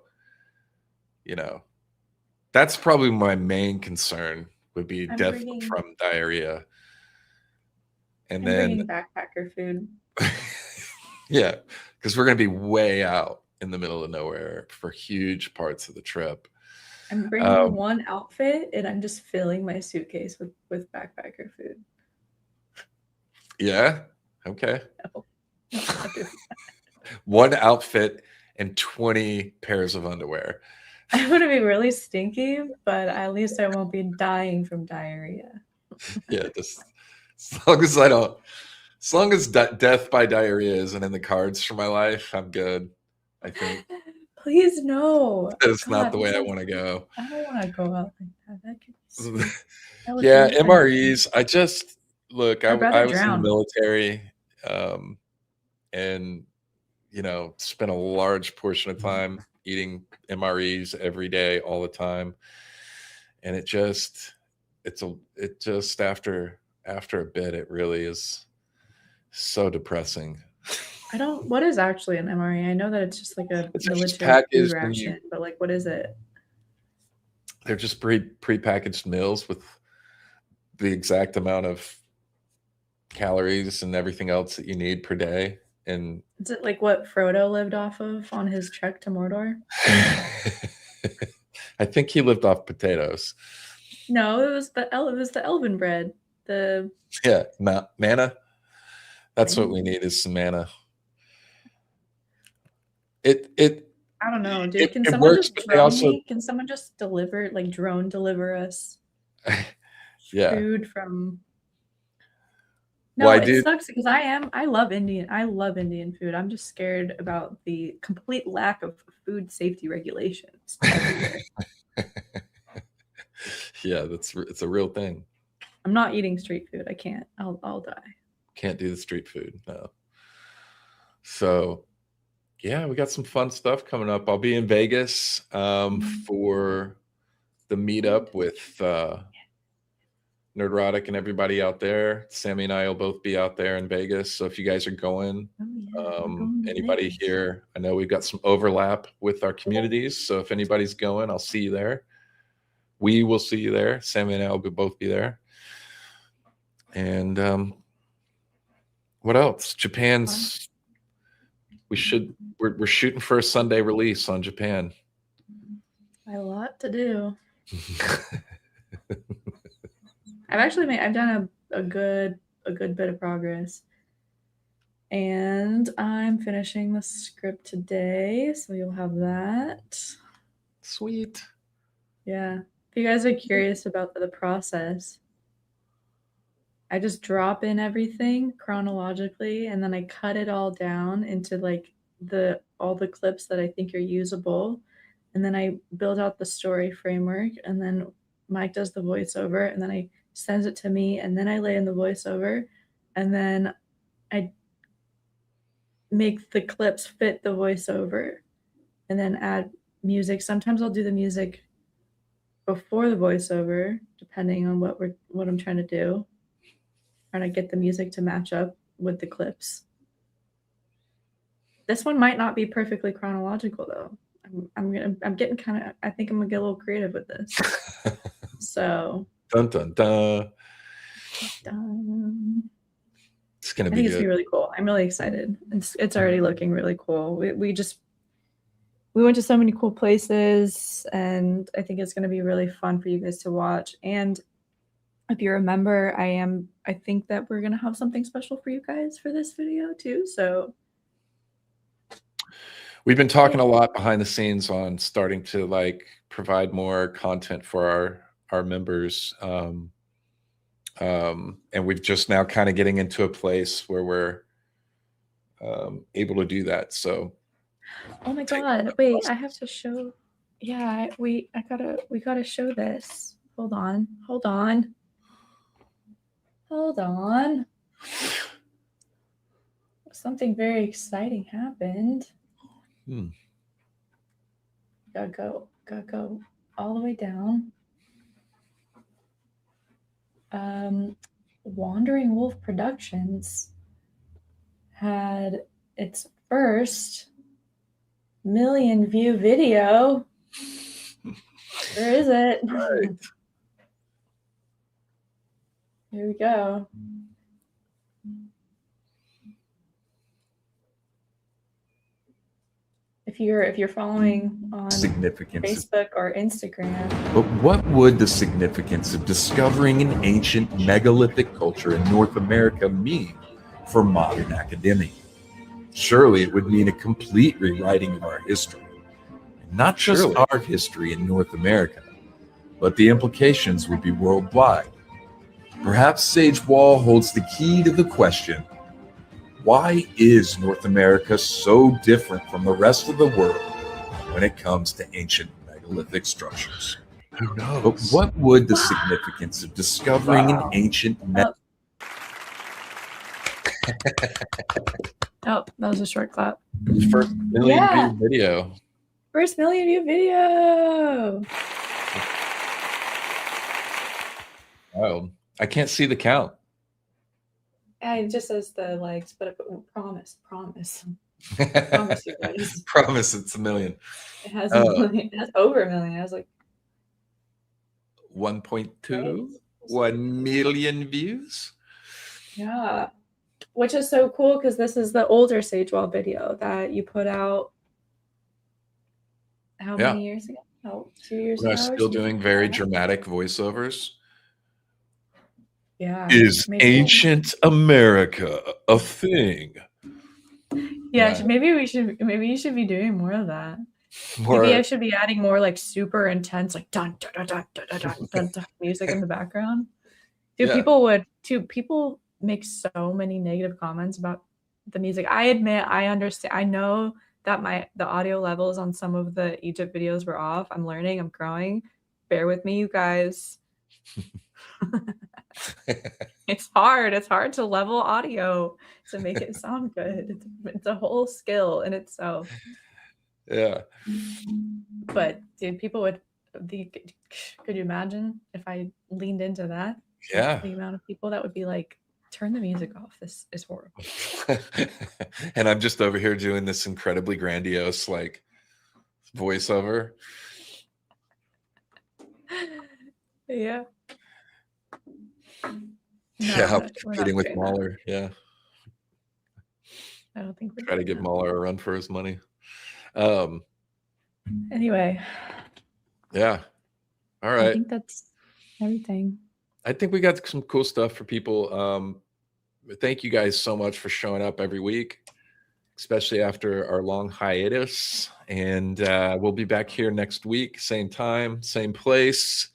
that's probably my main concern would be death from diarrhea. And then bringing backpacker food. Yeah, because we're going to be way out in the middle of nowhere for huge parts of the trip. I'm bringing one outfit, and I'm just filling my suitcase with backpacker food. Yeah? Okay. No. One outfit and 20 pairs of underwear. I'm going to be really stinky, but at least I won't be dying from diarrhea. Yeah, just as long as death by diarrhea isn't in the cards for my life, I'm good, I think. Please no. That's not the way I want to go. I don't want to go out like that. That could be sweet. Yeah, MREs. I was in the military, and spent a large portion of time eating MREs every day, all the time, and it just after a bit, it really is so depressing. What is actually an MRE? I know that it's just like a military food ration, but like, what is it? They're just pre-packaged meals with the exact amount of calories and everything else that you need per day. And is it like what Frodo lived off of on his trek to Mordor? I think he lived off potatoes. No, it was the elven bread. Manna. That's what we need is some manna. I don't know, dude. Can someone just deliver, like drone deliver us food from? No, it sucks because I love Indian food. I'm just scared about the complete lack of food safety regulations everywhere. Yeah, it's a real thing. I'm not eating street food. I can't. I'll die. Can't do the street food, no. So yeah, we got some fun stuff coming up. I'll be in Vegas for the meetup with Nerdrotic and everybody out there. Sammy and I will both be out there in Vegas. So if you guys are going, anybody here, I know we've got some overlap with our communities. So if anybody's going, I'll see you there. We will see you there. Sammy and I will both be there. And what else? Japan's. We're shooting for a Sunday release on Japan. A lot to do. I've done a good bit of progress, and I'm finishing the script today, so you'll have that. Sweet. Yeah. If you guys are curious about the process, I just drop in everything chronologically, and then I cut it all down into like all the clips that I think are usable, and then I build out the story framework, and then Mike does the voiceover, and then I sends it to me, and then I lay in the voiceover, and then I make the clips fit the voiceover, and then add music. Sometimes I'll do the music before the voiceover, depending on what I'm trying to do. Trying to get the music to match up with the clips. This one might not be perfectly chronological though. I'm getting kind of. I think I'm gonna get a little creative with this. So. Dun dun dun. Dun. It's gonna I be think it's gonna good. be really cool. I'm really excited. It's already looking really cool. We went to so many cool places, and I think it's gonna be really fun for you guys to watch. And if you remember, I think that we're gonna have something special for you guys for this video too. So We've been talking a lot behind the scenes on starting to like provide more content for our members. And we've just now kind of getting into a place where we're able to do that. So, oh my god, wait, I have to show. Yeah, we gotta show this. Hold on. Something very exciting happened. Gotta go all the way down. Wandering Wolf Productions had its first million-view video. Where is it? Right. Here we go. If you're following on Significance. Facebook or Instagram. But what would the significance of discovering an ancient megalithic culture in North America mean for modern academia? Surely it would mean a complete rewriting of our history. And not just Surely. our history in North America, but the implications would be worldwide. Perhaps Sage Wall holds the key to the question, why is North America so different from the rest of the world when it comes to ancient megalithic structures? Who knows? But what would the significance of discovering an ancient Oh, that was a short clap. First million Yeah. view video. First million-view video. Wild. I can't see the count. It just says the likes, but promise. Promise you guys. Promise it's a million. It has a million. It has over a million. I was like, 1.2, 1 million views. yeah. Which is so cool because this is the older Sagewell video that you put out how many years ago? Oh, 2 years We're ago. or still something doing like very that. dramatic voiceovers. Yeah. Is maybe- ancient America a thing? Yeah, maybe you should be doing more of that. More, Maybe I should be adding more like super intense, like dun dun dun dun dun dun dun, dun, dun music in the background. Dude, Yeah. people make so many negative comments about the music. I admit, I understand. I know that the audio levels on some of the Egypt videos were off. I'm learning. I'm growing. Bear with me, you guys. It's hard. It's hard to level audio to make it sound good. It's a whole skill in itself. yeah. But dude, people would. Could you imagine if I leaned into that? Yeah. The amount of people that would be like, turn the music off. This is horrible. And I'm just over here doing this incredibly grandiose like voiceover. Yeah. Yeah, No, I'm we're not competing with doing that. Mahler. Yeah. I don't think we're Try to doing give that. Mahler a run for his money. Anyway, Yeah. All I right. think that's everything. I think we got some cool stuff for people. Thank you guys so much for showing up every week, especially after our long hiatus. And we'll be back here next week, same time, same place,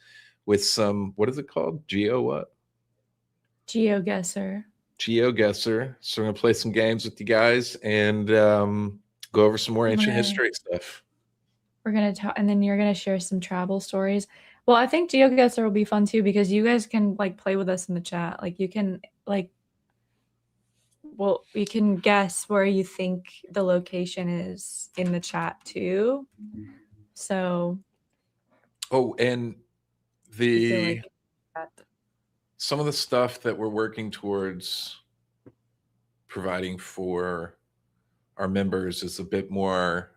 with some, what is it called? GeoGuessr. GeoGuessr. So we're going to play some games with you guys and go over some more ancient history stuff. We're going to talk, and then you're going to share some travel stories. Well, I think GeoGuessr will be fun too, because you guys can like play with us in the chat. Like you can we can guess where you think the location is in the chat too. So. Oh, and I feel the like that. some of the stuff that we're working towards providing for our members is a bit more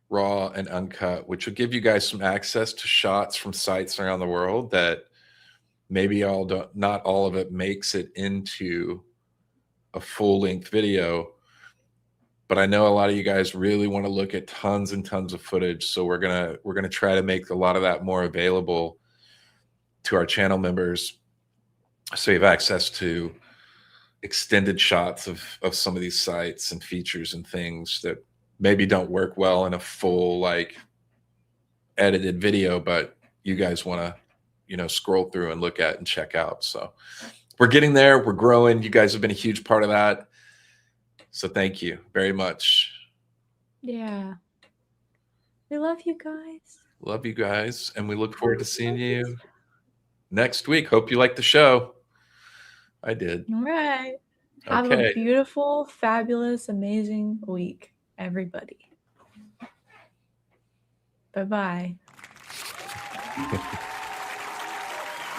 raw and uncut, which will give you guys some access to shots from sites around the world that maybe not all of it makes it into a full-length video, but I know a lot of you guys really want to look at tons and tons of footage. So we're gonna try to make a lot of that more available to our channel members, so you have access to extended shots of some of these sites and features and things that maybe don't work well in a full like edited video, but you guys want to, you know, scroll through and look at and check out. So we're getting there. We're growing. You guys have been a huge part of that. So thank you very much. Yeah. We love you guys. Love you guys. And we look forward to seeing you next week. Hope you liked the show. I did. All right. Have Okay. a beautiful, fabulous, amazing week, everybody. Bye-bye.